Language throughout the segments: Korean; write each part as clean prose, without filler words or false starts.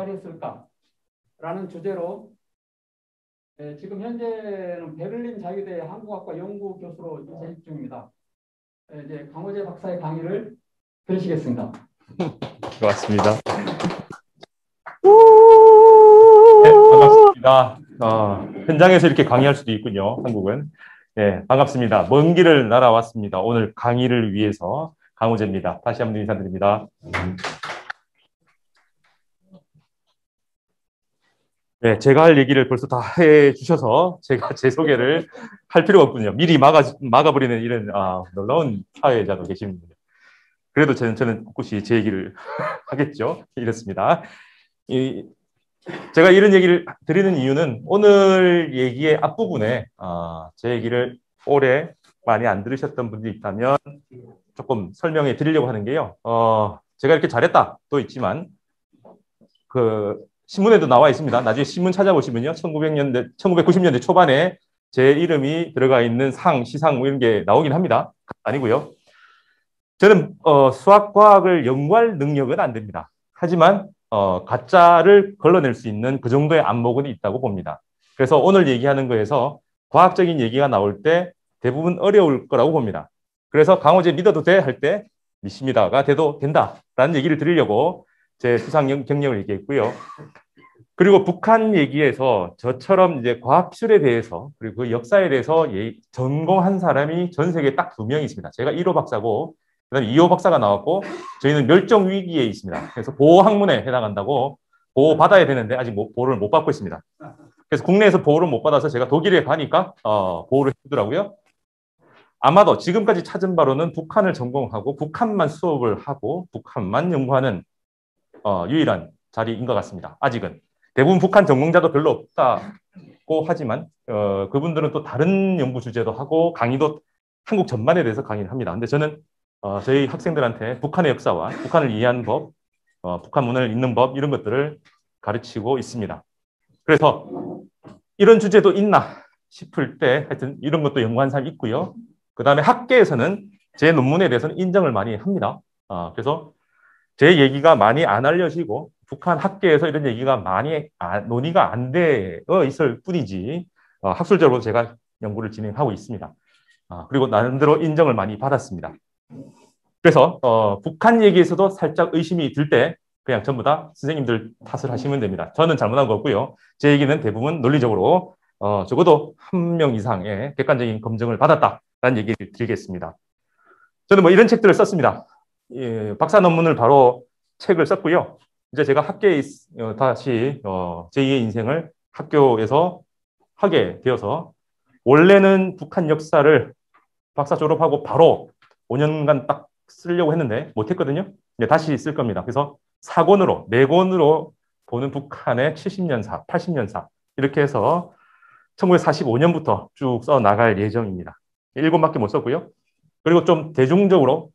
되었을까라는 주제로 지금 현재는 베를린 자유대 한국학과 연구 교수로 재직 중입니다. 이제 강호재 박사의 강의를 들으시겠습니다. 고맙습니다. 네, 반갑습니다. 현장에서 이렇게 강의할 수도 있군요, 한국은. 네, 반갑습니다. 먼 길을 날아왔습니다. 오늘 강의를 위해서 강호재입니다. 다시 한번 인사드립니다. 네, 제가 할 얘기를 벌써 다 해주셔서 제가 제 소개를 할 필요가 없군요. 미리 막아버리는 이런 놀라운 사회자도 계십니다. 그래도 저는 꿋꿋이 제 얘기를 하겠죠. 이렇습니다. 제가 이런 얘기를 드리는 이유는 오늘 얘기의 앞부분에 제 얘기를 오래 많이 안 들으셨던 분들이 있다면 조금 설명해 드리려고 하는 게요. 제가 이렇게 잘했다도 있지만 신문에도 나와 있습니다. 나중에 신문 찾아보시면요. 1990년대 초반에 제 이름이 들어가 있는 시상 이런 게 나오긴 합니다. 아니고요. 저는 수학, 과학을 연구할 능력은 안 됩니다. 하지만 가짜를 걸러낼 수 있는 그 정도의 안목은 있다고 봅니다. 그래서 오늘 얘기하는 거에서 과학적인 얘기가 나올 때 대부분 어려울 거라고 봅니다. 그래서 강호재 믿어도 돼? 할 때 믿습니다가 돼도 된다라는 얘기를 드리려고 제 수상 경력을 얘기했고요. 그리고 북한 얘기에서 저처럼 이제 과학기술에 대해서 그리고 그 역사에 대해서 전공한 사람이 전 세계에 딱 2명이 있습니다. 제가 1호 박사고 그다음에 2호 박사가 나왔고 저희는 멸종 위기에 있습니다. 그래서 보호학문에 해당한다고 보호받아야 되는데 아직 보호를 못 받고 있습니다. 그래서 국내에서 보호를 못 받아서 제가 독일에 가니까 보호를 해주더라고요. 아마도 지금까지 찾은 바로는 북한을 전공하고 북한만 수업을 하고 북한만 연구하는 유일한 자리인 것 같습니다. 아직은. 대부분 북한 전공자도 별로 없다고 하지만 그분들은 또 다른 연구 주제도 하고 강의도 한국 전반에 대해서 강의를 합니다. 근데 저는 저희 학생들한테 북한의 역사와 북한을 이해하는 법, 북한 문헌을 읽는 법 이런 것들을 가르치고 있습니다. 그래서 이런 주제도 있나 싶을 때 하여튼 이런 것도 연구한 사람이 있고요. 그 다음에 학계에서는 제 논문에 대해서는 인정을 많이 합니다. 그래서 제 얘기가 많이 안 알려지고 북한 학계에서 이런 얘기가 많이 논의가 안 되어 있을 뿐이지 학술적으로 제가 연구를 진행하고 있습니다. 그리고 나름대로 인정을 많이 받았습니다. 그래서 북한 얘기에서도 살짝 의심이 들 때 그냥 전부 다 선생님들 탓을 하시면 됩니다. 저는 잘못한 거 없고요. 제 얘기는 대부분 논리적으로 적어도 1명 이상의 객관적인 검증을 받았다라는 얘기를 드리겠습니다. 저는 뭐 이런 책들을 썼습니다. 박사 논문을 바로 책을 썼고요. 이제 제가 학계에 다시 제2의 인생을 학교에서 하게 되어서 원래는 북한 역사를 박사 졸업하고 바로 5년간 딱 쓰려고 했는데 못했거든요. 근데 다시 쓸 겁니다. 그래서 4권으로, 4권으로 보는 북한의 70년사, 80년사 이렇게 해서 1945년부터 쭉 써 나갈 예정입니다. 7권밖에 못 썼고요. 그리고 좀 대중적으로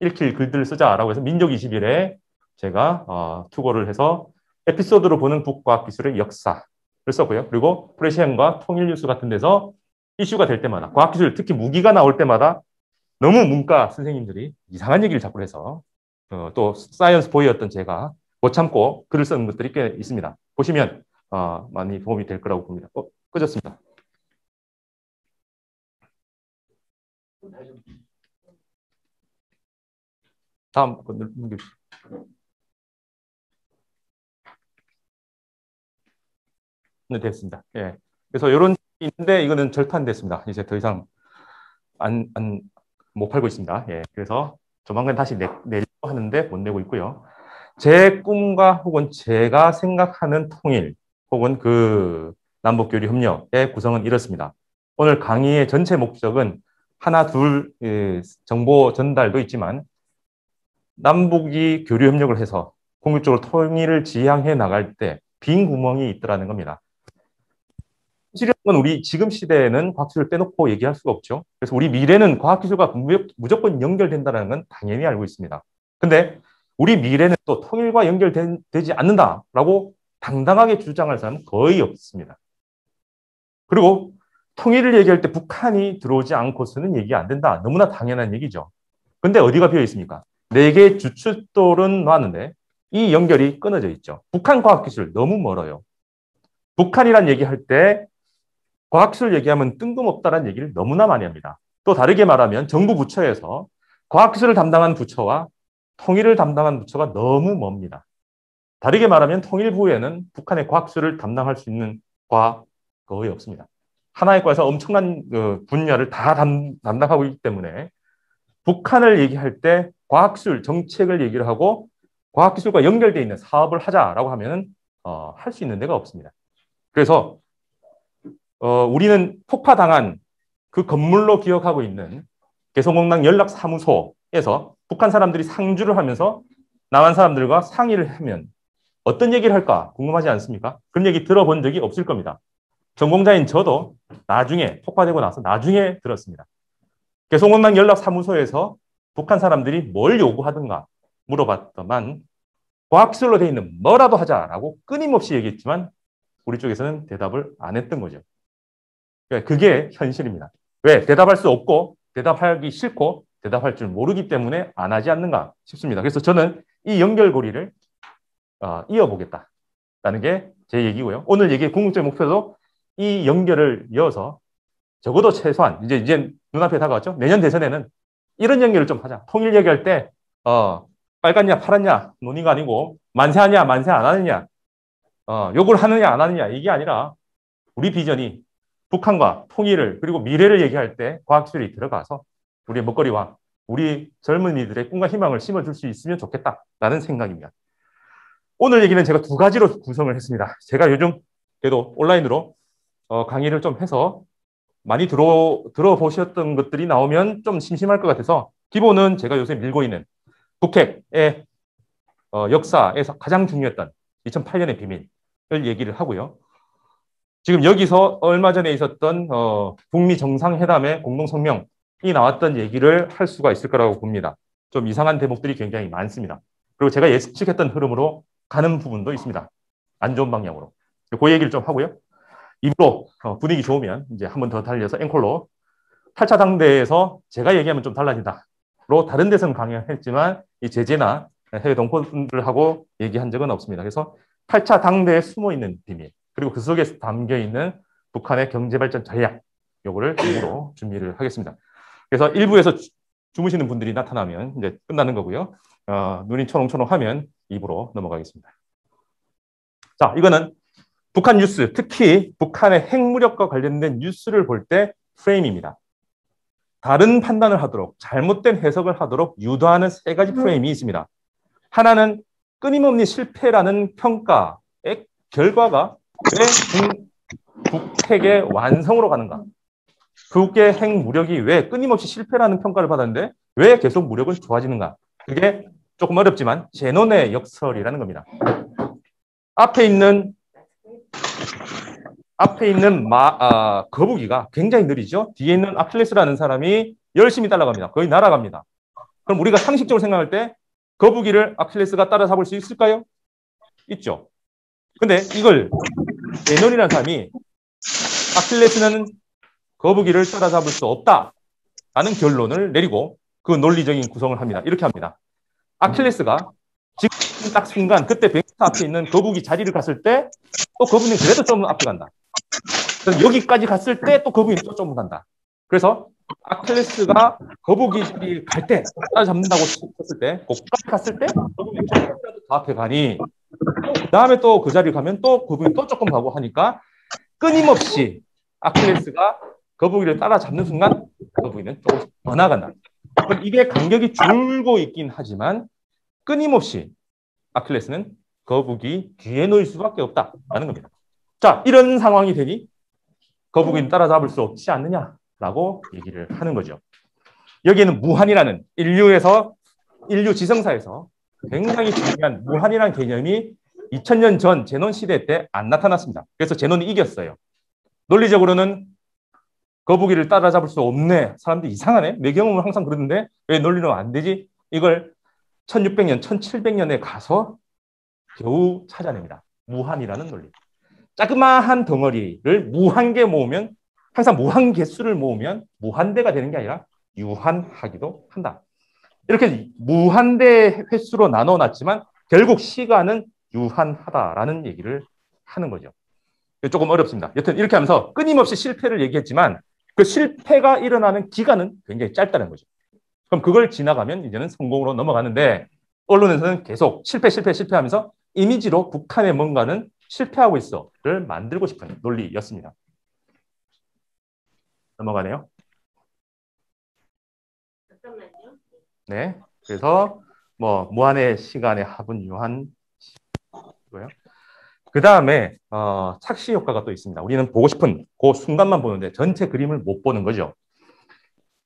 읽힐 글들을 쓰자라고 해서 민족 20일에 제가 투고를 해서 에피소드로 보는 북과학 기술의 역사를 썼고요. 그리고 프레시안과 통일뉴스 같은 데서 이슈가 될 때마다 과학기술 특히 무기가 나올 때마다 너무 문과 선생님들이 이상한 얘기를 자꾸 해서 또 사이언스 보이였던 제가 못 참고 글을 쓰는 것들이 꽤 있습니다. 보시면 많이 도움이 될 거라고 봅니다. 꺼졌습니다. 다음 넘겨주시죠. 네, 됐습니다. 예. 그래서 이런 있는데 이거는 절판됐습니다. 이제 더 이상 못 팔고 있습니다. 예. 그래서 조만간 다시 내려고 하는데 못 내고 있고요. 제 꿈과 혹은 제가 생각하는 통일 혹은 그 남북교류 협력의 구성은 이렇습니다. 오늘 강의의 전체 목적은 하나, 둘 정보 전달도 있지만 남북이 교류 협력을 해서 궁극적으로 통일을 지향해 나갈 때 빈 구멍이 있더라는 겁니다. 실은 우리 지금 시대에는 과학기술을 빼놓고 얘기할 수가 없죠. 그래서 우리 미래는 과학기술과 무조건 연결된다는 건 당연히 알고 있습니다. 근데 우리 미래는 또 통일과 연결되지 않는다라고 당당하게 주장할 사람은 거의 없습니다. 그리고 통일을 얘기할 때 북한이 들어오지 않고서는 얘기 안 된다. 너무나 당연한 얘기죠. 근데 어디가 비어 있습니까? 4개의 주춧돌은 놨는데 이 연결이 끊어져 있죠. 북한 과학기술 너무 멀어요. 북한이란 얘기할 때 과학기술 얘기하면 뜬금없다라는 얘기를 너무나 많이 합니다. 또 다르게 말하면 정부 부처에서 과학기술을 담당한 부처와 통일을 담당한 부처가 너무 멉니다. 다르게 말하면 통일부에는 북한의 과학기술을 담당할 수 있는 과 거의 없습니다. 하나의 과에서 엄청난 분야를 다 담당하고 있기 때문에 북한을 얘기할 때 과학기술 정책을 얘기를 하고 과학기술과 연결되어 있는 사업을 하자라고 하면 할 수 있는 데가 없습니다. 그래서 우리는 폭파당한 그 건물로 기억하고 있는 개성공단 연락사무소에서 북한 사람들이 상주를 하면서 남한 사람들과 상의를 하면 어떤 얘기를 할까 궁금하지 않습니까? 그런 얘기 들어본 적이 없을 겁니다. 전공자인 저도 나중에 폭파되고 나서 나중에 들었습니다. 개성공단 연락사무소에서 북한 사람들이 뭘 요구하든가 물어봤더만 과학기술로 되어 있는 뭐라도 하자라고 끊임없이 얘기했지만 우리 쪽에서는 대답을 안 했던 거죠. 그게 현실입니다. 왜? 대답할 수 없고 대답하기 싫고 대답할 줄 모르기 때문에 안 하지 않는가 싶습니다. 그래서 저는 이 연결고리를 이어보겠다라는 게 제 얘기고요. 오늘 얘기의 궁극적 목표도 이 연결을 이어서 적어도 최소한 이제 눈앞에 다가왔죠. 내년 대선에는 이런 연결을 좀 하자. 통일 얘기할 때 빨갛냐 파랗냐 논의가 아니고 만세하냐 만세 안 하느냐 욕을 하느냐 안 하느냐 이게 아니라 우리 비전이 북한과 통일을 그리고 미래를 얘기할 때 과학기술이 들어가서 우리의 먹거리와 우리 젊은이들의 꿈과 희망을 심어줄 수 있으면 좋겠다라는 생각입니다. 오늘 얘기는 제가 두 가지로 구성을 했습니다. 제가 요즘 그래도 온라인으로 강의를 좀 해서 많이 들어보셨던 것들이 나오면 좀 심심할 것 같아서 기본은 제가 요새 밀고 있는 북핵의 역사에서 가장 중요했던 2008년의 비밀을 얘기를 하고요. 지금 여기서 얼마 전에 있었던 북미 정상회담의 공동성명이 나왔던 얘기를 할 수가 있을 거라고 봅니다. 좀 이상한 대목들이 굉장히 많습니다. 그리고 제가 예측했던 흐름으로 가는 부분도 있습니다. 안 좋은 방향으로. 그 얘기를 좀 하고요. 입으로 분위기 좋으면 이제 한 번 더 달려서 앵콜로 8차 당대에서 제가 얘기하면 좀 달라진다로 다른 데서는 강연했지만 이 제재나 해외 동포들하고 얘기한 적은 없습니다. 그래서 8차 당대에 숨어있는 비밀 그리고 그 속에 담겨있는 북한의 경제발전 전략 요거를 입으로 준비를 하겠습니다. 그래서 일부에서 주무시는 분들이 나타나면 이제 끝나는 거고요. 눈이 초롱초롱하면 입으로 넘어가겠습니다. 자, 이거는 북한 뉴스, 특히 북한의 핵무력과 관련된 뉴스를 볼 때 프레임입니다. 다른 판단을 하도록, 잘못된 해석을 하도록 유도하는 세 가지 프레임이 있습니다. 하나는 끊임없는 실패라는 평가의 결과가 왜 북핵의 완성으로 가는가? 북의 핵무력이 왜 끊임없이 실패라는 평가를 받았는데 왜 계속 무력은 좋아지는가? 그게 조금 어렵지만 제논의 역설이라는 겁니다. 앞에 있는 거북이가 굉장히 느리죠. 뒤에 있는 아킬레스라는 사람이 열심히 따라갑니다. 거의 날아갑니다. 그럼 우리가 상식적으로 생각할 때 거북이를 아킬레스가 따라잡을 수 있을까요? 있죠. 근데 이걸 제논이라는 사람이 아킬레스는 거북이를 따라잡을 수 없다라는 결론을 내리고 그 논리적인 구성을 합니다. 이렇게 합니다. 아킬레스가 지금 딱 순간 그때 뱅스 앞에 있는 거북이 자리를 갔을 때 또 거북이는 그래도 좀 앞에 간다. 여기까지 갔을 때 또 거북이는 또 좀 간다. 그래서 아킬레스가 거북이 자리를 갈 때 따라잡는다고 했을 때 거기까지 갔을 때 거북이는 조금이라도 더 앞에 가니 그 다음에 또 그 자리를 가면 또 거북이 또 조금 가고 하니까 끊임없이 아킬레스가 거북이를 따라잡는 순간 거북이는 조금씩 더 나간다. 그럼 이게 간격이 줄고 있긴 하지만 끊임없이 아킬레스는 거북이 뒤에 놓일 수밖에 없다라는 겁니다. 자, 이런 상황이 되니 거북이는 따라잡을 수 없지 않느냐라고 얘기를 하는 거죠. 여기에는 무한이라는 인류 지성사에서 굉장히 중요한 무한이라는 개념이 2000년 전 제논 시대 때 안 나타났습니다. 그래서 제논이 이겼어요. 논리적으로는 거북이를 따라잡을 수 없네. 사람들이 이상하네. 내 경험은 항상 그러는데 왜 논리는 안 되지? 이걸 1600년, 1700년에 가서 겨우 찾아냅니다. 무한이라는 논리. 자그마한 덩어리를 무한개 모으면 항상 무한 개수를 모으면 무한대가 되는 게 아니라 유한하기도 한다. 이렇게 무한대 횟수로 나눠놨지만 결국 시간은 유한하다라는 얘기를 하는 거죠. 조금 어렵습니다. 여튼 이렇게 하면서 끊임없이 실패를 얘기했지만 그 실패가 일어나는 기간은 굉장히 짧다는 거죠. 그럼 그걸 지나가면 이제는 성공으로 넘어가는데 언론에서는 계속 실패하면서 이미지로 북한의 뭔가는 실패하고 있어를 만들고 싶은 논리였습니다. 넘어가네요. 잠깐만요. 네. 그래서 뭐 무한의 시간의 합은 유한이고요. 그 다음에 착시 효과가 또 있습니다. 우리는 보고 싶은 그 순간만 보는데 전체 그림을 못 보는 거죠.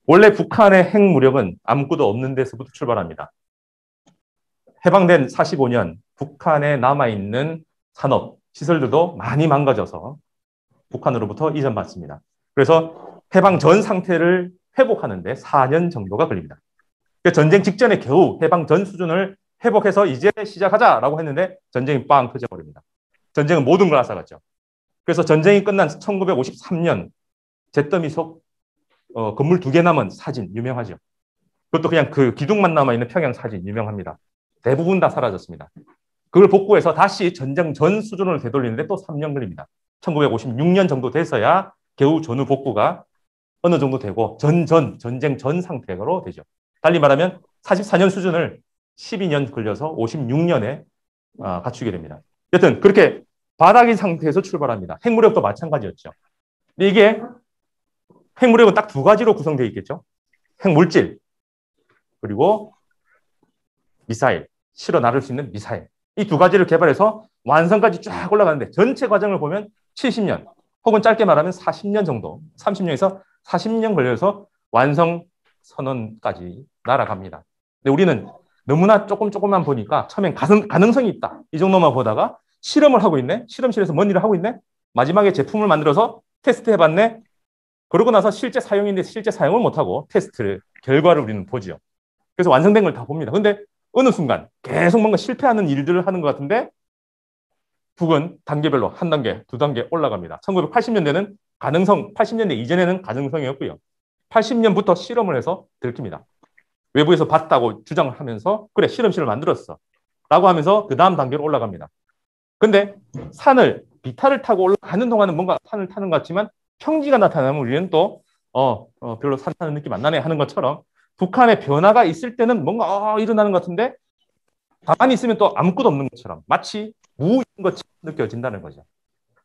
원래 북한의 핵무력은 아무것도 없는 데서부터 출발합니다. 해방된 45년 북한에 남아있는 산업, 시설들도 많이 망가져서 북한으로부터 이전받습니다. 그래서 해방 전 상태를 회복하는데 4년 정도가 걸립니다. 전쟁 직전에 겨우 해방 전 수준을 회복해서 이제 시작하자라고 했는데 전쟁이 빵 터져버립니다. 전쟁은 모든 걸 앗아갔죠. 그래서 전쟁이 끝난 1953년 잿더미 속 건물 2개 남은 사진 유명하죠. 그것도 그냥 그 기둥만 남아있는 평양 사진 유명합니다. 대부분 다 사라졌습니다. 그걸 복구해서 다시 전쟁 전 수준으로 되돌리는데 또 3년 걸립니다. 1956년 정도 돼서야 겨우 전후 복구가 어느 정도 되고 전쟁 전 상태로 되죠. 달리 말하면 44년 수준을 12년 걸려서 56년에 갖추게 됩니다. 여튼 그렇게 바닥인 상태에서 출발합니다. 핵무력도 마찬가지였죠. 근데 이게 핵무력은 딱 2가지로 구성되어 있겠죠. 핵물질 그리고 미사일, 실어 나를 수 있는 미사일. 이 2가지를 개발해서 완성까지 쫙 올라가는데 전체 과정을 보면 70년 혹은 짧게 말하면 40년 정도, 30년에서 40년 걸려서 완성 선언까지 날아갑니다. 근데 우리는 너무나 조금만 보니까 처음엔 가능성이 있다. 이 정도만 보다가 실험을 하고 있네. 실험실에서 뭔 일을 하고 있네. 마지막에 제품을 만들어서 테스트 해봤네. 그러고 나서 실제 사용인데 실제 사용을 못하고 테스트 결과를 우리는 보죠. 그래서 완성된 걸 다 봅니다. 근데 어느 순간 계속 뭔가 실패하는 일들을 하는 것 같은데 북은 단계별로 1단계, 2단계 올라갑니다. 1980년대는 가능성, 80년대 이전에는 가능성이었고요. 80년부터 실험을 해서 들킵니다. 외부에서 봤다고 주장을 하면서 그래 실험실을 만들었어 라고 하면서 그 다음 단계로 올라갑니다. 근데 비탈을 타고 올라가는 동안은 뭔가 산을 타는 것 같지만 평지가 나타나면 우리는 또 별로 산 타는 느낌 안 나네 하는 것처럼 북한의 변화가 있을 때는 뭔가 일어나는 것 같은데 가만히 있으면 또 아무것도 없는 것처럼 마치 무인 것처럼 느껴진다는 거죠.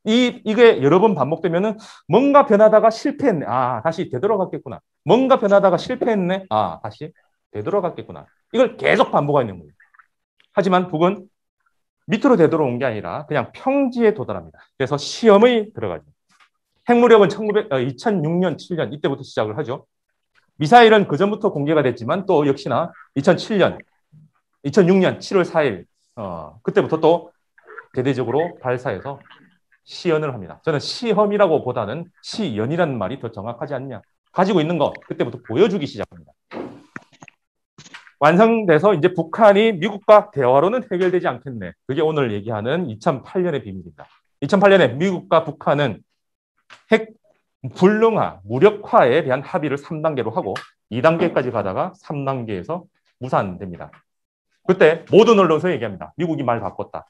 이게 여러 번 반복되면은 뭔가 변하다가 실패했네. 다시 되돌아갔겠구나. 뭔가 변하다가 실패했네. 다시 되돌아갔겠구나. 이걸 계속 반복하는 거예요. 하지만 북은 밑으로 되돌아온 게 아니라 그냥 평지에 도달합니다. 그래서 시험에 들어가죠. 핵무력은 2006년, 7년 이때부터 시작을 하죠. 미사일은 그전부터 공개가 됐지만 또 역시나 2006년 7월 4일 그때부터 또 대대적으로 발사해서 시연을 합니다. 저는 시험이라고 보다는 시연이라는 말이 더 정확하지 않냐. 가지고 있는 거 그때부터 보여주기 시작합니다. 완성돼서 이제 북한이 미국과 대화로는 해결되지 않겠네. 그게 오늘 얘기하는 2008년의 비밀입니다. 2008년에 미국과 북한은 핵 불능화, 무력화에 대한 합의를 3단계로 하고 2단계까지 가다가 3단계에서 무산됩니다. 그때 모든 언론에서 얘기합니다. 미국이 말 바꿨다.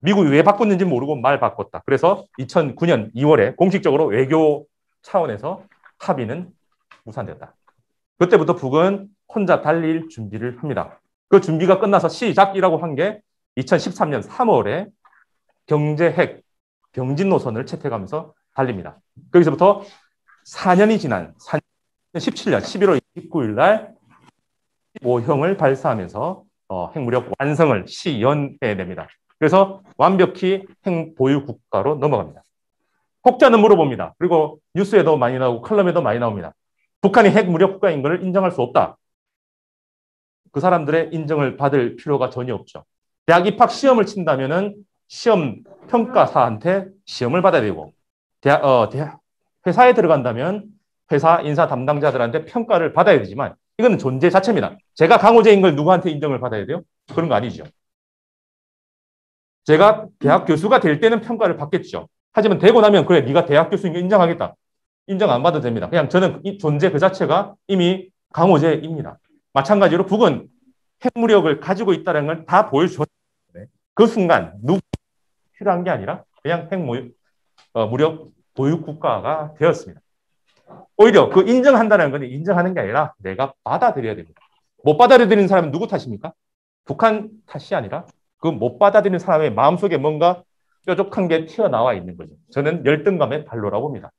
미국이 왜 바꿨는지 모르고 말 바꿨다. 그래서 2009년 2월에 공식적으로 외교 차원에서 합의는 무산됐다. 그때부터 북은 혼자 달릴 준비를 합니다. 그 준비가 끝나서 시작이라고 한 게 2013년 3월에 경제핵 병진 노선을 채택하면서 달립니다. 거기서부터 4년이 지난 2017년 11월 29일 날 15형을 발사하면서 핵무력 완성을 시연해냅니다. 그래서 완벽히 핵 보유 국가로 넘어갑니다. 혹자는 물어봅니다. 그리고 뉴스에도 많이 나오고 칼럼에도 많이 나옵니다. 북한이 핵무력 국가인 것을 인정할 수 없다. 그 사람들의 인정을 받을 필요가 전혀 없죠. 대학 입학 시험을 친다면은 시험 평가사한테 시험을 받아야 되고 회사에 들어간다면 회사 인사 담당자들한테 평가를 받아야 되지만 이거는 존재 자체입니다. 제가 강호재인 걸 누구한테 인정을 받아야 돼요? 그런 거 아니죠. 제가 대학 교수가 될 때는 평가를 받겠죠. 하지만 되고 나면 그래 네가 대학 교수인 거 인정하겠다. 인정 안 받아도 됩니다. 그냥 저는 이 존재 그 자체가 이미 강호재입니다. 마찬가지로 북은 핵무력을 가지고 있다는 걸 다 보여줬는데 그 순간 누구 필요한 게 아니라 그냥 핵무력 보유 국가가 되었습니다. 오히려 그 인정한다는 건 인정하는 게 아니라 내가 받아들여야 됩니다. 못 받아들이는 사람은 누구 탓입니까? 북한 탓이 아니라 그 못 받아들이는 사람의 마음속에 뭔가 뾰족한 게 튀어나와 있는 거죠. 저는 열등감의 발로라고 봅니다.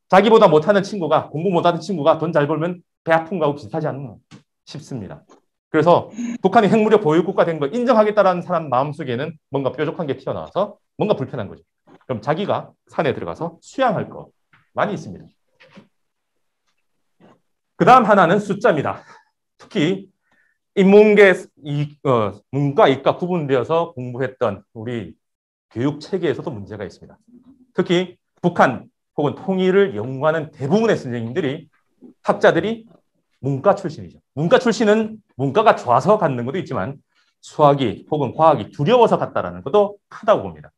자기보다 못하는 친구가, 공부 못하는 친구가 돈 잘 벌면 배 아픈 거하고 비슷하지 않나 싶습니다. 그래서 북한이 핵무력 보유국가 된 걸 인정하겠다라는 사람 마음속에는 뭔가 뾰족한 게 튀어나와서 뭔가 불편한 거죠. 그럼 자기가 산에 들어가서 수양할 거 많이 있습니다. 그 다음 하나는 숫자입니다. 특히 인문계, 문과, 이과 구분되어서 공부했던 우리 교육 체계에서도 문제가 있습니다. 특히 북한 혹은 통일을 연구하는 대부분의 선생님들이 학자들이 문과 출신이죠. 문과 출신은 문과가 좋아서 갖는 것도 있지만 수학이 혹은 과학이 두려워서 갔다라는 것도 크다고 봅니다.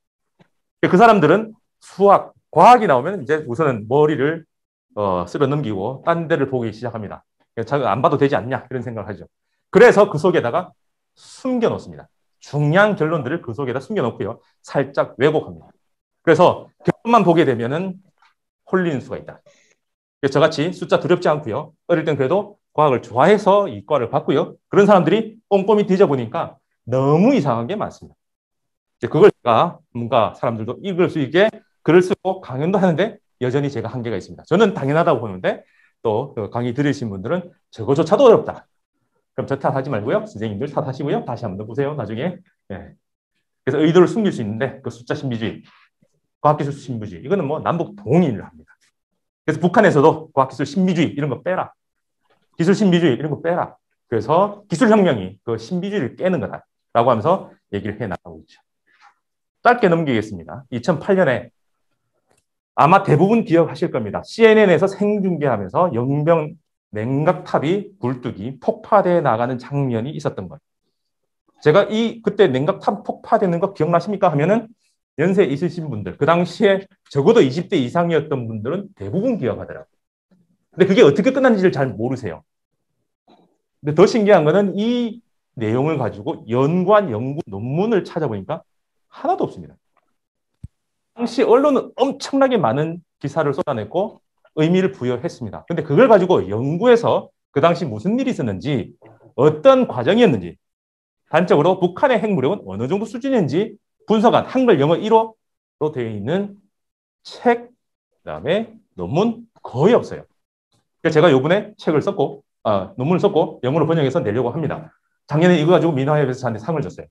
그 사람들은 수학, 과학이 나오면 이제 우선은 머리를 쓸어 넘기고 딴 데를 보기 시작합니다. 안 봐도 되지 않냐 이런 생각을 하죠. 그래서 그 속에다가 숨겨놓습니다. 중요한 결론들을 그 속에다 숨겨놓고요. 살짝 왜곡합니다. 그래서 결론만 보게 되면은 홀리는 수가 있다. 그래서 저같이 숫자 두렵지 않고요. 어릴 땐 그래도 과학을 좋아해서 이과를 봤고요. 그런 사람들이 꼼꼼히 뒤져보니까 너무 이상한 게 많습니다. 그걸 제가 뭔가 사람들도 읽을 수 있게 글을 쓰고 강연도 하는데 여전히 제가 한계가 있습니다. 저는 당연하다고 보는데 또 강의 들으신 분들은 저거조차도 어렵다. 그럼 저 탓하지 말고요. 선생님들 탓하시고요. 다시 한번 보세요. 나중에. 네. 그래서 의도를 숨길 수 있는데 그 숫자 신비주의, 과학기술 신비주의 이거는 뭐 남북 동의를 합니다. 그래서 북한에서도 과학기술 신비주의 이런 거 빼라. 기술 신비주의 이런 거 빼라. 그래서 기술혁명이 그 신비주의를 깨는 거다라고 하면서 얘기를 해나가고 있죠. 짧게 넘기겠습니다. 2008년에 아마 대부분 기억하실 겁니다. CNN에서 생중계하면서 영병 냉각탑이 굴뚝이 폭파되어 나가는 장면이 있었던 거예요. 제가 그때 냉각탑 폭파되는 거 기억나십니까? 하면은 연세 있으신 분들, 그 당시에 적어도 20대 이상이었던 분들은 대부분 기억하더라고요. 근데 그게 어떻게 끝났는지를 잘 모르세요. 근데 더 신기한 거는 이 내용을 가지고 연구한 연구 논문을 찾아보니까 하나도 없습니다. 당시 언론은 엄청나게 많은 기사를 쏟아냈고 의미를 부여했습니다. 근데 그걸 가지고 연구해서 그 당시 무슨 일이 있었는지, 어떤 과정이었는지, 단적으로 북한의 핵무력은 어느 정도 수준인지 분석한 한글, 영어 1어로 되어 있는 책, 그다음에 논문 거의 없어요. 그래서 제가 이번에 책을 썼고, 논문을 썼고 영어로 번역해서 내려고 합니다. 작년에 이거 가지고 민화협에서 저한테 상을 줬어요.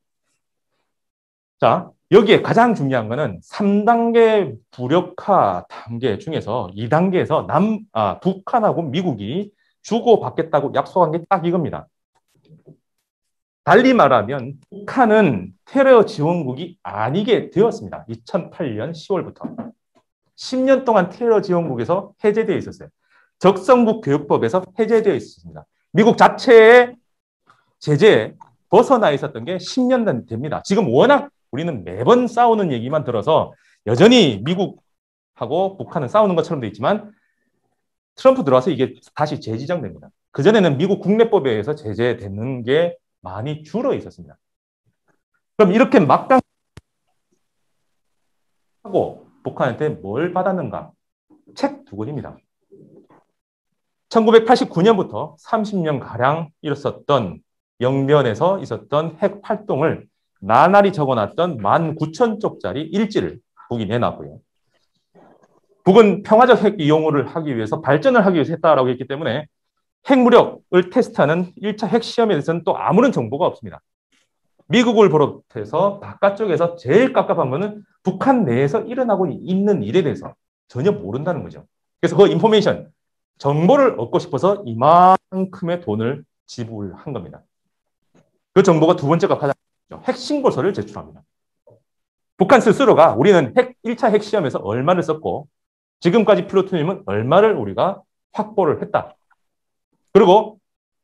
자, 여기에 가장 중요한 거는 3단계 부력화 단계 중에서 2단계에서 북한하고 미국이 주고받겠다고 약속한 게 딱 이겁니다. 달리 말하면 북한은 테러 지원국이 아니게 되었습니다. 2008년 10월부터. 10년 동안 테러 지원국에서 해제되어 있었어요. 적성국 교육법에서 해제되어 있었습니다. 미국 자체의 제재에 벗어나 있었던 게 10년 됩니다. 지금 워낙 우리는 매번 싸우는 얘기만 들어서 여전히 미국하고 북한은 싸우는 것처럼 돼 있지만 트럼프 들어와서 이게 다시 재지정됩니다. 그전에는 미국 국내법에 의해서 제재되는 게 많이 줄어 있었습니다. 그럼 이렇게 막강 하고 북한한테 뭘 받았는가? 책 두 권입니다. 1989년부터 30년가량 있었던 영변에서 있었던 핵 활동을 나날이 적어놨던 19,000쪽짜리 일지를 북이 내놨고요. 북은 평화적 핵 이용을 하기 위해서 발전을 하기 위해서 했다라고 했기 때문에 핵무력을 테스트하는 1차 핵시험에 대해서는 또 아무런 정보가 없습니다. 미국을 비롯해서 바깥쪽에서 제일 깝깝한 거는 북한 내에서 일어나고 있는 일에 대해서 전혀 모른다는 거죠. 그래서 그 인포메이션, 정보를 얻고 싶어서 이만큼의 돈을 지불한 겁니다. 그 정보가 두 번째가 가장 핵신고서를 제출합니다. 북한 스스로가 우리는 1차 핵시험에서 얼마를 썼고 지금까지 플루토늄은 얼마를 우리가 확보를 했다. 그리고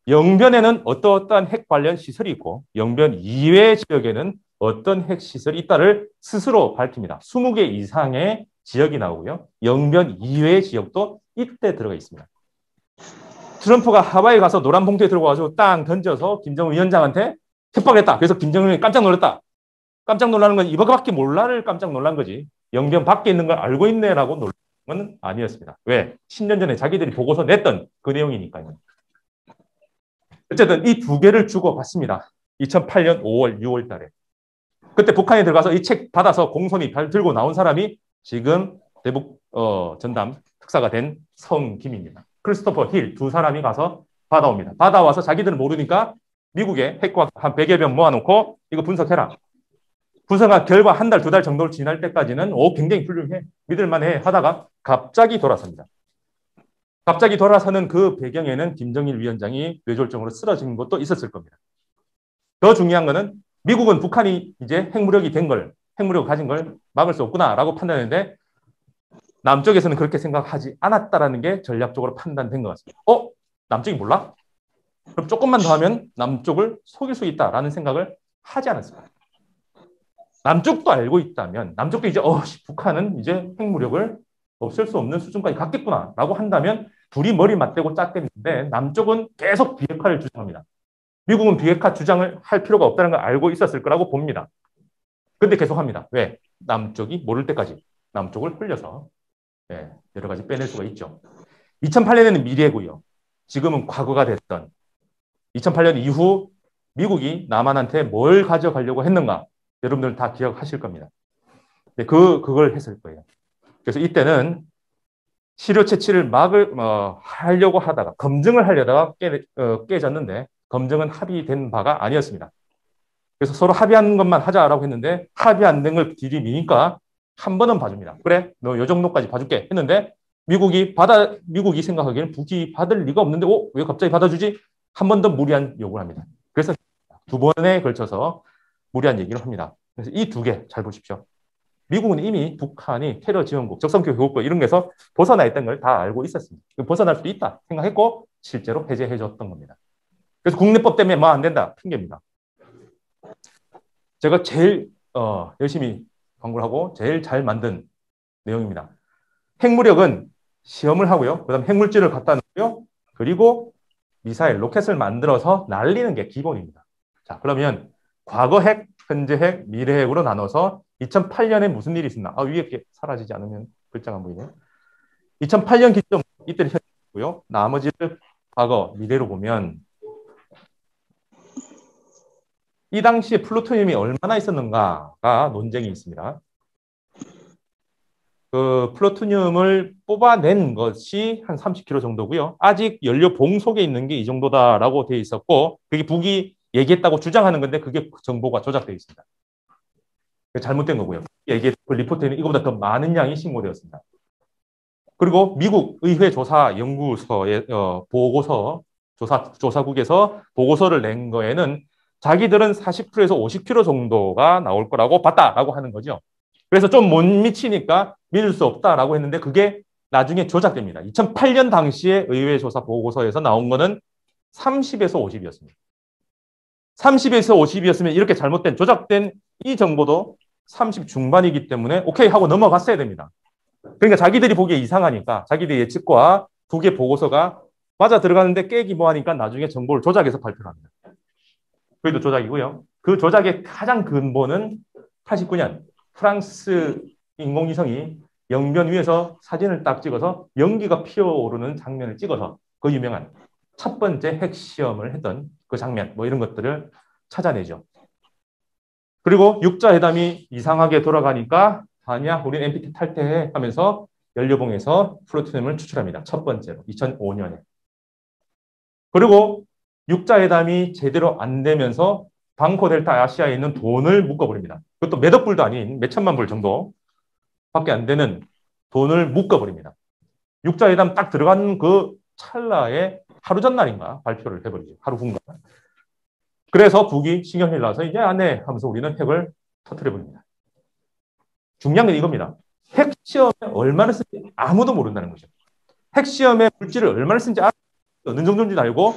영변에는 어떠한 핵 관련 시설이 있고 영변 이외의 지역에는 어떤 핵시설이 있다를 스스로 밝힙니다. 20개 이상의 지역이 나오고요. 영변 이외의 지역도 이때 들어가 있습니다. 트럼프가 하와이 가서 노란 봉투에 들고 가지고 땅 던져서 김정은 위원장한테 협박했다. 그래서 김정은이 깜짝 놀랐다. 깜짝 놀라는 건 이거밖에 몰라를 깜짝 놀란 거지. 영변 밖에 있는 걸 알고 있네라고 놀란 건 아니었습니다. 왜? 10년 전에 자기들이 보고서 냈던 그 내용이니까요. 어쨌든 이 두 개를 주고받습니다. 2008년 5월, 6월 달에. 그때 북한에 들어가서 이 책 받아서 공손히 들고 나온 사람이 지금 대북 전담 특사가 된 성김입니다. 크리스토퍼 힐 두 사람이 가서 받아옵니다. 받아와서 자기들은 모르니까 미국에 핵과학 한 100여 병 모아놓고 이거 분석해라. 분석한 결과 한 달, 두 달 정도를 지날 때까지는 굉장히 훌륭해. 믿을만해 하다가 갑자기 돌아섭니다. 갑자기 돌아서는 그 배경에는 김정일 위원장이 뇌졸중으로 쓰러진 것도 있었을 겁니다. 더 중요한 거는 미국은 북한이 이제 핵무력이 된 걸, 핵무력을 가진 걸 막을 수 없구나라고 판단했는데 남쪽에서는 그렇게 생각하지 않았다라는 게 전략적으로 판단된 것 같습니다. 남쪽이 몰라? 그럼 조금만 더 하면 남쪽을 속일 수 있다라는 생각을 하지 않았습니다. 남쪽도 알고 있다면, 남쪽도 이제 북한은 이제 핵무력을 없앨 수 없는 수준까지 갔겠구나라고 한다면 둘이 머리 맞대고 짰겠는데 남쪽은 계속 비핵화를 주장합니다. 미국은 비핵화 주장을 할 필요가 없다는 걸 알고 있었을 거라고 봅니다. 근데 계속합니다. 왜? 남쪽이 모를 때까지 남쪽을 흘려서 여러 가지 빼낼 수가 있죠. 2008년에는 미래고요. 지금은 과거가 됐던 2008년 이후 미국이 남한한테 뭘 가져가려고 했는가? 여러분들 다 기억하실 겁니다. 그걸 했을 거예요. 그래서 이때는 시료 채취를 하려고 하다가 검증을 하려다가 깨졌는데 검증은 합의된 바가 아니었습니다. 그래서 서로 합의한 것만 하자라고 했는데 합의 안 된 걸 들이미니까 한 번은 봐줍니다. 그래, 너 요 정도까지 봐줄게 했는데 미국이 생각하기에는 북이 받을 리가 없는데 왜 갑자기 받아주지? 한 번 더 무리한 요구를 합니다. 그래서 두 번에 걸쳐서 무리한 얘기를 합니다. 그래서 이 두 개 잘 보십시오. 미국은 이미 북한이 테러 지원국, 적성교 교국국 이런 데서 벗어나 있다는 걸 다 알고 있었습니다. 벗어날 수도 있다 생각했고 실제로 해제해 줬던 겁니다. 그래서 국내법 때문에 안 된다 핑계입니다. 제가 제일 열심히 광고를 하고 제일 잘 만든 내용입니다. 핵무력은 시험을 하고요. 그다음 핵물질을 갖다 놓고요. 그리고 미사일, 로켓을 만들어서 날리는 게 기본입니다. 자, 그러면 과거 핵, 현재 핵, 미래 핵으로 나눠서 2008년에 무슨 일이 있었나? 위에 이렇게 사라지지 않으면 글자가 안 보이네요. 2008년 기점, 이때는 현재고요. 나머지를 과거, 미래로 보면 이 당시에 플루토늄이 얼마나 있었는가가 논쟁이 있습니다. 그 플루토늄을 뽑아낸 것이 한 30kg 정도고요. 아직 연료봉 속에 있는 게 이 정도다라고 되어 있었고 그게 북이 얘기했다고 주장하는 건데 그게 정보가 조작되어 있습니다. 잘못된 거고요. 얘기했던 리포트에는 이거보다 더 많은 양이 신고되었습니다. 그리고 미국 의회 조사 연구소의 보고서 조사국에서 보고서를 낸 거에는 자기들은 40kg에서 50kg 정도가 나올 거라고 봤다라고 하는 거죠. 그래서 좀 못 미치니까 믿을 수 없다라고 했는데 그게 나중에 조작됩니다. 2008년 당시에 의회 조사 보고서에서 나온 거는 30에서 50이었습니다. 30에서 50이었으면 이렇게 잘못된 조작된 이 정보도 30 중반이기 때문에 오케이 하고 넘어갔어야 됩니다. 그러니까 자기들이 보기에 이상하니까 자기들 예측과 두 개 보고서가 맞아 들어가는데 깨기 뭐하니까 나중에 정보를 조작해서 발표를 합니다. 그래도 조작이고요. 그 조작의 가장 근본은 89년 프랑스 인공위성이 영변 위에서 사진을 딱 찍어서 연기가 피어오르는 장면을 찍어서 그 유명한 첫 번째 핵시험을 했던 그 장면 뭐 이런 것들을 찾아내죠. 그리고 육자회담이 이상하게 돌아가니까 아니야 우린 NPT 탈퇴해 하면서 연료봉에서 플루토늄을 추출합니다. 첫 번째로 2005년에. 그리고 육자회담이 제대로 안 되면서 방코 델타 아시아에 있는 돈을 묶어버립니다. 그것도 몇억 불도 아닌 몇 천만 불 정도 밖에 안 되는 돈을 묶어버립니다. 육자회담 딱 들어간 그 찰나에 하루 전날인가 발표를 해버리죠. 하루 후인가. 그래서 북이 신경이 나서 이제 안 해 하면서 우리는 핵을 터뜨려버립니다. 중요한 건 이겁니다. 핵시험에 얼마나 쓰는지 아무도 모른다는 거죠. 핵시험에 물질을 얼마나 쓰는지 어느 정도인지 알고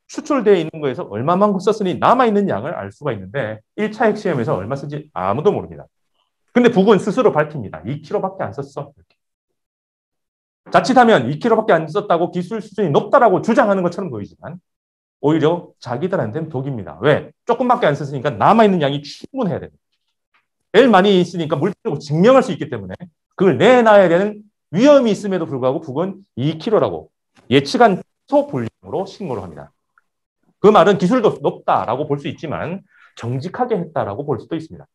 추출되어 있는 거에서 얼마만큼 썼으니 남아있는 양을 알 수가 있는데 1차 핵시험에서 얼마 쓴지 아무도 모릅니다. 근데 북은 스스로 밝힙니다. 2kg밖에 안 썼어. 이렇게. 자칫하면 2kg밖에 안 썼다고 기술 수준이 높다라고 주장하는 것처럼 보이지만 오히려 자기들한테는 독입니다. 왜? 조금밖에 안 썼으니까 남아있는 양이 충분해야 됩니다. 제일 많이 있으니까 물질적으로 증명할 수 있기 때문에 그걸 내놔야 되는 위험이 있음에도 불구하고 북은 2kg라고 예측한 소분량으로 신고를 합니다. 그 말은 기술도 높다라고 볼 수 있지만 정직하게 했다라고 볼 수도 있습니다.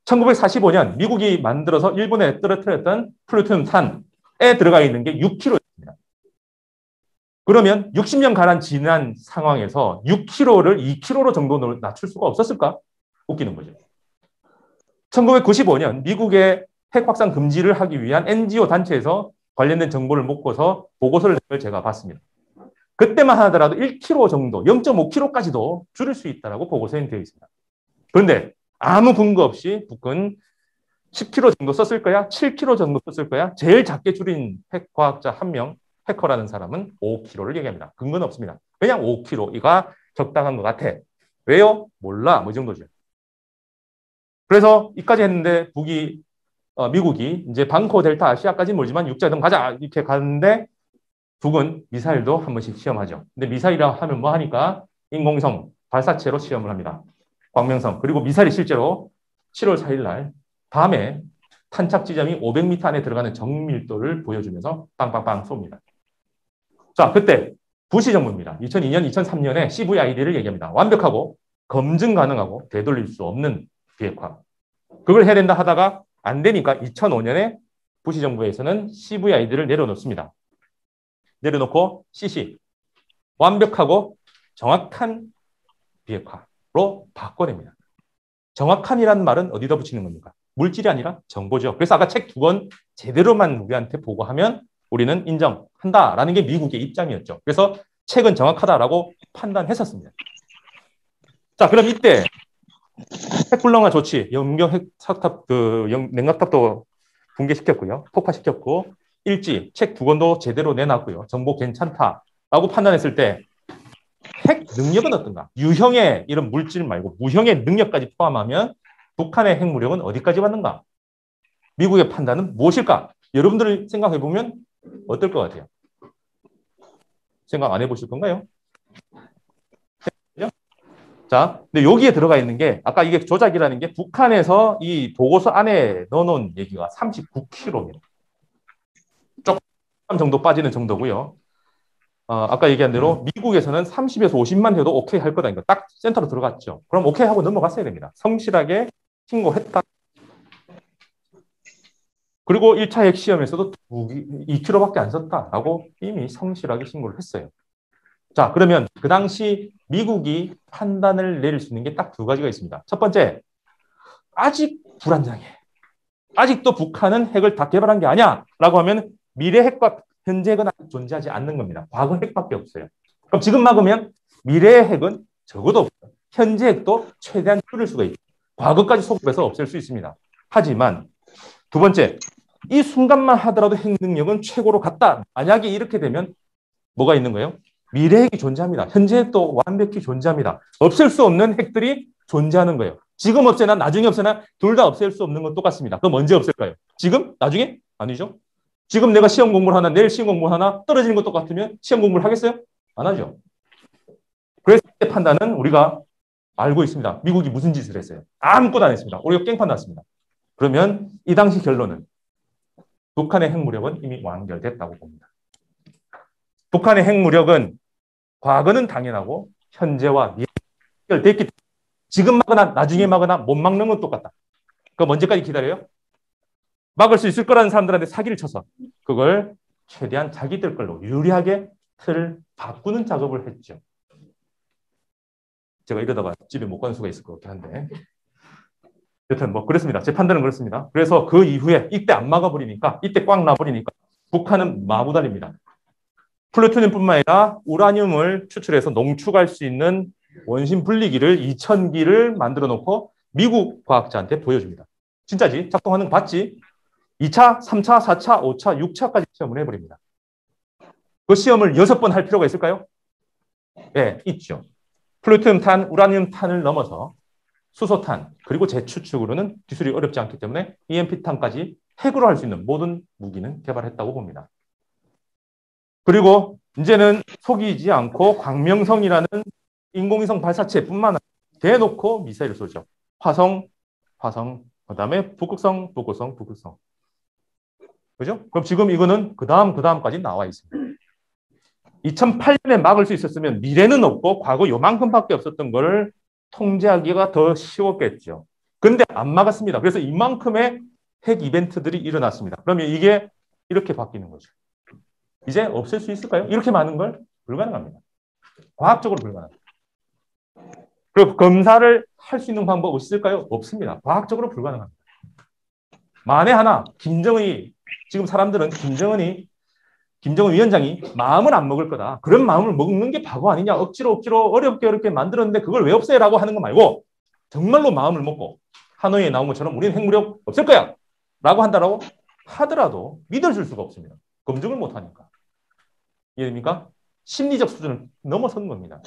1945년 미국이 만들어서 일본에 떨어뜨렸던 플루토늄 탄에 들어가 있는 게 6kg입니다. 그러면 60년가량 지난 상황에서 6kg를 2kg 정도로 낮출 수가 없었을까? 웃기는 거죠. 1995년 미국의 핵 확산 금지를 하기 위한 NGO 단체에서 관련된 정보를 먹고서 보고서를 낸 걸 제가 봤습니다. 그때만 하더라도 1kg 정도, 0.5kg까지도 줄일 수 있다고 보고서에 되어 있습니다. 그런데 아무 근거 없이 북은 10kg 정도 썼을 거야, 7kg 정도 썼을 거야. 제일 작게 줄인 핵과학자 한 명, 해커라는 사람은 5kg를 얘기합니다. 근거는 없습니다. 그냥 5kg가 적당한 것 같아. 왜요? 몰라. 뭐 이 정도죠. 그래서 이까지 했는데 미국이 이제 방코 델타 아시아까지는 멀지만 육자등 가자 이렇게 가는데 북은 미사일도 한 번씩 시험하죠. 근데 미사일이라 하면 뭐 하니까 인공위성 발사체로 시험을 합니다. 광명성. 그리고 미사일이 실제로 7월 4일 날 밤에 탄착 지점이 500m 안에 들어가는 정밀도를 보여주면서 빵빵빵 쏩니다. 자, 그때 부시 정부입니다. 2002년, 2003년에 CVID를 얘기합니다. 완벽하고 검증 가능하고 되돌릴 수 없는 비핵화. 그걸 해야 된다 하다가 안 되니까 2005년에 부시 정부에서는 CVID를 내려놓습니다. 내려놓고 CC, 완벽하고 정확한 비핵화로 바꿔냅니다. 정확한이라는 말은 어디다 붙이는 겁니까? 물질이 아니라 정보죠. 그래서 아까 책 2권 제대로만 우리한테 보고하면 우리는 인정한다라는 게 미국의 입장이었죠. 그래서 책은 정확하다라고 판단했었습니다. 자, 그럼 이때 핵불능화 조치, 연경 핵사탑, 냉각탑도 붕괴시켰고요. 폭파시켰고, 일지, 책 2권도 제대로 내놨고요. 정보 괜찮다라고 판단했을 때 핵 능력은 어떤가? 유형의 이런 물질 말고 무형의 능력까지 포함하면 북한의 핵무력은 어디까지 왔는가? 미국의 판단은 무엇일까? 여러분들 생각해 보면 어떨 것 같아요? 생각 안 해보실 건가요? 자, 근데 여기에 들어가 있는 게 아까 이게 조작이라는 게 북한에서 이 보고서 안에 넣어놓은 얘기가 39kg입니다. 조금 정도 빠지는 정도고요. 아까 얘기한 대로 미국에서는 30에서 50만 해도 오케이 할 거다. 딱 센터로 들어갔죠. 그럼 오케이 하고 넘어갔어야 됩니다. 성실하게 신고했다. 그리고 1차 핵시험에서도 2kg밖에 안 썼다라고 이미 성실하게 신고를 했어요. 자, 그러면 그 당시 미국이 판단을 내릴 수 있는 게 딱 2가지가 있습니다. 첫 번째, 아직 불안정해. 아직도 북한은 핵을 다 개발한 게 아니야 라고 하면 미래 핵과 현재 핵은 아직 존재하지 않는 겁니다. 과거 핵밖에 없어요. 그럼 지금 막으면 미래의 핵은 적어도 없어요. 현재 핵도 최대한 줄일 수가 있고 과거까지 소급해서 없앨 수 있습니다. 하지만 두 번째, 이 순간만 하더라도 핵 능력은 최고로 갔다. 만약에 이렇게 되면 뭐가 있는 거예요? 미래 핵이 존재합니다. 현재 핵도 완벽히 존재합니다. 없앨 수 없는 핵들이 존재하는 거예요. 지금 없애나 나중에 없애나 둘 다 없앨 수 없는 건 똑같습니다. 그럼 언제 없앨까요? 지금? 나중에? 아니죠. 지금 내가 시험 공부를 하나, 내일 시험 공부를 하나 떨어지는 것 똑같으면 시험 공부를 하겠어요? 안 하죠. 그래서 이 판단은 우리가 알고 있습니다. 미국이 무슨 짓을 했어요? 아무것도 안 했습니다. 우리가 깽판 났습니다. 그러면 이 당시 결론은 북한의 핵무력은 이미 완결됐다고 봅니다. 북한의 핵무력은 과거는 당연하고 현재와 미래가 연결됐기 때문에 지금 막거나 나중에 막거나 못 막는 건 똑같다. 그럼 언제까지 기다려요? 막을 수 있을 거라는 사람들한테 사기를 쳐서 그걸 최대한 자기들 걸로 유리하게 틀을 바꾸는 작업을 했죠. 제가 이러다가 집에 못 가는 수가 있을 것 같긴 한데. 여튼 뭐 그렇습니다. 제 판단은 그렇습니다. 그래서 그 이후에 이때 안 막아버리니까 이때 꽉 놔버리니까 북한은 마구다립니다. 플루토늄뿐만 아니라 우라늄을 추출해서 농축할 수 있는 원심 분리기를 2000기를 만들어 놓고 미국 과학자한테 보여줍니다. 진짜지? 작동하는 거 봤지? 2차, 3차, 4차, 5차, 6차까지 시험을 해버립니다. 그 시험을 6번 할 필요가 있을까요? 네, 있죠. 플루토늄 탄, 우라늄 탄을 넘어서 수소탄, 그리고 재추축으로는 기술이 어렵지 않기 때문에 EMP 탄까지 핵으로 할 수 있는 모든 무기는 개발했다고 봅니다. 그리고 이제는 속이지 않고 광명성이라는 인공위성 발사체뿐만 아니라 대놓고 미사일을 쏘죠. 화성, 그다음에 북극성. 그죠? 그럼 지금 이거는 그 다음까지 나와 있습니다. 2008년에 막을 수 있었으면 미래는 없고 과거 요만큼밖에 없었던 걸 통제하기가 더 쉬웠겠죠. 근데 안 막았습니다. 그래서 이만큼의 핵 이벤트들이 일어났습니다. 그러면 이게 이렇게 바뀌는 거죠. 이제 없앨 수 있을까요? 이렇게 많은 걸 불가능합니다. 과학적으로 불가능합니다. 그리고 검사를 할 수 있는 방법 있을까요? 없습니다. 과학적으로 불가능합니다. 만에 하나 김정은 위원장이 마음을 안 먹을 거다. 그런 마음을 먹는 게 바보 아니냐. 억지로 어렵게 만들었는데 그걸 왜 없애라고 하는 거 말고 정말로 마음을 먹고 하노이에 나온 것처럼 우리는 핵무력 없앨 거야 라고 한다라고 하더라도 믿어줄 수가 없습니다. 검증을 못하니까. 이해됩니까? 심리적 수준을 넘어선 겁니다.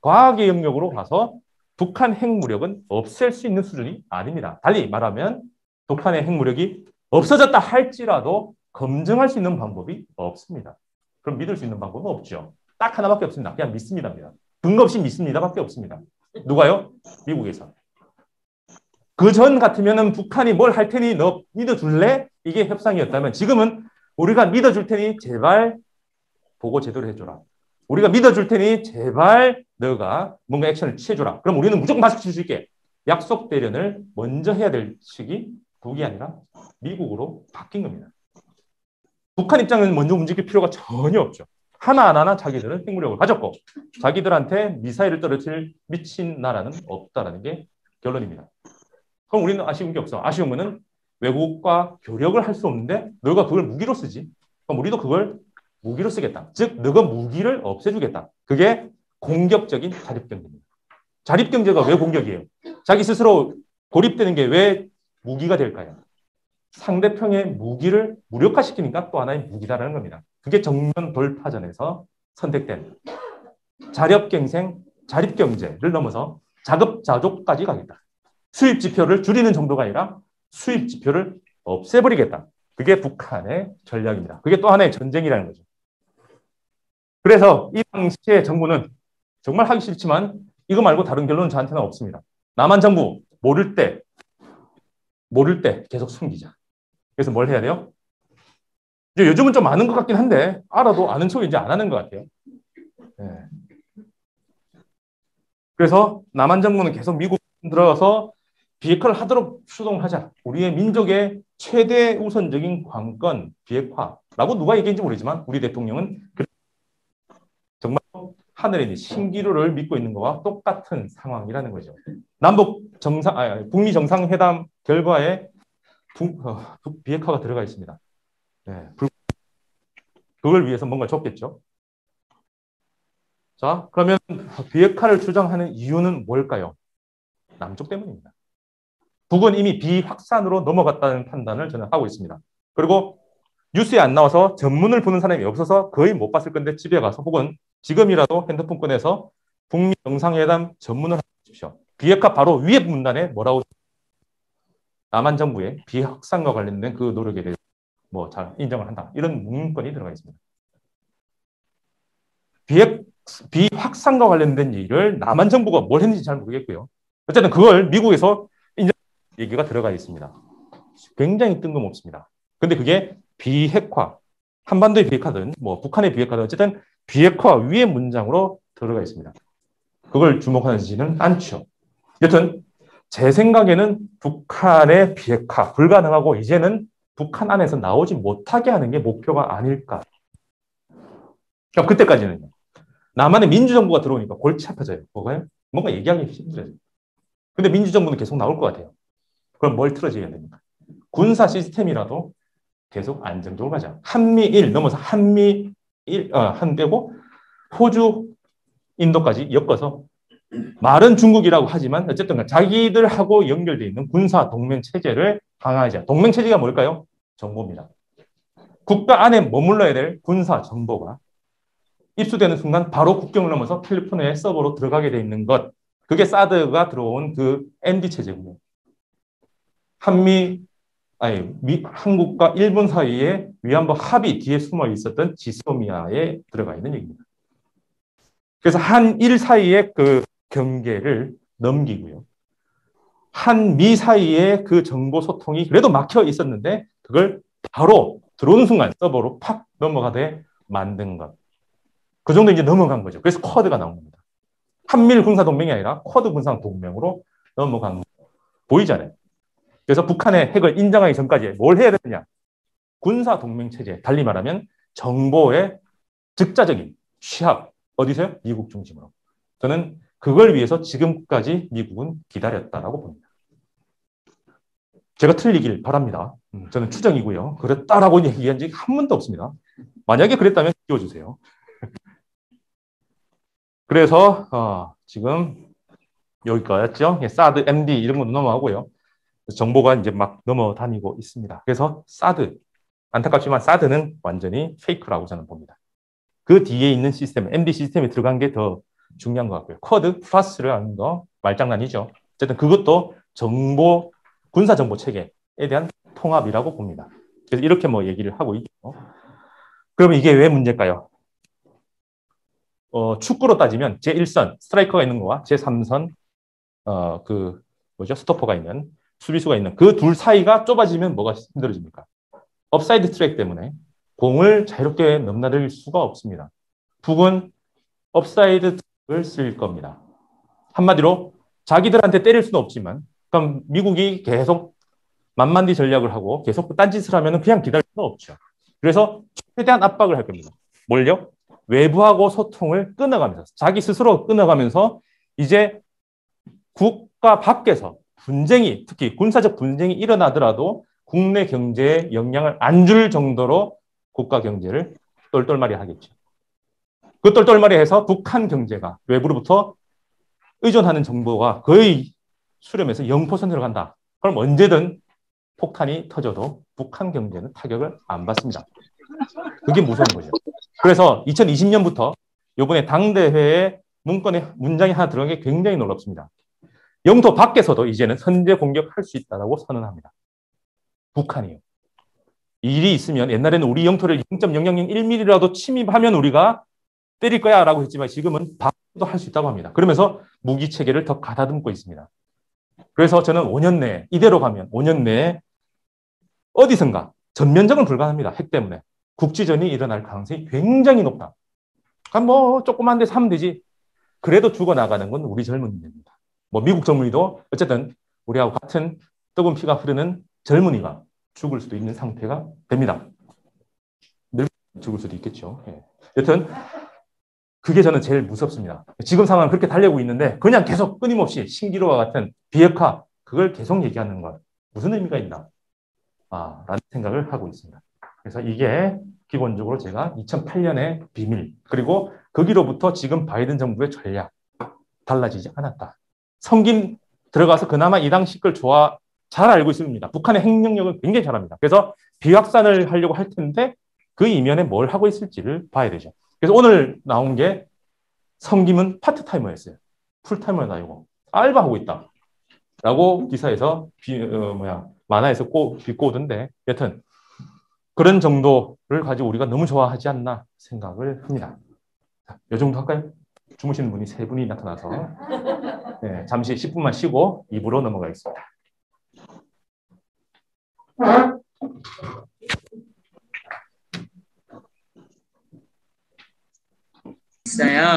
과학의 영역으로 가서 북한 핵무력은 없앨 수 있는 수준이 아닙니다. 달리 말하면 북한의 핵무력이 없어졌다 할지라도 검증할 수 있는 방법이 없습니다. 그럼 믿을 수 있는 방법은 없죠. 딱 하나밖에 없습니다. 그냥 믿습니다. 근거 없이 믿습니다밖에 없습니다. 누가요? 미국에서. 그 전 같으면 북한이 뭘 할 테니 너 믿어줄래? 이게 협상이었다면 지금은 우리가 믿어줄 테니 제발 보고 제대로 해줘라. 우리가 믿어줄 테니 제발 너가 뭔가 액션을 취해줘라. 그럼 우리는 무조건 마스크 수 있게 약속 대련을 먼저 해야 될 시기 북이 아니라 미국으로 바뀐 겁니다. 북한 입장은 먼저 움직일 필요가 전혀 없죠. 하나하나 자기들은 핵무력을 가졌고 자기들한테 미사일을 떨어뜨릴 미친 나라는 없다라는 게 결론입니다. 그럼 우리는 아쉬운 게 없어. 아쉬운 거는 외국과 교역을 할 수 없는데 너가 그걸 무기로 쓰지. 그럼 우리도 그걸 무기로 쓰겠다. 즉 너가 무기를 없애주겠다. 그게 공격적인 자립경제입니다. 자립경제가 왜 공격이에요? 자기 스스로 고립되는 게 왜 무기가 될까요? 상대편의 무기를 무력화시키니까 또 하나의 무기다라는 겁니다. 그게 정면 돌파전에서 선택된 자립경제를 넘어서 자급자족까지 가겠다. 수입 지표를 줄이는 정도가 아니라 수입 지표를 없애버리겠다. 그게 북한의 전략입니다. 그게 또 하나의 전쟁이라는 거죠. 그래서 이 당시의 정부는 정말 하기 싫지만 이거 말고 다른 결론은 저한테는 없습니다. 남한 정부 모를 때 계속 숨기자. 그래서 뭘 해야 돼요? 이제 요즘은 좀 아는 것 같긴 한데 알아도 아는 척 이제 안 하는 것 같아요. 네. 그래서 남한 정부는 계속 미국 들어가서 비핵화를 하도록 추동하자. 우리의 민족의 최대 우선적인 관건 비핵화라고 누가 얘기했는지 모르지만 우리 대통령은 정말 하늘에 신기루를 믿고 있는 것과 똑같은 상황이라는 거죠. 북미 정상회담 결과에 비핵화가 들어가 있습니다. 네, 그걸 위해서 뭔가 줬겠죠. 자, 그러면 비핵화를 주장하는 이유는 뭘까요? 남쪽 때문입니다. 북은 이미 비확산으로 넘어갔다는 판단을 저는 하고 있습니다. 그리고 뉴스에 안 나와서 전문을 보는 사람이 없어서 거의 못 봤을 건데 집에 가서 혹은 지금이라도 핸드폰 꺼내서 북미 정상회담 전문을 하십시오. 비핵화 바로 위에 문단에 뭐라고 남한 정부의 비확산과 관련된 그 노력에 대해서 뭐 잘 인정을 한다. 이런 문건이 들어가 있습니다. 비확산과 관련된 일을 남한 정부가 뭘 했는지 잘 모르겠고요. 어쨌든 그걸 미국에서 인정 얘기가 들어가 있습니다. 굉장히 뜬금없습니다. 근데 그게 비핵화, 한반도의 비핵화든 뭐 북한의 비핵화든 어쨌든 비핵화 위의 문장으로 들어가 있습니다. 그걸 주목하지는 않죠. 여튼 제 생각에는 북한의 비핵화 불가능하고 이제는 북한 안에서 나오지 못하게 하는 게 목표가 아닐까. 그러니까 그때까지는요. 남한의 민주정부가 들어오니까 골치 아파져요. 뭔가 얘기하기 힘들어요. 근데 민주정부는 계속 나올 것 같아요. 그럼 뭘 틀어줘야 됩니까? 군사 시스템이라도 계속 안정적으로 가자. 한미일 넘어서 한대고 호주, 인도까지 엮어서 말은 중국이라고 하지만 어쨌든 자기들하고 연결되어 있는 군사 동맹 체제를 강화하자. 동맹 체제가 뭘까요? 정보입니다. 국가 안에 머물러야 될 군사 정보가 입수되는 순간 바로 국경을 넘어서 캘리포니아의 서버로 들어가게 되어 있는 것. 그게 사드가 들어온 그 MD 체제군요. 한미 한국과 일본 사이에 위안부 합의 뒤에 숨어 있었던 지소미아에 들어가 있는 얘기입니다. 그래서 한일 사이의 그 경계를 넘기고요. 한미 사이에 그 정보 소통이 그래도 막혀 있었는데 그걸 바로 들어오는 순간 서버로 팍 넘어가게 만든 것. 그 정도 이제 넘어간 거죠. 그래서 쿼드가 나온 겁니다. 한미일 군사동맹이 아니라 쿼드 군사동맹으로 넘어간 거. 보이잖아요. 그래서 북한의 핵을 인정하기 전까지 뭘 해야 되느냐. 군사동맹체제, 달리 말하면 정보의 즉자적인 취합. 어디서요? 미국 중심으로. 저는 그걸 위해서 지금까지 미국은 기다렸다라고 봅니다. 제가 틀리길 바랍니다. 저는 추정이고요. 그랬다라고 얘기한 적이 한 번도 없습니다. 만약에 그랬다면 띄워주세요. 그래서 지금 여기까지였죠. 사드, MD 이런 것도 넘어가고요. 정보가 이제 막 넘어다니고 있습니다. 그래서 사드, 안타깝지만 사드는 완전히 페이크라고 저는 봅니다. 그 뒤에 있는 시스템, MD 시스템에 들어간 게 더 중요한 것 같고요. 쿼드 플러스를 하는 거 말장난이죠. 어쨌든 그것도 정보, 군사정보 체계에 대한 통합이라고 봅니다. 그래서 이렇게 뭐 얘기를 하고 있죠. 그러면 이게 왜 문제일까요? 축구로 따지면 제1선 스트라이커가 있는 거와 제3선 스토퍼가 있는 수비수가 있는 그 둘 사이가 좁아지면 뭐가 힘들어집니까? 업사이드 트랙 때문에 공을 자유롭게 넘나들 수가 없습니다. 북은 업사이드 트랙을 쓸 겁니다. 한마디로 자기들한테 때릴 수는 없지만 그럼 미국이 계속 만만디 전략을 하고 계속 딴짓을 하면 그냥 기다릴 수는 없죠. 그래서 최대한 압박을 할 겁니다. 뭘요? 외부하고 소통을 끊어가면서 자기 스스로 끊어가면서 이제 국가 밖에서 분쟁이 특히 군사적 분쟁이 일어나더라도 국내 경제에 영향을 안 줄 정도로 국가 경제를 똘똘마리 하겠죠. 그 똘똘마리 해서 북한 경제가 외부로부터 의존하는 정보가 거의 수렴해서 0%로 간다. 그럼 언제든 폭탄이 터져도 북한 경제는 타격을 안 받습니다. 그게 무서운 거죠. 그래서 2020년부터 이번에 당대회에 문장이 하나 들어간 게 굉장히 놀랍습니다. 영토 밖에서도 이제는 선제 공격할 수 있다고 선언합니다. 북한이요. 일이 있으면 옛날에는 우리 영토를 0.0001mm라도 침입하면 우리가 때릴 거야 라고 했지만 지금은 밖도 할 수 있다고 합니다. 그러면서 무기 체계를 더 가다듬고 있습니다. 그래서 저는 5년 내에 이대로 가면 5년 내에 어디선가 전면적은 불가능합니다. 핵 때문에. 국지전이 일어날 가능성이 굉장히 높다. 그럼 뭐 조그만 데서 하면 되지. 그래도 죽어나가는 건 우리 젊은이입니다. 뭐 미국 젊은이도 어쨌든 우리하고 같은 뜨거운 피가 흐르는 젊은이가 죽을 수도 있는 상태가 됩니다. 늘 죽을 수도 있겠죠. 예. 여튼 그게 저는 제일 무섭습니다. 지금 상황은 그렇게 달려고 있는데 그냥 계속 끊임없이 신기루와 같은 비핵화 그걸 계속 얘기하는 것 무슨 의미가 있나 라는 생각을 하고 있습니다. 그래서 이게 기본적으로 제가 2008년의 비밀 그리고 거기로부터 지금 바이든 정부의 전략 달라지지 않았다. 성김 들어가서 그나마 이 당시 걸 잘 알고 있습니다. 북한의 핵 능력을 굉장히 잘합니다. 그래서 비확산을 하려고 할 텐데 그 이면에 뭘 하고 있을지를 봐야 되죠. 그래서 오늘 나온 게 성김은 파트타이머였어요. 풀타이머는 아니고 알바하고 있다. 라고 기사에서 만화에서 비꼬던데 여튼 그런 정도를 가지고 우리가 너무 좋아하지 않나 생각을 합니다. 자, 이 정도 할까요? 주무시는 분이 3분이 나타나서 네, 잠시 10분만 쉬고 2부로 넘어가겠습니다. 있어요.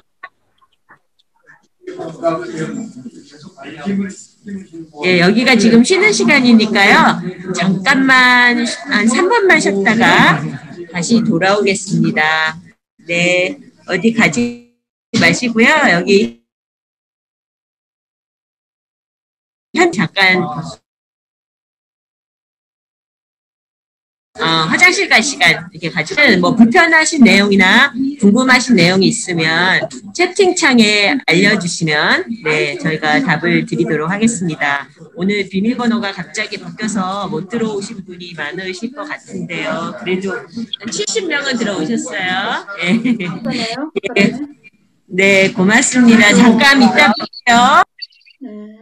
예, 여기가 지금 쉬는 시간이니까요. 잠깐만 한 3분만 쉬었다가 다시 돌아오겠습니다. 네, 어디 가지 마시고요. 여기 잠깐 화장실 갈 시간 이렇게 가지고 뭐 불편하신 내용이나 궁금하신 내용이 있으면 채팅창에 알려주시면 네 저희가 답을 드리도록 하겠습니다. 오늘 비밀번호가 갑자기 바뀌어서 못 들어오신 분이 많으실 것 같은데요. 그래도 70명은 들어오셨어요. 네, 네 고맙습니다. 잠깐 이따 뵐게요. 네.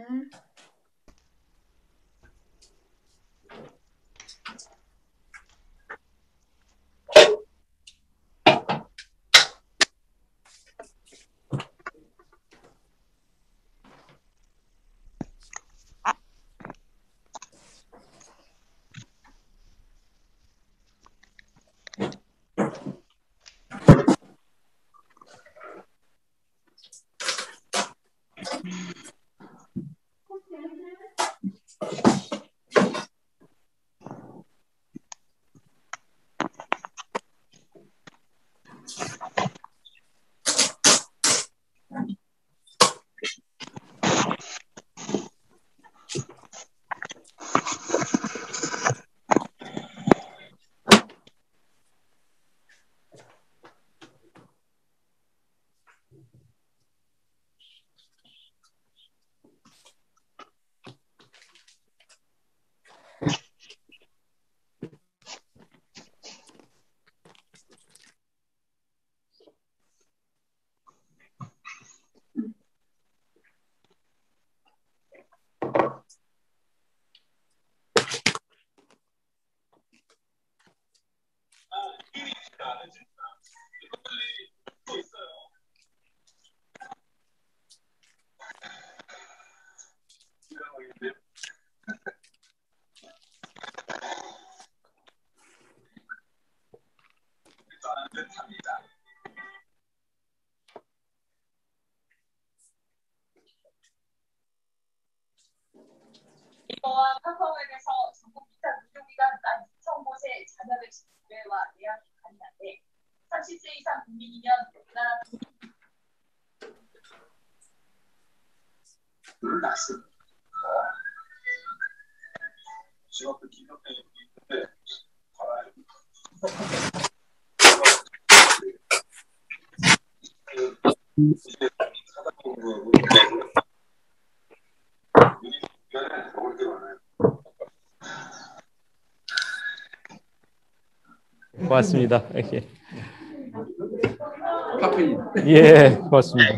이번 한국에서 전국 기타 의료기관 12,000곳의 자녀 백신 구매와 예약이 가능한데 30세 이상 국민이면 우리나라 지역도 기업에 있는데 고맙습니다. 예, 카페인. 예, 고맙습니다.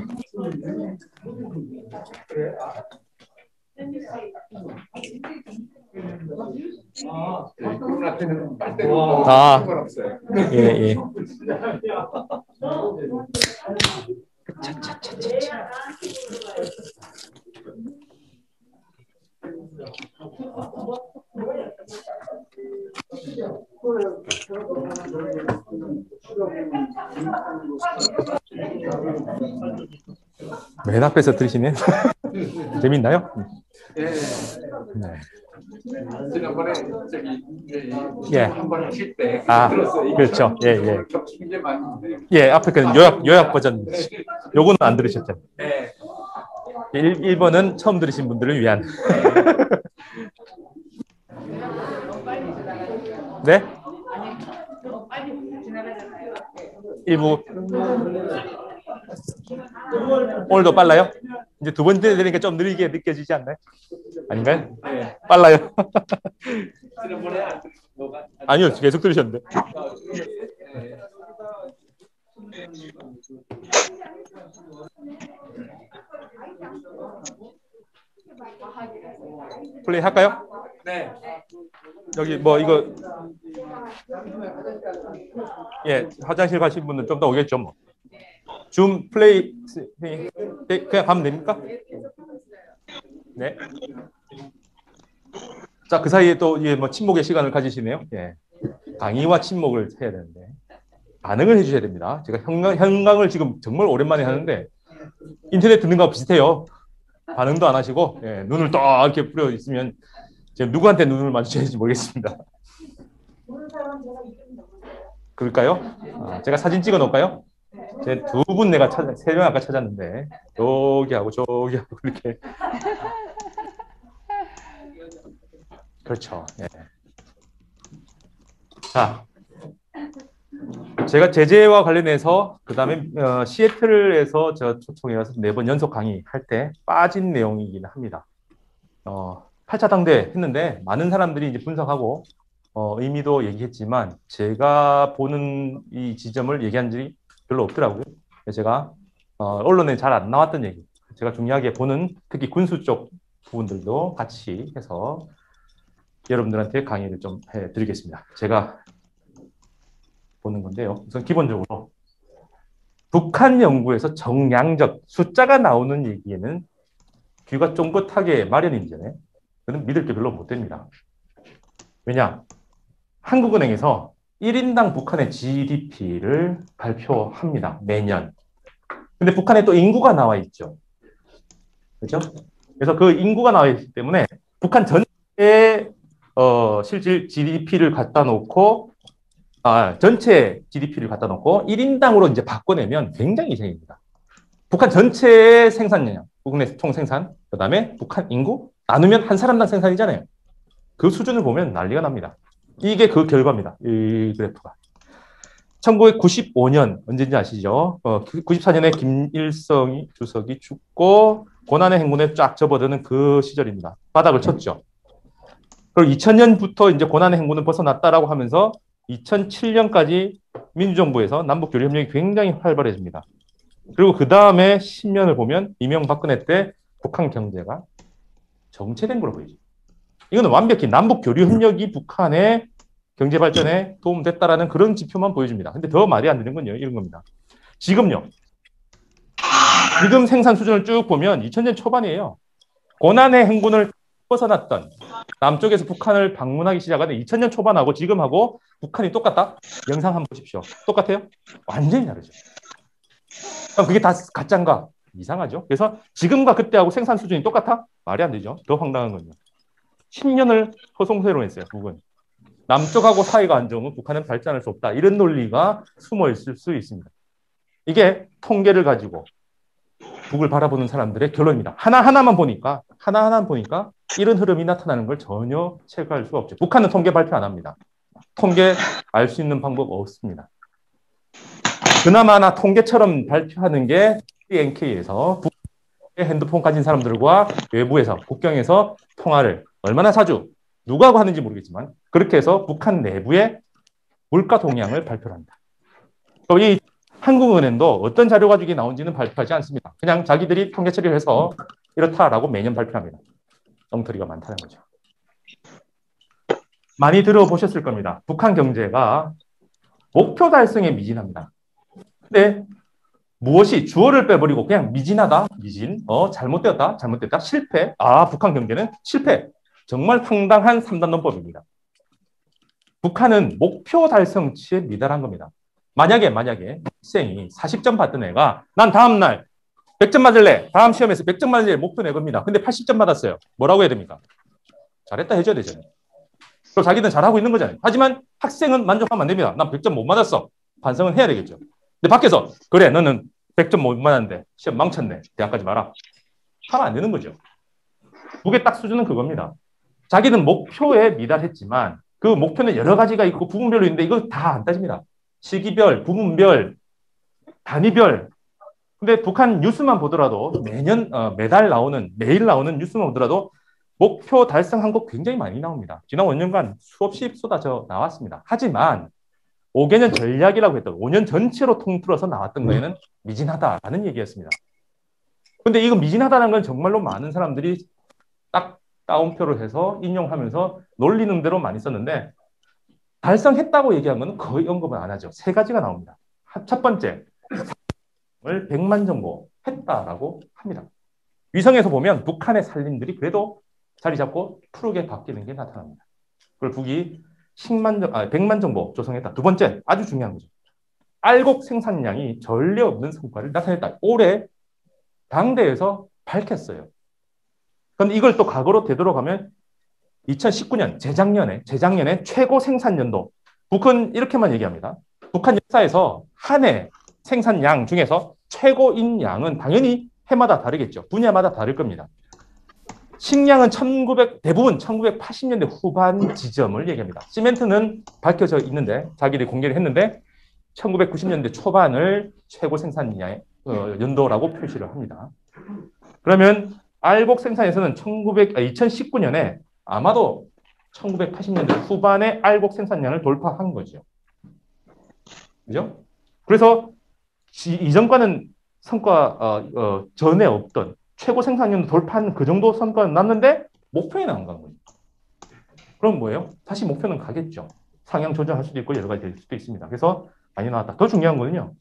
카페는 빨대로 아. 상관없어요. 예, 예. 맨 앞에서 들으시네. 재밌나요? 예. 네. 지난번에 저기 예. 한번 하실 때 아, 들었어요. 그렇죠. 예, 예. 겹치는 게 많이 있는데요. 예, 앞에 그 요약 버전. 요거는 안 들으셨죠? 네. 1번은 처음 들으신 분들을 위한. 네? 일부. 오늘도 빨라요? 이제 두 번째 되니까 좀 느리게 느껴지지 않나요? 아닌가요? 네. 빨라요? 지난번에 아니요, 계속 들으셨는데. 플레이 할까요? 네. 여기 뭐 이거 예 화장실 가신 분은 좀 더 오겠죠 뭐. 줌 플레이 그냥 가면 됩니까? 네. 자, 그 사이에 또 뭐 침묵의 시간을 가지시네요. 예. 강의와 침묵을 해야 되는데 반응을 해주셔야 됩니다. 제가 현강을 지금 정말 오랜만에 하는데 인터넷 듣는 거와 비슷해요. 반응도 안 하시고 예, 눈을 딱 이렇게 뿌려 있으면 지금 누구한테 눈을 마주쳐야 될지 모르겠습니다. 그럴까요? 아, 제가 사진 찍어 놓을까요? 제 두 분 내가 세 명 아까 찾았는데 저기하고 저기하고 이렇게 그렇죠. 예. 자, 제가 제재와 관련해서 그 다음에 시애틀에서 제가 초청해 와서 4번 연속 강의할 때 빠진 내용이긴 합니다. 8차 당대 했는데 많은 사람들이 이제 분석하고 의미도 얘기했지만 제가 보는 이 지점을 얘기한 적이 별로 없더라고요. 제가 언론에 잘 안 나왔던 얘기, 제가 중요하게 보는 특히 군수 쪽 부분들도 같이 해서 여러분들한테 강의를 좀 해드리겠습니다. 제가 보는 건데요. 우선 기본적으로 북한 연구에서 정량적 숫자가 나오는 얘기에는 귀가 쫑긋하게 마련인데 저는 믿을 게 별로 못 됩니다. 왜냐? 한국은행에서 1인당 북한의 GDP를 발표합니다. 매년. 근데 북한에 또 인구가 나와 있죠. 그렇죠? 그래서 그 인구가 나와 있기 때문에 북한 전 실질 GDP를 갖다 놓고 전체 GDP를 갖다 놓고 1인당으로 이제 바꿔내면 굉장히 이상입니다. 북한 전체의 생산량, 국내 총생산, 그다음에 북한 인구 나누면 한 사람당 생산이잖아요. 그 수준을 보면 난리가 납니다. 이게 그 결과입니다. 이 그래프가. 1995년 언제인지 아시죠? 94년에 김일성 주석이 죽고 고난의 행군에 쫙 접어드는 그 시절입니다. 바닥을 쳤죠. 그리고 2000년부터 이제 고난의 행군을 벗어났다라고 하면서 2007년까지 민주정부에서 남북교류 협력이 굉장히 활발해집니다. 그리고 그 다음에 10년을 보면 이명박근혜 때 북한 경제가 정체된 걸로 보이죠. 이거는 완벽히 남북교류 협력이 북한의 경제 발전에 도움됐다라는 그런 지표만 보여줍니다. 근데 더 말이 안 되는 건요, 이런 겁니다. 지금요. 지금 생산 수준을 쭉 보면 2000년 초반이에요. 고난의 행군을 벗어났던 남쪽에서 북한을 방문하기 시작하는 2000년 초반하고 지금하고 북한이 똑같다? 영상 한번 보십시오. 똑같아요? 완전히 다르죠. 그럼 그게 다 가짜인가? 이상하죠. 그래서 지금과 그때하고 생산 수준이 똑같아? 말이 안 되죠. 더 황당한 건요. 10년을 소송세로 했어요, 북은. 남쪽하고 사이가 안 좋으면 북한은 발전할 수 없다. 이런 논리가 숨어 있을 수 있습니다. 이게 통계를 가지고 북을 바라보는 사람들의 결론입니다. 하나하나만 보니까 이런 흐름이 나타나는 걸 전혀 체크할 수가 없죠. 북한은 통계 발표 안 합니다. 통계 알 수 있는 방법 없습니다. 그나마나 통계처럼 발표하는 게 NK에서 북의 핸드폰 가진 사람들과 외부에서 국경에서 통화를 얼마나 자주 누가 하는지 모르겠지만 그렇게 해서 북한 내부의 물가 동향을 발표합니다. 이 한국은행도 어떤 자료 가지고 나온지는 발표하지 않습니다. 그냥 자기들이 통계 처리를 해서 이렇다라고 매년 발표합니다. 엉터리가 많다는 거죠. 많이 들어보셨을 겁니다. 북한 경제가 목표 달성에 미진합니다. 근데 무엇이 주어를 빼버리고 그냥 미진하다, 미진, 잘못됐다, 실패. 북한 경제는 실패. 정말 황당한 3단 논법입니다. 북한은 목표 달성치에 미달한 겁니다. 만약에 학생이 40점 받던 애가 난 다음 날 100점 맞을래. 다음 시험에서 100점 맞을래. 목표 내 겁니다. 근데 80점 받았어요. 뭐라고 해야 됩니까? 잘했다 해줘야 되잖아요. 그리고 자기는 잘하고 있는 거잖아요. 하지만 학생은 만족하면 안 됩니다. 난 100점 못 맞았어. 반성은 해야 되겠죠. 근데 밖에서 그래 너는 100점 못 맞았는데 시험 망쳤네. 대학 가지 마라. 하면 안 되는 거죠. 북의 딱 수준은 그겁니다. 자기는 목표에 미달했지만 그 목표는 여러 가지가 있고 부분별로 있는데 이거 다 안 따집니다. 시기별, 부분별, 단위별. 근데 북한 뉴스만 보더라도 매달 나오는, 매일 나오는 뉴스만 보더라도 목표 달성한 거 굉장히 많이 나옵니다. 지난 5년간 수없이 쏟아져 나왔습니다. 하지만 5개년 전략이라고 했던 5년 전체로 통틀어서 나왔던 거에는 미진하다라는 얘기였습니다. 근데 이거 미진하다는 건 정말로 많은 사람들이 딱 따옴표를 해서 인용하면서 놀리는 대로 많이 썼는데 달성했다고 얘기한 건 거의 언급을 안 하죠. 세 가지가 나옵니다. 첫 번째, 100만 정도 했다라고 합니다. 위성에서 보면 북한의 산림들이 그래도 자리 잡고 푸르게 바뀌는 게 나타납니다. 그걸 북이 100만 정도 조성했다. 두 번째, 아주 중요한 거죠. 알곡 생산량이 전례 없는 성과를 나타냈다. 올해 당대에서 밝혔어요. 그런데 이걸 또 과거로 되돌아가면 2019년, 재작년에 최고 생산연도. 북은 이렇게만 얘기합니다. 북한 역사에서 한 해 생산량 중에서 최고인 양은 당연히 해마다 다르겠죠. 분야마다 다를 겁니다. 식량은 대부분 1980년대 후반 지점을 얘기합니다. 시멘트는 밝혀져 있는데, 자기들이 공개를 했는데, 1990년대 초반을 최고 생산량 연도라고 표시를 합니다. 그러면 알곡 생산에서는 2019년에 아마도 1980년대 후반에 알곡 생산량을 돌파한 거죠. 그죠? 그래서 이전과는 성과, 전에 없던 최고 생산량 돌파한 그 정도 성과는 났는데 목표에는 안 간 거예요. 그럼 뭐예요? 다시 목표는 가겠죠. 상향 조정할 수도 있고 여러 가지 될 수도 있습니다. 그래서 많이 나왔다. 더 중요한 거는요.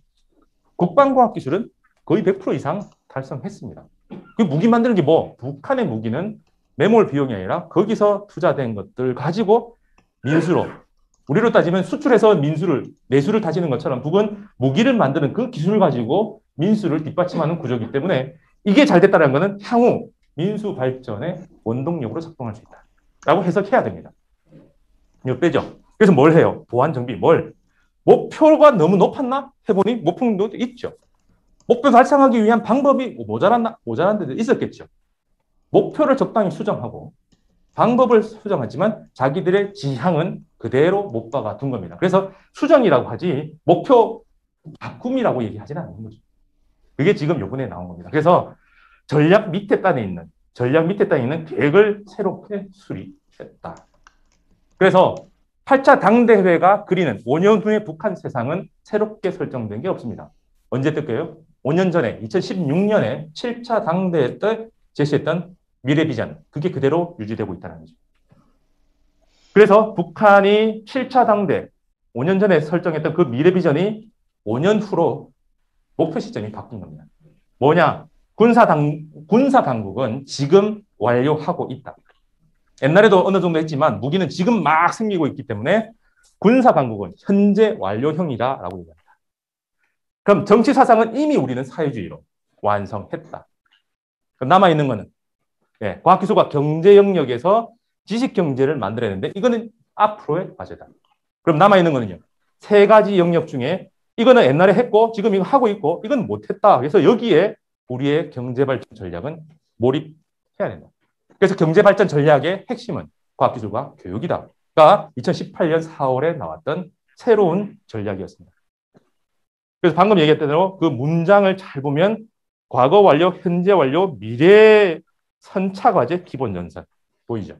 국방과학 기술은 거의 100% 이상 달성했습니다. 그 무기 만드는 게 뭐? 북한의 무기는 매몰 비용이 아니라 거기서 투자된 것들 가지고 민수로, 우리로 따지면 수출해서 내수를 다지는 것처럼 북은 무기를 만드는 그 기술을 가지고 민수를 뒷받침하는 구조이기 때문에 이게 잘 됐다는 것은 향후 민수 발전의 원동력으로 작동할 수 있다. 라고 해석해야 됩니다. 이거 빼죠. 그래서 뭘 해요? 보안 정비, 목표가 너무 높았나? 해보니 목표도 있죠. 목표 달성하기 위한 방법이 모자란 데도 있었겠죠. 목표를 적당히 수정하고 방법을 수정하지만 자기들의 지향은 그대로 못 박아 둔 겁니다. 그래서 수정이라고 하지 목표 바꿈이라고 얘기하지는 않는 거죠. 그게 지금 요번에 나온 겁니다. 그래서 전략 밑에 단에 있는 계획을 새롭게 수립했다. 그래서 8차 당대회가 그리는 5년 후의 북한 세상은 새롭게 설정된 게 없습니다. 언제 뜰까요? 5년 전에 2016년에 7차 당대회 때 제시했던 미래 비전, 그게 그대로 유지되고 있다는 거죠. 그래서 북한이 7차 당대 5년 전에 설정했던 그 미래 비전이 5년 후로 목표 시점이 바뀐 겁니다. 뭐냐? 군사 강국은 지금 완료하고 있다. 옛날에도 어느 정도 했지만 무기는 지금 막 생기고 있기 때문에 군사 강국은 현재 완료형이다라고 얘기합니다. 그럼 정치 사상은 이미 우리는 사회주의로 완성했다. 남아있는 거는 과학기술과 경제 영역에서 지식 경제를 만들어야 되는데 이거는 앞으로의 과제다. 그럼 남아있는 거는요. 세 가지 영역 중에 이거는 옛날에 했고 지금 이거 하고 있고 이건 못했다. 그래서 여기에 우리의 경제발전 전략은 몰입해야 된다. 그래서 경제발전 전략의 핵심은 과학기술과 교육이다.가 2018년 4월에 나왔던 새로운 전략이었습니다. 그래서 방금 얘기했던 대로 그 문장을 잘 보면 과거 완료, 현재 완료, 미래 선차과제 기본 연산 보이죠?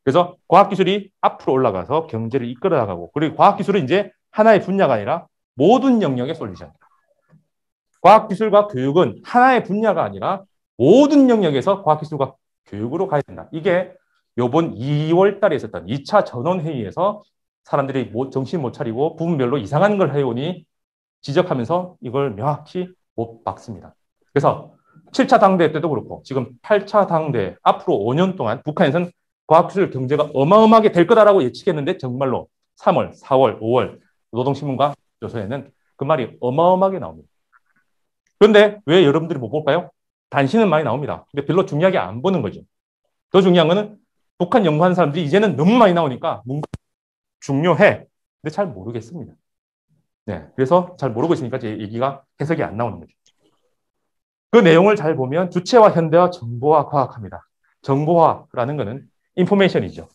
그래서 과학기술이 앞으로 올라가서 경제를 이끌어 나가고 그리고 과학기술은 이제 하나의 분야가 아니라 모든 영역의 솔루션. 과학기술과 교육은 하나의 분야가 아니라 모든 영역에서 과학기술과 교육으로 가야 된다. 이게 이번 2월 달에 있었던 2차 전원회의에서 사람들이 정신 못 차리고 부분별로 이상한 걸 해오니 지적하면서 이걸 명확히 못 박습니다. 그래서 7차 당대 때도 그렇고 지금 8차 당대 앞으로 5년 동안 북한에서는 과학기술 경제가 어마어마하게 될 거다라고 예측했는데 정말로 3월, 4월, 5월 노동신문과 조선에는 그 말이 어마어마하게 나옵니다. 그런데 왜 여러분들이 못 볼까요? 단신은 많이 나옵니다. 근데 별로 중요하게 안 보는 거죠. 더 중요한 거는 북한 연구하는 사람들이 이제는 너무 많이 나오니까 뭔가 중요해. 근데 잘 모르겠습니다. 그래서 잘 모르고 있으니까 제 얘기가 해석이 안 나오는 거죠. 그 내용을 잘 보면 주체와 현대와 정보화 과학합니다. 정보화라는 거는 인포메이션이죠.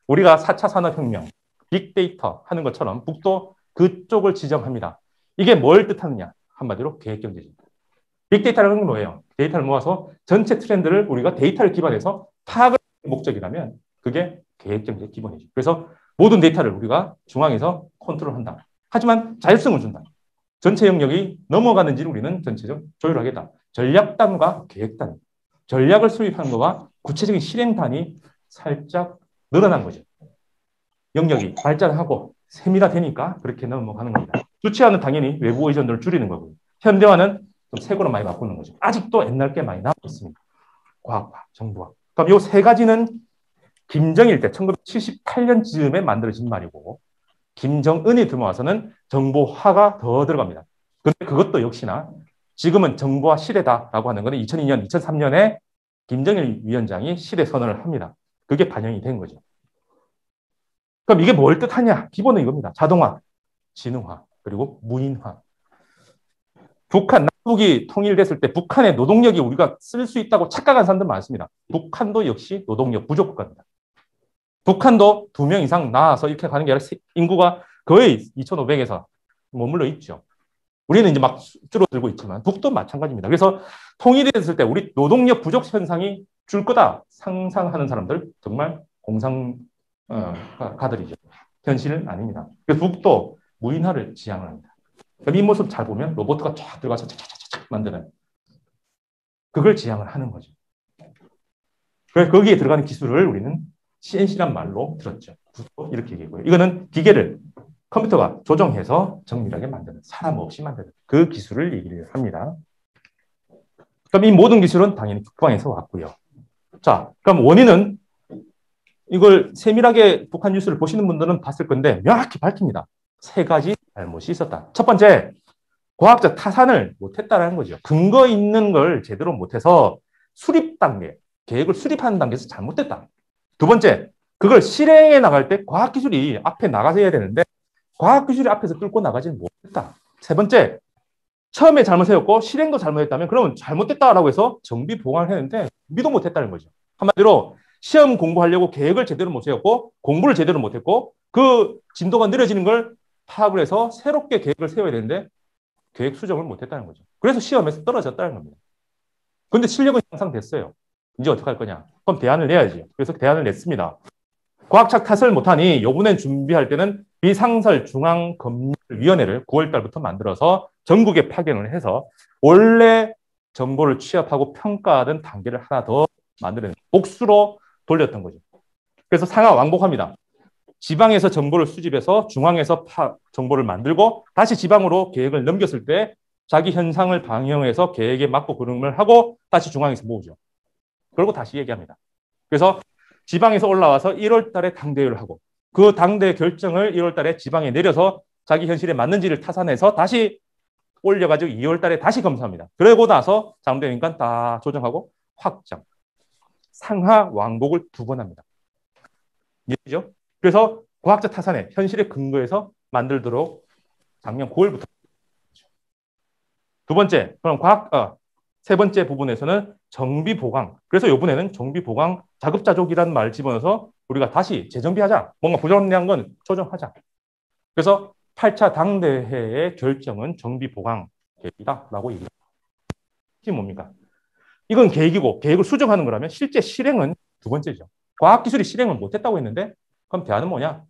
우리가 4차 산업혁명, 빅데이터 하는 것처럼 북도 그쪽을 지정합니다. 이게 뭘 뜻하느냐? 한마디로 계획경제입니다. 빅데이터라는 건 뭐예요? 데이터를 모아서 전체 트렌드를 우리가 데이터를 기반해서 파악을 하는 목적이라면 그게 계획경제의 기본이죠. 그래서 모든 데이터를 우리가 중앙에서 컨트롤한다. 하지만 자율성을 준다. 전체 영역이 넘어가는지를 우리는 전체적으로 조율하겠다. 전략단과 계획단. 전략을 수립하는 것과 구체적인 실행단이 살짝 늘어난 거죠. 영역이 발전하고 세밀화되니까 그렇게 넘어가는 겁니다. 주체화는 당연히 외부 의존도를 줄이는 거고요. 현대화는 좀 새 거로 많이 바꾸는 거죠. 아직도 옛날 게 많이 남아 있습니다. 과학화, 정보화. 그럼 이 세 가지는 김정일 때 1978년쯤에 만들어진 말이고 김정은이 들어와서는 정보화가 더 들어갑니다. 그런데 그것도 역시나 지금은 정보화 시대다라고 하는 것은 2002년, 2003년에 김정일 위원장이 시대 선언을 합니다. 그게 반영이 된 거죠. 그럼 이게 뭘 뜻하냐? 기본은 이겁니다. 자동화, 지능화, 그리고 무인화. 남북이 통일됐을 때 북한의 노동력이 우리가 쓸 수 있다고 착각한 사람들 많습니다. 북한도 역시 노동력 부족 국가입니다. 북한도 2명 이상 나와서 이렇게 가는 게 아니라 인구가 거의 2,500에서 머물러 있죠. 우리는 이제 막 줄어들고 있지만 북도 마찬가지입니다. 그래서 통일이 됐을 때 우리 노동력 부족 현상이 줄 거다 상상하는 사람들 정말 공상가들이죠. 현실은 아닙니다. 그래서 북도 무인화를 지향을 합니다. 이 모습 잘 보면 로봇가 쫙 들어가서 차차차차 만드는 그걸 지향을 하는 거죠. 그래서 거기에 들어가는 기술을 우리는 CNC란 말로 들었죠. 이렇게 얘기하고요. 이거는 기계를 컴퓨터가 조정해서 정밀하게 만드는, 사람 없이 만드는 그 기술을 얘기를 합니다. 그럼 이 모든 기술은 당연히 북방에서 왔고요. 자, 그럼 원인은 이걸 세밀하게 북한 뉴스를 보시는 분들은 봤을 건데 명확히 밝힙니다. 3가지 잘못이 있었다. 첫 번째, 과학적 타산을 못했다는 거죠. 근거 있는 걸 제대로 못해서 수립 단계, 계획을 수립하는 단계에서 잘못됐다. 두 번째, 그걸 실행해 나갈 때 과학기술이 앞에 나가서 해야 되는데 과학기술이 앞에서 끌고 나가지는 못했다. 세 번째, 처음에 잘못했고 실행도 잘못했다면 그러면 잘못됐다라고 해서 정비 보강을 했는데 준비도 못했다는 거죠. 한마디로 시험 공부하려고 계획을 제대로 못 세웠고 공부를 제대로 못했고 그 진도가 느려지는 걸 파악을 해서 새롭게 계획을 세워야 되는데 계획 수정을 못했다는 거죠. 그래서 시험에서 떨어졌다는 겁니다. 그런데 실력은 향상됐어요. 이제 어떻게 할 거냐? 그럼 대안을 내야지. 그래서 대안을 냈습니다. 과학책 탓을 못하니 이번엔 준비할 때는 비상설 중앙검열위원회를 9월 달부터 만들어서 전국에 파견을 해서 원래 정보를 취합하고 평가하던 단계를 하나 더 만들어낸 복수로 돌렸던 거죠. 그래서 상하 왕복합니다. 지방에서 정보를 수집해서 중앙에서 정보를 만들고 다시 지방으로 계획을 넘겼을 때 자기 현상을 반영해서 계획에 맞고 그림을 하고 다시 중앙에서 모으죠. 그리고 다시 얘기합니다. 그래서 지방에서 올라와서 1월 달에 당대회를 하고 그 당대 결정을 1월 달에 지방에 내려서 자기 현실에 맞는지를 타산해서 다시 올려가지고 2월 달에 다시 검사합니다. 그러고 나서 잘못되니까 다 조정하고 확장. 상하 왕복을 2번 합니다. 이해죠? 그래서 과학적 타산에 현실에 근거해서 만들도록 작년 9월부터. 두 번째, 그럼 세 번째 부분에서는 정비 보강. 그래서 이번에는 정비 보강 자급자족이라는 말을 집어넣어서 우리가 다시 재정비하자. 뭔가 부족한 건 조정하자. 그래서 8차 당대회의 결정은 정비 보강 계획이다라고 얘기합니다. 이게 뭡니까? 이건 계획이고 계획을 수정하는 거라면 실제 실행은 두 번째죠. 과학기술이 실행을 못했다고 했는데 그럼 대안은 뭐냐?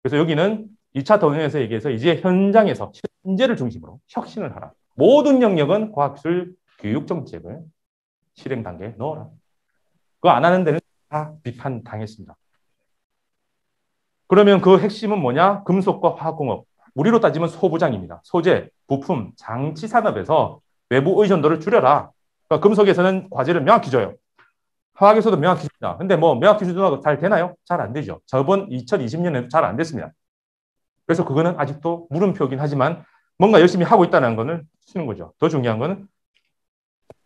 그래서 여기는 2차 동행에서 얘기해서 이제 현장에서 현재를 중심으로 혁신을 하라. 모든 영역은 과학기술 교육정책을 실행 단계에 넣어라. 그거 안 하는 데는 다 비판당했습니다. 그러면 그 핵심은 뭐냐? 금속과 화학공업, 우리로 따지면 소부장입니다. 소재, 부품, 장치 산업에서 외부 의존도를 줄여라. 그러니까 금속에서는 과제를 명확히 줘요. 화학에서도 명확히 줍니다. 근데 뭐 명확히 주도가 잘 되나요? 잘 안 되죠. 저번 2020년에도 잘 안 됐습니다. 그래서 그거는 아직도 물음표긴 하지만 뭔가 열심히 하고 있다는 거는 쓰는 거죠. 더 중요한 거는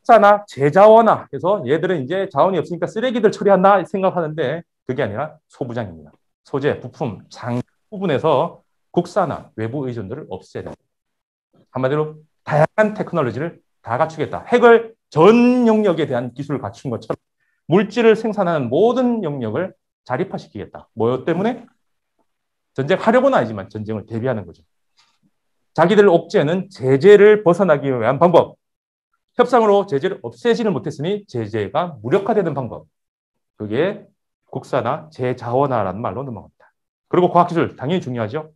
자나 제자원화 해서 얘들은 이제 자원이 없으니까 쓰레기들 처리한다 생각하는데 그게 아니라 소부장입니다. 소재, 부품, 장 부분에서 국산화, 외부 의존도를 없애야 됩니다. 한마디로 다양한 테크놀로지를 다 갖추겠다. 핵을 전 영역에 대한 기술을 갖춘 것처럼 물질을 생산하는 모든 영역을 자립화시키겠다. 뭐 때문에? 전쟁하려고는 아니지만 전쟁을 대비하는 거죠. 자기들 옥죄는 제재를 벗어나기 위한 방법. 협상으로 제재를 없애지는 못했으니 제재가 무력화되는 방법. 그게 국산화, 재자원화라는 말로 넘어갑니다. 그리고 과학기술 당연히 중요하죠.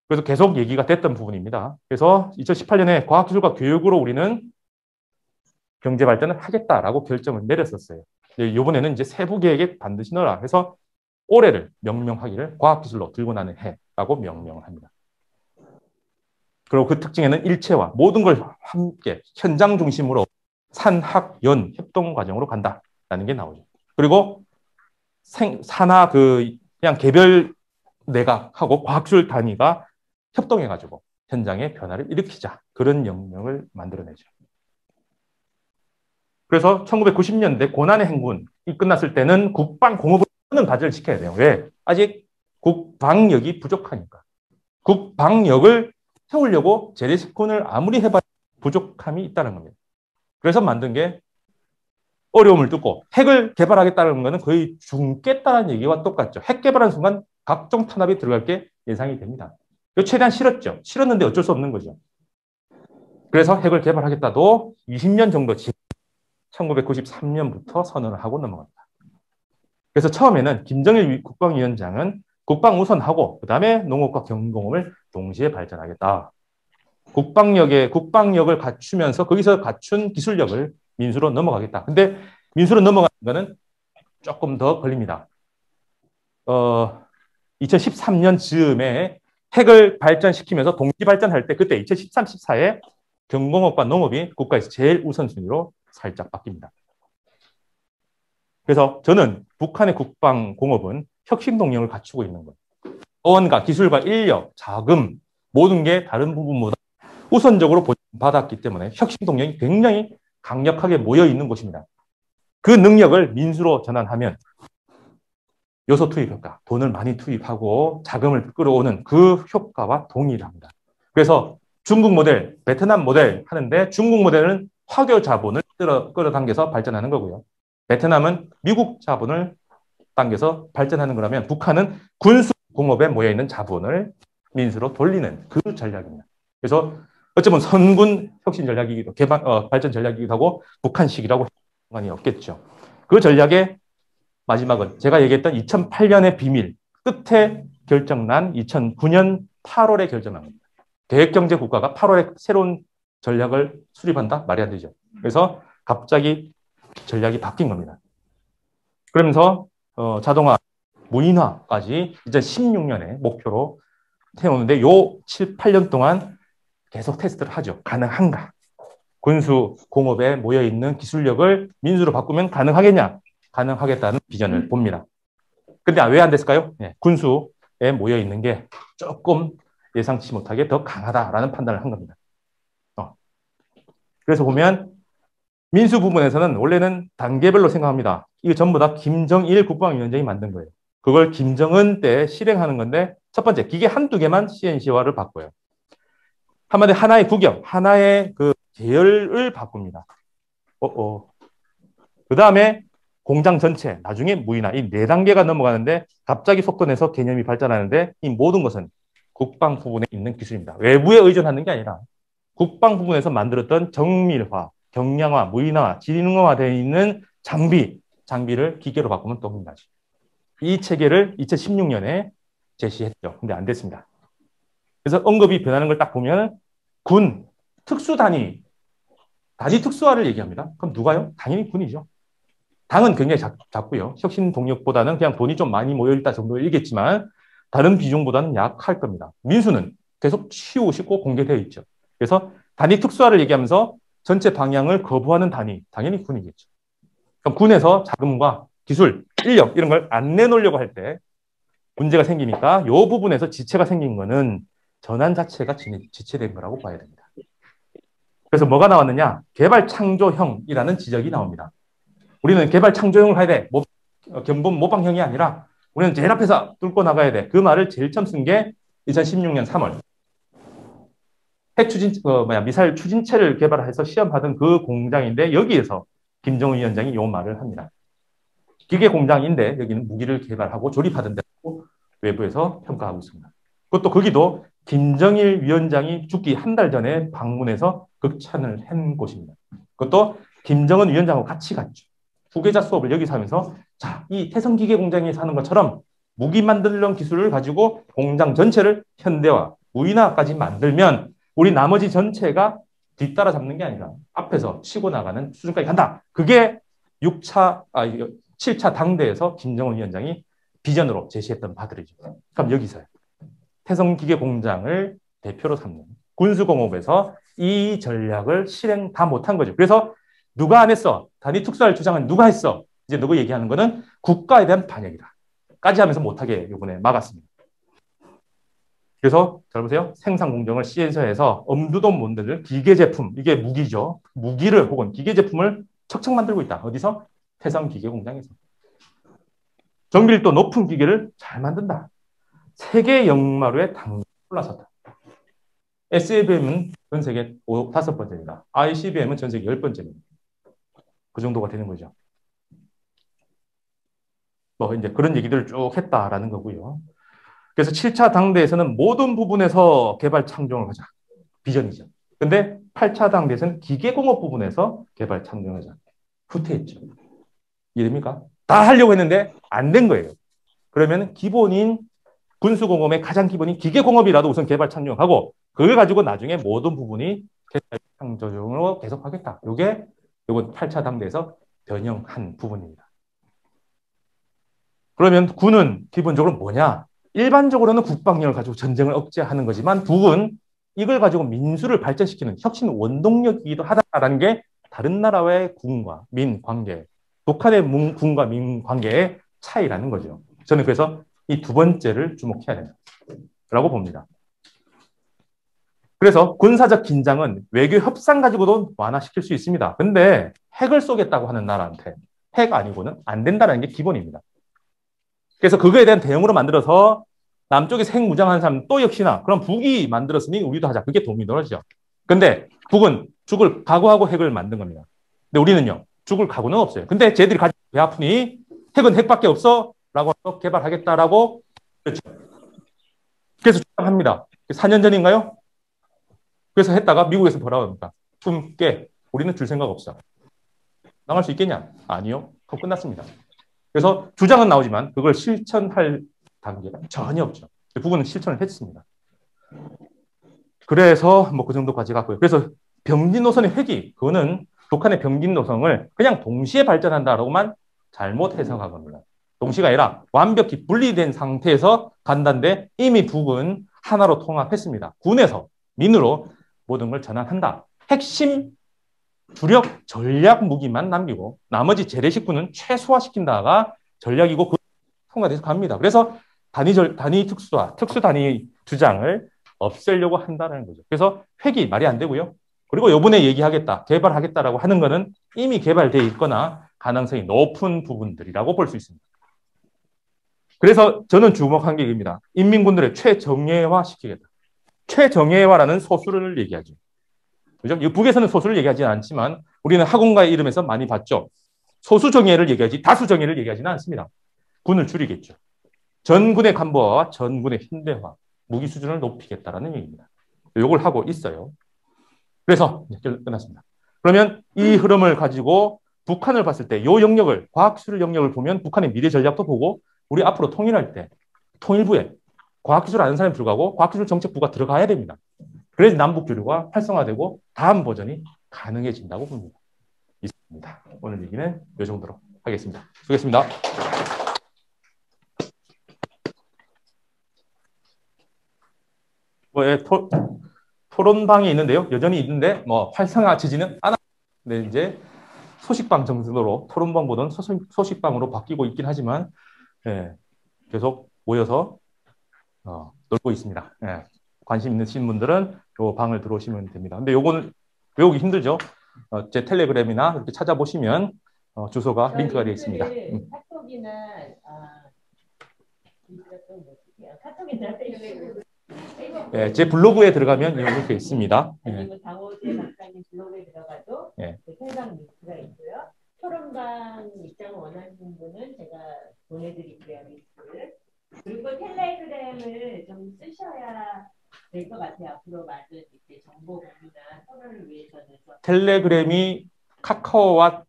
그래서 계속 얘기가 됐던 부분입니다. 그래서 2018년에 과학기술과 교육으로 우리는 경제발전을 하겠다라고 결정을 내렸었어요. 이번에는 이제 세부 계획에 반드시 넣어라 해서 올해를 명명하기를 과학기술로 들고 나는 해라고 명명을 합니다. 그리고 그 특징에는 일체화, 모든 걸 함께 현장 중심으로 산학연 협동 과정으로 간다라는 게 나오죠. 그리고 산하 그냥 개별 내각하고 과학기술 단위가 협동해가지고 현장의 변화를 일으키자 그런 영역을 만들어내죠. 그래서 1990년대 고난의 행군이 끝났을 때는 국방공업을 하는 과제를 지켜야 돼요. 왜? 아직 국방력이 부족하니까. 국방력을 세우려고 재래식군을 아무리 해봐야 부족함이 있다는 겁니다. 그래서 만든 게 어려움을 뚫고 핵을 개발하겠다는 것은 거의 죽겠다는 얘기와 똑같죠. 핵 개발하는 순간 각종 탄압이 들어갈 게 예상이 됩니다. 최대한 싫었죠. 싫었는데 어쩔 수 없는 거죠. 그래서 핵을 개발하겠다도 20년 정도 1993년부터 선언을 하고 넘어갑니다. 그래서 처음에는 김정일 국방위원장은 국방 우선하고 그다음에 농업과 경공업을 동시에 발전하겠다. 국방력을 갖추면서 거기서 갖춘 기술력을 민수로 넘어가겠다. 근데 민수로 넘어가는 거는 조금 더 걸립니다. 2013년 즈음에 핵을 발전시키면서 동시 발전할 때 그때 2013, 14에 경공업과 농업이 국가에서 제일 우선순위로 살짝 바뀝니다. 그래서 저는 북한의 국방공업은 혁신 동력을 갖추고 있는 거예요. 자원과 기술과 인력, 자금 모든 게 다른 부분보다 우선적으로 받았기 때문에 혁신 동력이 굉장히 강력하게 모여 있는 곳입니다. 그 능력을 민수로 전환하면 요소 투입 효과, 돈을 많이 투입하고 자금을 끌어오는 그 효과와 동일합니다. 그래서 중국 모델, 베트남 모델 하는데 중국 모델은 화교 자본을 끌어당겨서 발전하는 거고요. 베트남은 미국 자본을 당겨서 발전하는 거라면 북한은 군수 공업에 모여있는 자본을 민수로 돌리는 그 전략입니다. 그래서 어쩌면 선군 혁신 전략이기도 발전 전략이기도 하고 북한식이라고 상관이 없겠죠. 그 전략의 마지막은 제가 얘기했던 2008년의 비밀 끝에 결정난 2009년 8월에 결정난 겁니다. 계획경제 국가가 8월에 새로운 전략을 수립한다? 말이 안 되죠. 그래서 갑자기 전략이 바뀐 겁니다. 그러면서 자동화, 무인화까지 2016년에 목표로 세우는데 요 7, 8년 동안 계속 테스트를 하죠. 가능한가? 군수 공업에 모여있는 기술력을 민수로 바꾸면 가능하겠냐? 가능하겠다는 비전을 봅니다. 근데 왜 안 됐을까요? 네, 군수에 모여있는 게 조금 예상치 못하게 더 강하다라는 판단을 한 겁니다. 그래서 보면 민수 부분에서는 원래는 단계별로 생각합니다. 이거 전부 다 김정일 국방위원장이 만든 거예요. 그걸 김정은 때 실행하는 건데 첫 번째 기계 한두 개만 CNC화를 바꿔요. 한마디 하나의 국역, 하나의 그 계열을 바꿉니다. 그 다음에 공장 전체, 나중에 무인화, 이 4단계가 넘어가는데 갑자기 속도 내서 개념이 발전하는데 이 모든 것은 국방 부분에 있는 기술입니다. 외부에 의존하는 게 아니라 국방 부분에서 만들었던 정밀화, 경량화, 무인화, 지능화되어 있는 장비를 기계로 바꾸면 또 끝나죠. 이 체계를 2016년에 제시했죠. 근데 안 됐습니다. 그래서 언급이 변하는 걸 딱 보면 군, 특수단위, 단위 특수화를 얘기합니다. 그럼 누가요? 당연히 군이죠. 당은 굉장히 작고요. 혁신 동력보다는 그냥 돈이 좀 많이 모여있다 정도이겠지만 다른 비중보다는 약할 겁니다. 민수는 계속 치우고 공개되어 있죠. 그래서 단위 특수화를 얘기하면서 전체 방향을 거부하는 단위, 당연히 군이겠죠. 그럼 군에서 자금과 기술, 인력 이런 걸 안 내놓으려고 할 때 문제가 생기니까 이 부분에서 지체가 생긴 거는 전환 자체가 지체된 거라고 봐야 됩니다. 그래서 뭐가 나왔느냐? 개발 창조형이라는 지적이 나옵니다. 우리는 개발 창조형을 해야 돼. 견본 모방형이 아니라 우리는 제일 앞에서 뚫고 나가야 돼. 그 말을 제일 처음 쓴 게 2016년 3월. 미사일 추진체를 개발해서 시험하던 그 공장인데 여기에서 김정은 위원장이 이 말을 합니다. 기계 공장인데 여기는 무기를 개발하고 조립하던 데고 외부에서 평가하고 있습니다. 그것도 거기도 김정일 위원장이 죽기 한 달 전에 방문해서 극찬을 한 곳입니다. 그것도 김정은 위원장하고 같이 갔죠. 후계자 수업을 여기서 하면서 자, 이 태성기계 공장에서 하는 것처럼 무기 만드는 기술을 가지고 공장 전체를 현대화, 무인화까지 만들면 우리 나머지 전체가 뒤따라 잡는 게 아니라 앞에서 치고 나가는 수준까지 간다. 그게 7차 당대에서 김정은 위원장이 비전으로 제시했던 바들이죠. 그럼 여기서요. 태성기계 공장을 대표로 삼는 군수공업에서 이 전략을 실행 다 못한 거죠. 그래서 누가 안 했어? 단위 특수화를 주장한 누가 했어? 이제 누구 얘기하는 거는 국가에 대한 반역이다. 까지 하면서 못하게 이번에 막았습니다. 그래서 잘 보세요. 생산 공정을 CNC화해서 엄두도 못 내는 기계 제품, 이게 무기죠. 무기를 혹은 기계 제품을 척척 만들고 있다. 어디서? 태성기계 공장에서. 정밀도 높은 기계를 잘 만든다. 세계 역마루에 당장 올라섰다. SABM은 전 세계 5번째입니다. ICBM은 전 세계 10번째입니다. 그 정도가 되는 거죠. 이제 그런 얘기들을 쭉 했다라는 거고요. 그래서 7차 당대에서는 모든 부분에서 개발 창조를 하자. 비전이죠. 근데 8차 당대에서는 기계공업 부분에서 개발 창조를 하자. 후퇴했죠. 이해됩니까? 다 하려고 했는데 안 된 거예요. 그러면 기본인 군수공업의 가장 기본인 기계공업이라도 우선 개발 창조하고 그걸 가지고 나중에 모든 부분이 개발 창조적으로 계속하겠다. 이건 8차 당대에서 변형한 부분입니다. 그러면 군은 기본적으로 뭐냐? 일반적으로는 국방력을 가지고 전쟁을 억제하는 거지만 북은 이걸 가지고 민수를 발전시키는 혁신 원동력이기도 하다라는 게 다른 나라의 군과 민 관계, 북한의 군과 민 관계의 차이라는 거죠. 저는 그래서 이 두 번째를 주목해야 된다라고 봅니다. 그래서 군사적 긴장은 외교 협상 가지고도 완화시킬 수 있습니다. 근데 핵을 쏘겠다고 하는 나라한테 핵 아니고는 안 된다는 게 기본입니다. 그래서 그거에 대한 대응으로 만들어서 남쪽에서 핵 무장한 사람 또 역시나 그럼 북이 만들었으니 우리도 하자. 그게 도미노죠. 근데 북은 죽을 각오하고 핵을 만든 겁니다. 근데 우리는요. 죽을 각오는 없어요. 근데 쟤들이 가지고 배 아프니 핵은 핵밖에 없어 라고 해서 개발하겠다라고 그렇죠. 그래서 주장합니다. 4년 전인가요? 그래서 했다가 미국에서 뭐라고 합니까? 꿈깨. 우리는 줄 생각 없어. 나갈 수 있겠냐? 아니요. 그럼 끝났습니다. 그래서 주장은 나오지만 그걸 실천할 단계가 전혀 없죠. 북은 실천을 했습니다. 그래서 뭐 그 정도까지 갔고요. 그래서 병진 노선의 회귀, 그거는 북한의 병진 노선을 그냥 동시에 발전한다라고만 잘못 해석한 겁니다. 동시가 아니라 완벽히 분리된 상태에서 간다는데 이미 북은 하나로 통합했습니다. 군에서 민으로 모든 걸 전환한다. 핵심 주력 전략 무기만 남기고 나머지 재래식군은 최소화시킨다가 전략이고 그 통과돼서 갑니다. 그래서 단위 특수화, 특수 단위 주장을 없애려고 한다는 거죠. 그래서 회기 말이 안 되고요. 그리고 요번에 얘기하겠다, 개발하겠다라고 하는 거는 이미 개발되어 있거나 가능성이 높은 부분들이라고 볼 수 있습니다. 그래서 저는 주목한 게 이겁니다. 인민군들의 최정예화 시키겠다. 최정예화라는 소수를 얘기하죠. 그죠? 북에서는 소수를 얘기하지 않지만 우리는 학원가의 이름에서 많이 봤죠. 소수 정예를 얘기하지 다수 정예를 얘기하지는 않습니다. 군을 줄이겠죠. 전군의 간부화와 전군의 현대화, 무기 수준을 높이겠다라는 얘기입니다. 이걸 하고 있어요. 그래서 끝났습니다. 그러면 이 흐름을 가지고 북한을 봤을 때 이 영역을, 과학기술 영역을 보면 북한의 미래 전략도 보고 우리 앞으로 통일할 때 통일부에 과학기술 아는 사람이 들어가고 과학기술 정책부가 들어가야 됩니다. 그래서 남북 교류가 활성화되고 다음 버전이 가능해진다고 봅니다. 있습니다. 오늘 얘기는 이 정도로 하겠습니다. 수고했습니다. 토론방이 있는데요. 여전히 있는데 뭐 활성화되지는 않아. 근데 이제 소식방 정도로 토론방보다는 소식방으로 바뀌고 있긴 하지만 계속 모여서 놀고 있습니다. 관심 있으신 분들은 이 방을 들어오시면 됩니다. 근데 요거는 외우기 힘들죠. 제 텔레그램이나 이렇게 찾아보시면 주소가 링크가 되어 있습니다. 카톡이나 카톡이나 제 블로그에 들어가면 이렇게 있습니다. 아니면 강호재 박사님 블로그에 들어가도 해당 링크가 있고요. 토론방 입장을 원하시는 분은 제가 보내드릴게요. 링크를. 그리고 텔레그램을 좀 쓰셔야 될 것 같아요. 앞으로 많은 이제 정보 공유나 토론을 위해서는. 텔레그램이 카카오와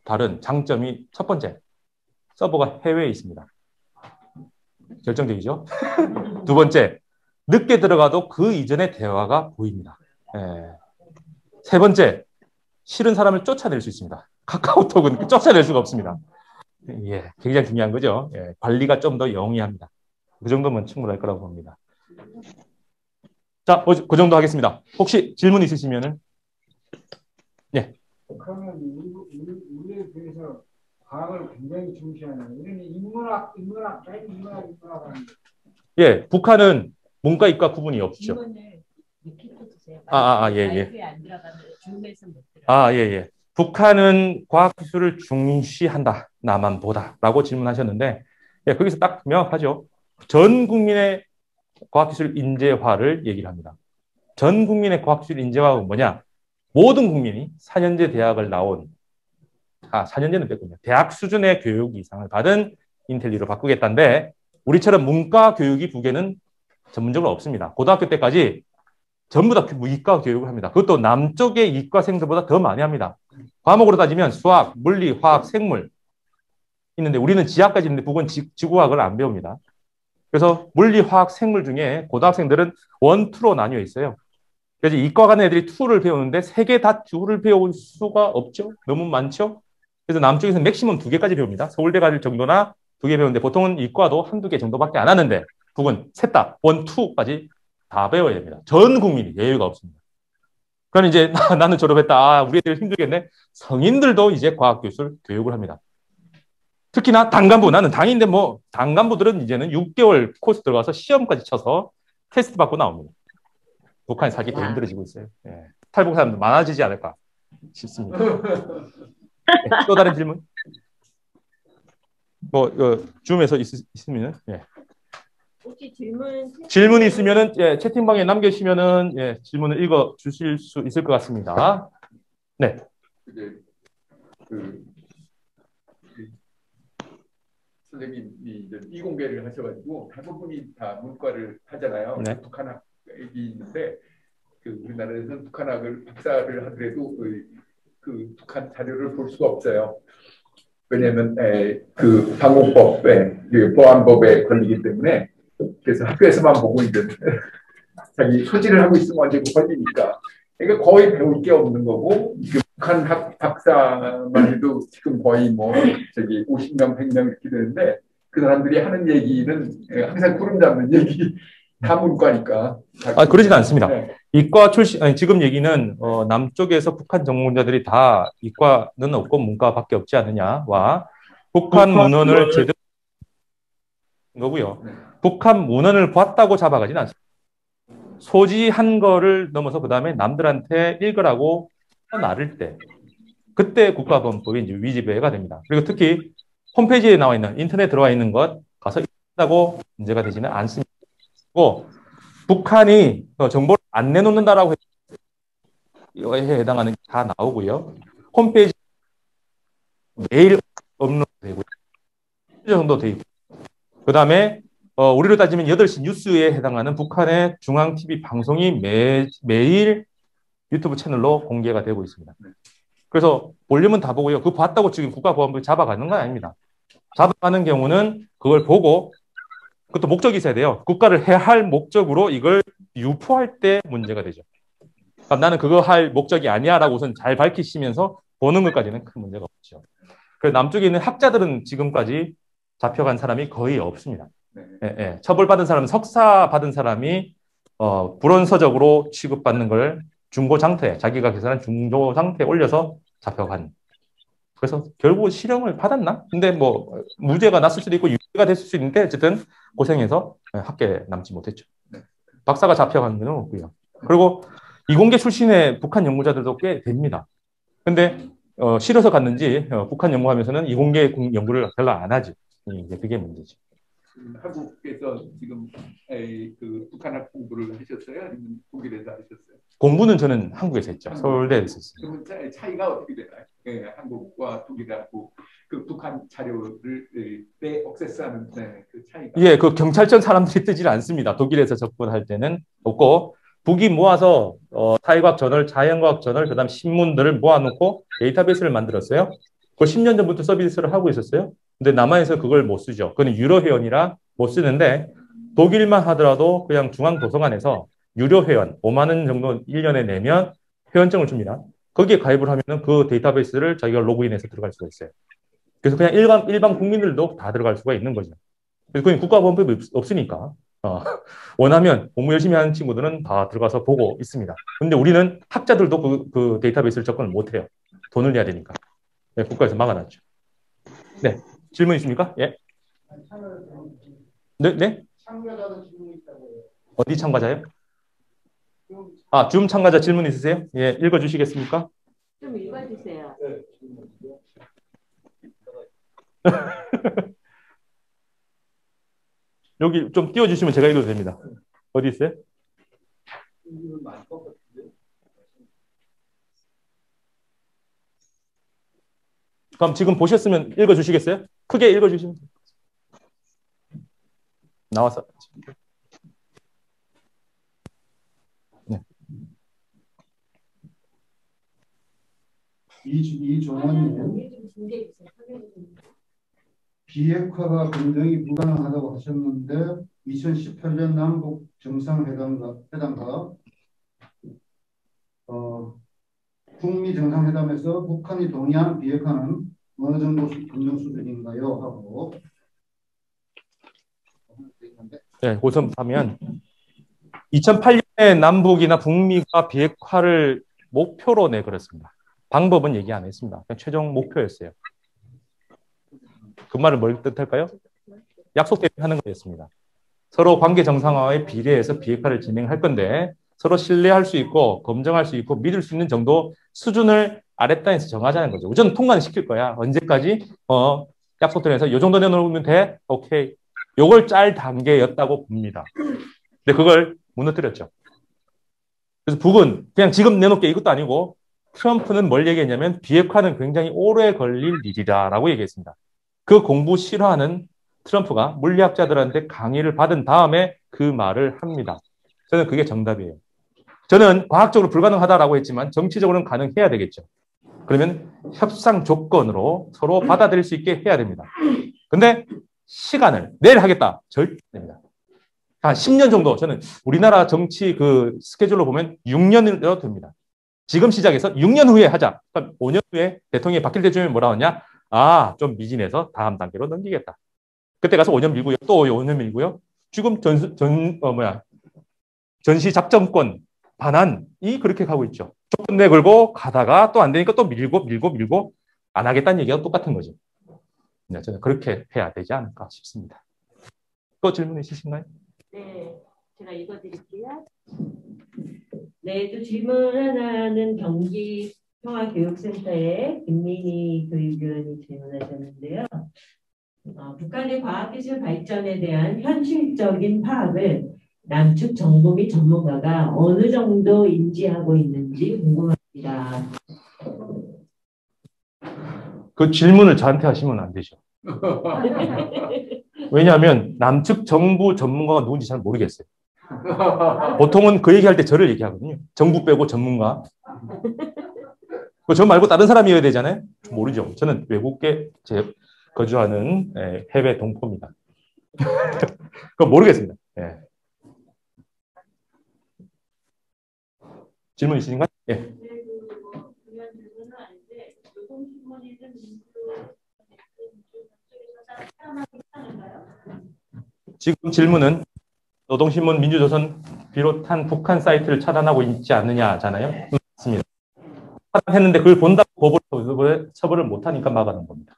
다른 장점이 첫 번째, 서버가 해외에 있습니다. 결정적이죠. 두 번째, 늦게 들어가도 그 이전의 대화가 보입니다. 세 번째, 싫은 사람을 쫓아낼 수 있습니다. 카카오톡은 쫓아낼 수가 없습니다. 굉장히 중요한 거죠. 관리가 좀 더 영리합니다. 그 정도면 충분할 거라고 봅니다. 자, 그 정도 하겠습니다. 혹시 질문 있으시면은 그러면 우리에 대해서 과학을 굉장히 중시하는 우리는 인문학 하는 북한은 문과 이과 구분이 없죠. 북한은 과학기술을 중시한다. 나만 보다. 라고 질문하셨는데 거기서 딱 명확하죠. 전 국민의 과학기술 인재화를 얘기를 합니다. 전 국민의 과학기술 인재화가 뭐냐? 모든 국민이 4년제 대학을 나온 4년제는 뺐군요. 대학 수준의 교육 이상을 받은 인텔리로 바꾸겠다는데 우리처럼 문과 교육이 북에는 전문적으로 없습니다. 고등학교 때까지 전부 다 이과 교육을 합니다. 그것도 남쪽의 이과생들보다 더 많이 합니다. 과목으로 따지면 수학, 물리, 화학, 생물 있는데 우리는 지학까지 있는데 북은 지구학을 안 배웁니다. 그래서 물리, 화학, 생물 중에 고등학생들은 1, 2로 나뉘어 있어요. 그래서 이과 가는 애들이 2를 배우는데 3개 다 2를 배울 수가 없죠. 너무 많죠. 그래서 남쪽에서는 맥시멈 2개까지 배웁니다. 서울대 갈 정도나 2개 배우는데 보통은 이과도 1-2개 정도밖에 안 하는데 북은 셋 다 1, 2까지 다 배워야 됩니다. 전 국민이 예외가 없습니다. 그럼 이제 나는 졸업했다. 우리 애들 힘들겠네. 성인들도 이제 과학기술 교육을 합니다. 특히나 단간부, 나는 당인데 뭐 단간부들은 이제는 6개월 코스 들어가서 시험까지 쳐서 테스트 받고 나옵니다. 북한이 살기 더 힘들어지고 있어요. 탈북 사람도 많아지지 않을까 싶습니다. 또 다른 질문? 뭐 줌에서 있으면 예. 혹시 질문이 있으면은 예, 채팅방에 남겨주시면은 예, 질문을 읽어 주실 수 있을 것 같습니다. 네. 이제 그 선생님이 이제 이공계를 하셔가지고 대부분이 다 문과를 하잖아요. 네. 북한학이 있는데 그 우리나라에서는 북한학을 박사를 하더라도 그 북한 자료를 볼 수가 없어요. 왜냐하면 그 방공법에 보안법에 걸리기 때문에 그래서 학교에서만 보고 이제 자기 소지를 하고 있으면 언제 걸리니까 그러니까 거의 배울 게 없는 거고 북한 학 박사만 해도 지금 거의 뭐 저기 50명, 100명 이렇게 되는데 그 사람들이 하는 얘기는 항상 구름 잡는 얘기 다 문과니까. 그러진 않습니다. 네. 이과 출신, 아니, 지금 얘기는 남쪽에서 북한 전공자들이 다 이과는 없고 문과밖에 없지 않느냐와 북한 문헌을 제대로 거고요. 네. 북한 문헌을 봤다고 잡아가지는 않습니다. 소지한 거를 넘어서 그 다음에 남들한테 읽으라고 나를 때 그때 국가보안법이 이제 위지배가 됩니다. 그리고 특히 홈페이지에 나와 있는 인터넷 들어와 있는 것 가서 읽는다고 문제가 되지는 않습니다. 북한이 정보를 안 내놓는다라고 이거에 해당하는 게 다 나오고요. 홈페이지 매일 업로드되고요. 이 정도 돼 있고. 그 다음에 우리로 따지면 8시 뉴스에 해당하는 북한의 중앙TV 방송이 매일 유튜브 채널로 공개가 되고 있습니다. 그래서 볼륨은 다 보고요. 그거 봤다고 지금 국가보안법이 잡아가는 건 아닙니다. 잡아가는 경우는 그걸 보고 그것도 목적이 있어야 돼요. 국가를 해할 목적으로 이걸 유포할 때 문제가 되죠. 그럼 나는 그거 할 목적이 아니야 라고 우선 잘 밝히시면서 보는 것까지는 큰 문제가 없죠. 그래서 남쪽에 있는 학자들은 지금까지 잡혀간 사람이 거의 없습니다. 예, 예. 처벌받은 사람은 석사 받은 사람이 불원서적으로 취급받는 걸 중고장터에 자기가 계산한 중고장터에 올려서 잡혀간. 그래서 결국 실형을 받았나? 근데 뭐 무죄가 났을 수도 있고 유죄가 됐을 수도 있는데 어쨌든 고생해서 학교에 남지 못했죠. 박사가 잡혀간 건 없고요. 그리고 이공계 출신의 북한 연구자들도 꽤 됩니다. 근데 싫어서 갔는지 북한 연구하면서는 이공계 연구를 별로 안 하지. 이제 그게 문제지. 한국에서 지금 그 북한학 공부를 하셨어요? 아니면 독일에서 하셨어요? 공부는 저는 한국에서 했죠. 서울대에서 했어요. 그러면 차이가 어떻게 되나요? 네, 한국과 독일하고 그 북한 자료를 액세스하는 그 차이가. 예, 그 경찰청 사람들이 뜨질 않습니다. 독일에서 접근할 때는 없고 북이 모아서 사회과학 저널, 자연과학 저널, 그다음 신문들을 모아놓고 데이터베이스를 만들었어요. 그걸 10년 전부터 서비스를 하고 있었어요. 근데 남한에서 그걸 못 쓰죠. 그건 유료 회원이라 못 쓰는데 독일만 하더라도 그냥 중앙도서관에서 유료 회원 5만 원 정도 1년에 내면 회원증을 줍니다. 거기에 가입을 하면 그 데이터베이스를 자기가 로그인해서 들어갈 수가 있어요. 그래서 그냥 일반 국민들도 다 들어갈 수가 있는 거죠. 그래서 그건 국가보안법이 없으니까 원하면 공부 열심히 하는 친구들은 다 들어가서 보고 있습니다. 근데 우리는 학자들도 그 데이터베이스를 접근을 못해요. 돈을 내야 되니까. 네, 국가에서 막아놨죠. 네, 질문 있습니까? 예. 네, 네. 참가자도 질문 있다고요. 어디 참가자요? 줌 참가자 질문 있으세요? 예, 읽어주시겠습니까? 좀 읽어주세요. 여기 좀 띄워주시면 제가 읽어도 됩니다. 어디 있어요? 그럼 지금 보셨으면 읽어주시겠어요? 크게 읽어주시면 돼요. 나와서. 네. 이종원님, 비핵화가 검증이 불가능하다고 하셨는데 2018년 남북 정상회담과 북미 정상회담에서 북한이 동의한 비핵화는 어느 정도 검증 수준인가요? 하고 네, 우선 하면 2008년에 남북이나 북미가 비핵화를 목표로 내걸었습니다. 방법은 얘기 안 했습니다. 그냥 최종 목표였어요. 그 말은 뭘 뜻할까요? 약속대로 하는 거였습니다. 서로 관계 정상화에 비례해서 비핵화를 진행할 건데 서로 신뢰할 수 있고 검증할 수 있고 믿을 수 있는 정도 수준을 아랫단에서 정하자는 거죠. 우선 통과는 시킬 거야. 언제까지? 약속들에서 이 정도 내놓으면 돼? 오케이. 요걸 짤 단계였다고 봅니다. 근데 그걸 무너뜨렸죠. 그래서 북은 그냥 지금 내놓게 이것도 아니고 트럼프는 뭘 얘기했냐면 비핵화는 굉장히 오래 걸릴 일이다라고 얘기했습니다. 그 공부 싫어하는 트럼프가 물리학자들한테 강의를 받은 다음에 그 말을 합니다. 저는 그게 정답이에요. 저는 과학적으로 불가능하다라고 했지만 정치적으로는 가능해야 되겠죠. 그러면 협상 조건으로 서로 받아들일 수 있게 해야 됩니다. 근데 시간을 내일 하겠다. 절대 됩니다. 한 10년 정도 저는 우리나라 정치 그 스케줄로 보면 6년이라도 됩니다. 지금 시작해서 6년 후에 하자. 그럼 5년 후에 대통령이 바뀔 때쯤에 뭐라 하냐? 아, 좀 미진해서 다음 단계로 넘기겠다. 그때 가서 5년 밀고요. 또 5년 밀고요. 지금 전시 작전권 반환이 그렇게 가고 있죠. 조금 내걸고 가다가 또 안 되니까 또 밀고 안 하겠다는 얘기가 똑같은 거죠. 네, 저는 그렇게 해야 되지 않을까 싶습니다. 또 질문 있으신가요? 네, 제가 읽어드릴게요. 네, 또 질문 하나는 경기 평화교육센터의 김민희 교육위원이 질문하셨는데요. 북한의 과학기술 발전에 대한 현실적인 파악을 남측 정부 및 전문가가 어느 정도 인지하고 있는지 궁금합니다. 그 질문을 저한테 하시면 안 되죠. 왜냐하면 남측 정부 전문가가 누군지 잘 모르겠어요. 보통은 그 얘기할 때 저를 얘기하거든요. 정부 빼고 전문가. 저 말고 다른 사람이어야 되잖아요. 모르죠. 저는 외국에 거주하는 해외 동포입니다. 그거 모르겠습니다. 예. 질문 있으신가요? 예. 지금 질문은 노동신문 민주조선 비롯한 북한 사이트를 차단하고 있지 않느냐잖아요. 맞습니다. 차단했는데 그걸 본다고 법을 처벌을 못하니까 막아놓은 겁니다.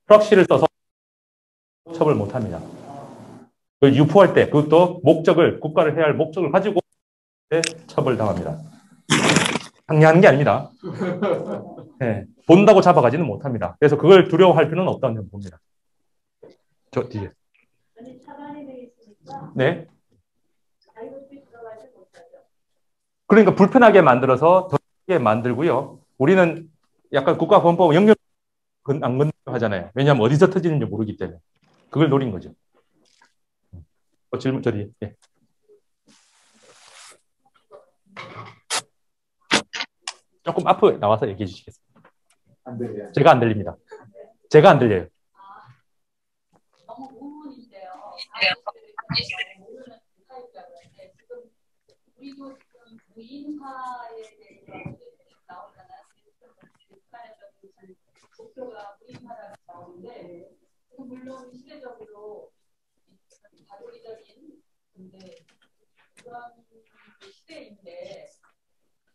프록시를 써서 처벌 못합니다. 그걸 유포할 때 그것도 국가를 해야 할 목적을 가지고 처벌당합니다. 항의하는 게 아닙니다. 네, 본다고 잡아가지는 못합니다. 그래서 그걸 두려워할 필요는 없다는 점 봅니다. 저 뒤에. 네. 그러니까 불편하게 만들어서 더 만들고요. 우리는 약간 국가보안법 연결 안 건하잖아요. 왜냐하면 어디서 터지는지 모르기 때문에 그걸 노린 거죠. 질문 저리. 예. 조금 앞으로 나와서 얘기해 주시겠습니다. 안 들려요. 제가 안 들립니다. 제가 안 들려요. 너무 의문인데요. 지금 우리도 지금 무인화에 대해서 나오잖아요. 북한에서 목표가 무인화라고 나오는데 물론 시대적으로 다도리적인 그런 시대인데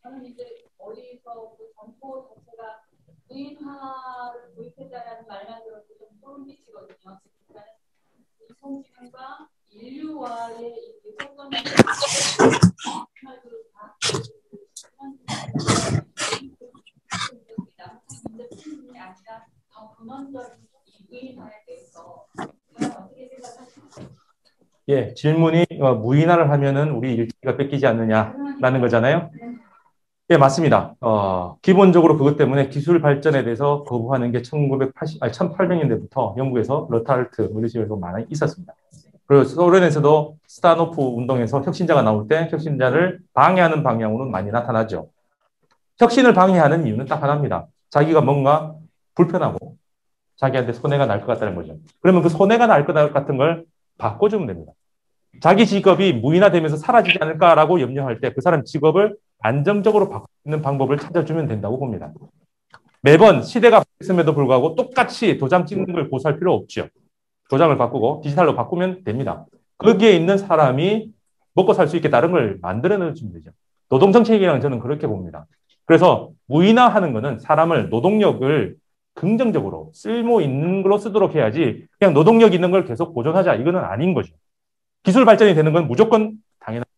저는 이제 어디서 그 정보 자체가 무인화를 도입했다라는 말만 들어도 좀 소름 끼치거든요. 그러니까 이 성지능과 인류와의 이 접근을 아니라 더 근원적인 이 무인화에 대해서 어떻게 생각하십니까? 예, 질문이 무인화를 하면은 우리 일자리가 뺏기지 않느냐라는 거잖아요. 예, 맞습니다. 기본적으로 그것 때문에 기술 발전에 대해서 거부하는 게 1800년대부터 영국에서 러탈트 이런 식으로 많이 있었습니다. 그리고 소련에서도 스타노프 운동에서 혁신자가 나올 때 혁신자를 방해하는 방향으로는 많이 나타나죠. 혁신을 방해하는 이유는 딱 하나입니다. 자기가 뭔가 불편하고 자기한테 손해가 날 것 같다는 거죠. 그러면 그 손해가 날 것 같은 걸 바꿔주면 됩니다. 자기 직업이 무인화되면서 사라지지 않을까라고 염려할 때 그 사람 직업을 안정적으로 바꾸는 방법을 찾아주면 된다고 봅니다. 매번 시대가 바뀌었음에도 불구하고 똑같이 도장 찍는 걸 고수할 필요 없죠. 도장을 바꾸고 디지털로 바꾸면 됩니다. 거기에 있는 사람이 먹고 살 수 있게 다른 걸 만들어 주면 되죠. 노동정책이라는 저는 그렇게 봅니다. 그래서 무인화하는 거는 사람을 노동력을 긍정적으로 쓸모 있는 걸로 쓰도록 해야지 그냥 노동력 있는 걸 계속 보존하자 이거는 아닌 거죠. 기술 발전이 되는 건 무조건 당연합니다.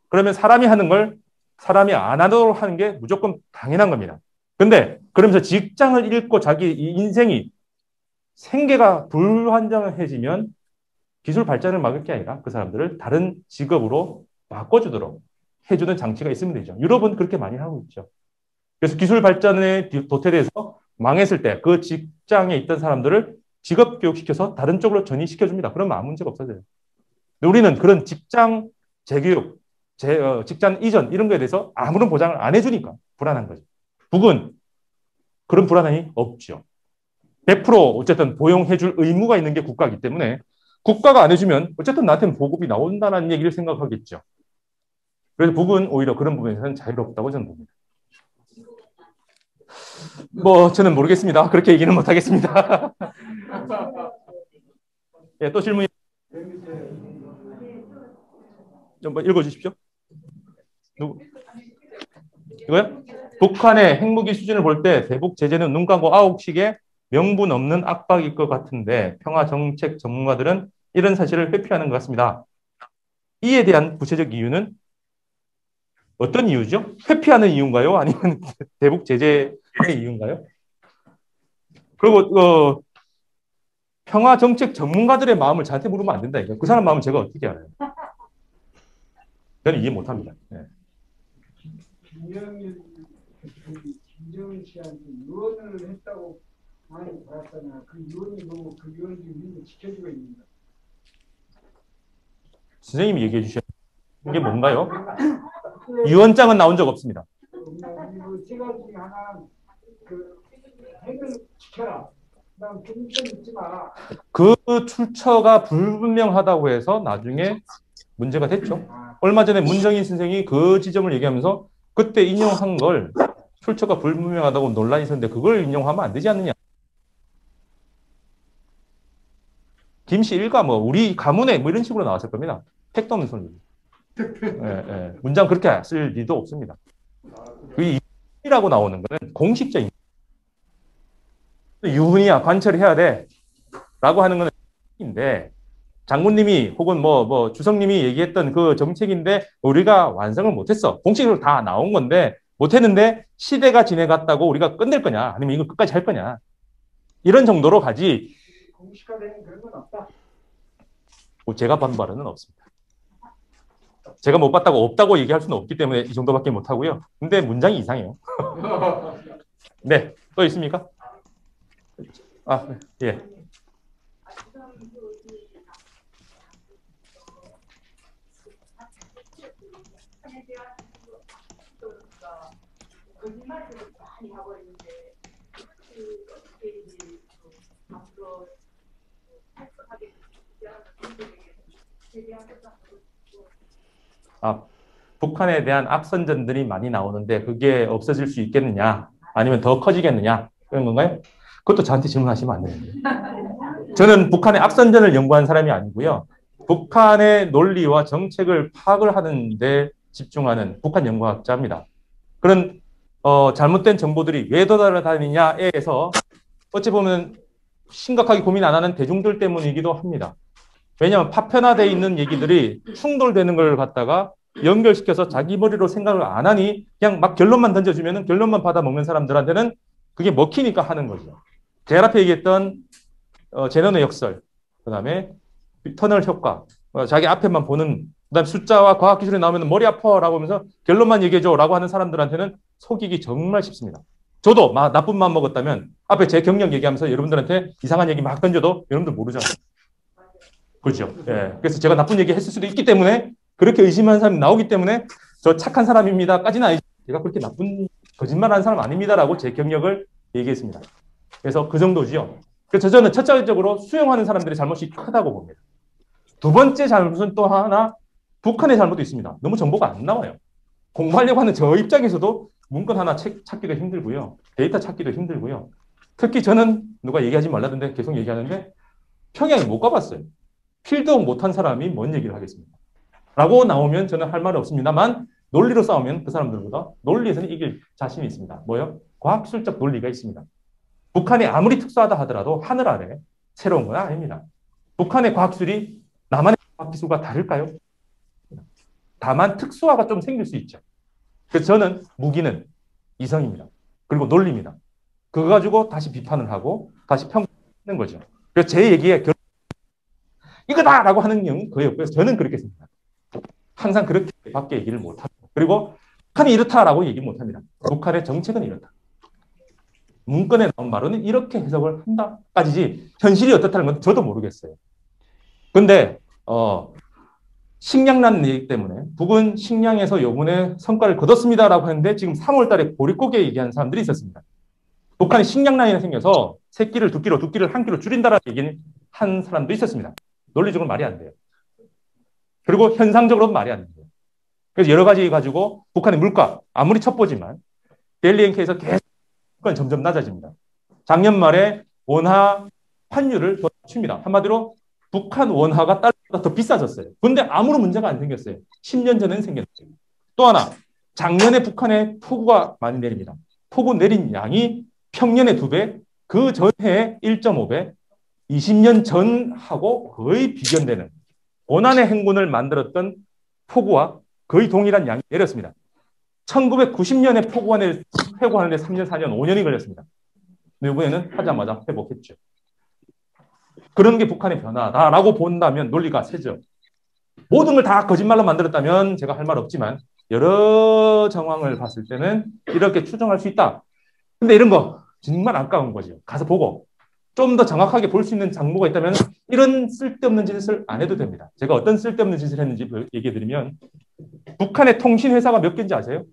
그러면 사람이 하는 걸 사람이 안 하도록 하는 게 무조건 당연한 겁니다. 근데 그러면서 직장을 잃고 자기 인생이 생계가 불안정해지면 기술 발전을 막을 게 아니라 그 사람들을 다른 직업으로 바꿔주도록 해주는 장치가 있으면 되죠. 유럽은 그렇게 많이 하고 있죠. 그래서 기술 발전에 도태돼서 망했을 때 그 직장에 있던 사람들을 직업 교육시켜서 다른 쪽으로 전이시켜줍니다. 그러면 아무 문제가 없어져요. 근데 우리는 그런 직장 재교육, 직장 이전 이런 거에 대해서 아무런 보장을 안 해주니까 불안한 거죠. 북은 그런 불안함이 없죠. 100% 어쨌든 보용해줄 의무가 있는 게 국가이기 때문에 국가가 안 해주면 어쨌든 나한테는 보급이 나온다는 얘기를 생각하겠죠. 그래서 북은 오히려 그런 부분에서는 자유롭다고 저는 봅니다. 뭐 저는 모르겠습니다. 그렇게 얘기는 못하겠습니다. 예, 또 질문이 좀 읽어주십시오. 누구? 이거요? 북한의 핵무기 수준을 볼 때 대북 제재는 눈 감고 아욱식의 명분 없는 압박일 것 같은데 평화정책 전문가들은 이런 사실을 회피하는 것 같습니다. 이에 대한 구체적 이유는 어떤 이유죠? 회피하는 이유인가요? 아니면 대북 제재의 이유인가요? 그리고 평화정책 전문가들의 마음을 저한테 물으면 안 된다. 그 사람 마음을 제가 어떻게 알아요? 저는 이해 못합니다. 네. 김정은 씨한테 유언을 했다고 많이 받았잖아. 그 유언이 뭐 그 유언이 우리는 지켜지고 있는다. 선생님이 얘기해 주셔야 이게 뭔가요? 유언장은 나온 적 없습니다. 세 가지 중에 하나는 그 핵을 지켜라. 그다음 중립성 잊지 마라. 그 출처가 불분명하다고 해서 나중에 문제가 됐죠. 얼마 전에 문정인 선생이 그 지점을 얘기하면서 그때 인용한 걸 출처가 불분명하다고 논란이 있었는데 그걸 인용하면 안 되지 않느냐. 김씨 일가 뭐 우리 가문에 뭐 이런 식으로 나왔을 겁니다. 택도 없는 소리. 예. 문장 그렇게 쓸 리도 없습니다. 그 이라고 나오는 거는 공식적인 유훈이야 관철해야 돼 라고 하는 건 인데 장군님이 혹은 뭐 주석님이 얘기했던 그 정책인데 우리가 완성을 못했어. 공식으로 다 나온 건데 못했는데 시대가 지나갔다고 우리가 끝낼 거냐 아니면 이거 끝까지 할 거냐 이런 정도로 가지. 공식화되는 그런 건 없다. 제가 받은 바로는 없습니다. 제가 못 봤다고 없다고 얘기할 수는 없기 때문에 이 정도밖에 못 하고요. 근데 문장이 이상해요. 네, 또 있습니까? 아, 예. 북한에 대한 악선전들이 많이 나오는데 그게 없어질 수 있겠느냐 아니면 더 커지겠느냐 그런 건가요? 그것도 저한테 질문하시면 안 되는데 저는 북한의 악선전을 연구한 사람이 아니고요. 북한의 논리와 정책을 파악을 하는 데 집중하는 북한 연구학자입니다. 그런 잘못된 정보들이 왜 돌아다니냐에서 어찌 보면 심각하게 고민 안 하는 대중들 때문이기도 합니다. 왜냐하면 파편화되어 있는 얘기들이 충돌되는 걸 갖다가 연결시켜서 자기 머리로 생각을 안 하니 그냥 막 결론만 던져주면 결론만 받아먹는 사람들한테는 그게 먹히니까 하는 거죠. 제가 앞에 얘기했던 제너의 역설, 그 다음에 터널 효과, 자기 앞에만 보는, 그 다음에 숫자와 과학기술이 나오면 머리 아파라고 하면서 결론만 얘기해줘 라고 하는 사람들한테는 속이기 정말 쉽습니다. 저도 나쁜 마음 먹었다면 앞에 제 경력 얘기하면서 여러분들한테 이상한 얘기 막 던져도 여러분들 모르잖아요. 그렇죠. 예. 그래서 제가 나쁜 얘기 했을 수도 있기 때문에 그렇게 의심하는 사람이 나오기 때문에 저 착한 사람입니다까지는 아니죠. 제가 그렇게 나쁜 거짓말하는 사람 아닙니다라고 제 경력을 얘기했습니다. 그래서 그 정도지요. 그래서 저는 첫째적으로 수용하는 사람들의 잘못이 크다고 봅니다. 두 번째 잘못은 또 하나 북한의 잘못도 있습니다. 너무 정보가 안 나와요. 공부하려고 하는 저 입장에서도 문건 하나 찾기도 힘들고요. 데이터 찾기도 힘들고요. 특히 저는 누가 얘기하지 말라던데 계속 얘기하는데 평양에 못 가봤어요. 필드업 못한 사람이 뭔 얘기를 하겠습니까? 라고 나오면 저는 할 말이 없습니다만 논리로 싸우면 그 사람들보다 논리에서는 이길 자신이 있습니다. 뭐요? 과학기술적 논리가 있습니다. 북한이 아무리 특수하다 하더라도 하늘 아래 새로운 건 아닙니다. 북한의 과학기술이 남한의 과학기술과 다를까요? 다만 특수화가 좀 생길 수 있죠. 그래서 저는 무기는 이성입니다. 그리고 논리입니다. 그거 가지고 다시 비판을 하고 다시 하는 거죠. 그래서 제 얘기에 이거다라고 하는 경우는 거의 없고요. 저는 그렇게 생각합니다. 항상 그렇게 밖에 얘기를 못합니다. 그리고 북한이 이렇다라고 얘기 못합니다. 북한의 정책은 이렇다. 문건에 나온 말은 이렇게 해석을 한다까지지 현실이 어떻다는 건 저도 모르겠어요. 근데 식량난 얘기 때문에 북은 식량에서 요번에 성과를 거뒀습니다라고 했는데 지금 3월 달에 보릿고개 얘기하는 사람들이 있었습니다. 북한이 식량난이 생겨서 새끼를 2kg, 2끼를 1kg 줄인다라는 얘기를 한 사람도 있었습니다. 논리적으로 말이 안 돼요. 그리고 현상적으로도 말이 안 돼요. 그래서 여러 가지 가지고 북한의 물가, 아무리 첩보지만 데일리 NK에서 계속 점점 낮아집니다. 작년 말에 원화 환율을 더 낮춥니다. 한마디로 북한 원화가 달러보다 더 비싸졌어요. 그런데 아무런 문제가 안 생겼어요. 10년 전에는 생겼어요. 또 하나, 작년에 북한에 폭우가 많이 내립니다. 폭우 내린 양이 평년의 2배, 그 전해의 1.5배, 20년 전하고 거의 비견되는 고난의 행군을 만들었던 폭우와 거의 동일한 양이 내렸습니다. 1990년에 폭우가 회고하는데 3년, 4년, 5년이 걸렸습니다. 근데 이번에는 하자마자 회복했죠. 그런 게 북한의 변화다라고 본다면 논리가 세죠. 모든 걸 다 거짓말로 만들었다면 제가 할 말 없지만 여러 정황을 봤을 때는 이렇게 추정할 수 있다. 근데 이런 거 정말 아까운 거죠. 가서 보고 좀 더 정확하게 볼 수 있는 장부가 있다면 이런 쓸데없는 짓을 안 해도 됩니다. 제가 어떤 쓸데없는 짓을 했는지 얘기해드리면 북한의 통신회사가 몇 개인지 아세요?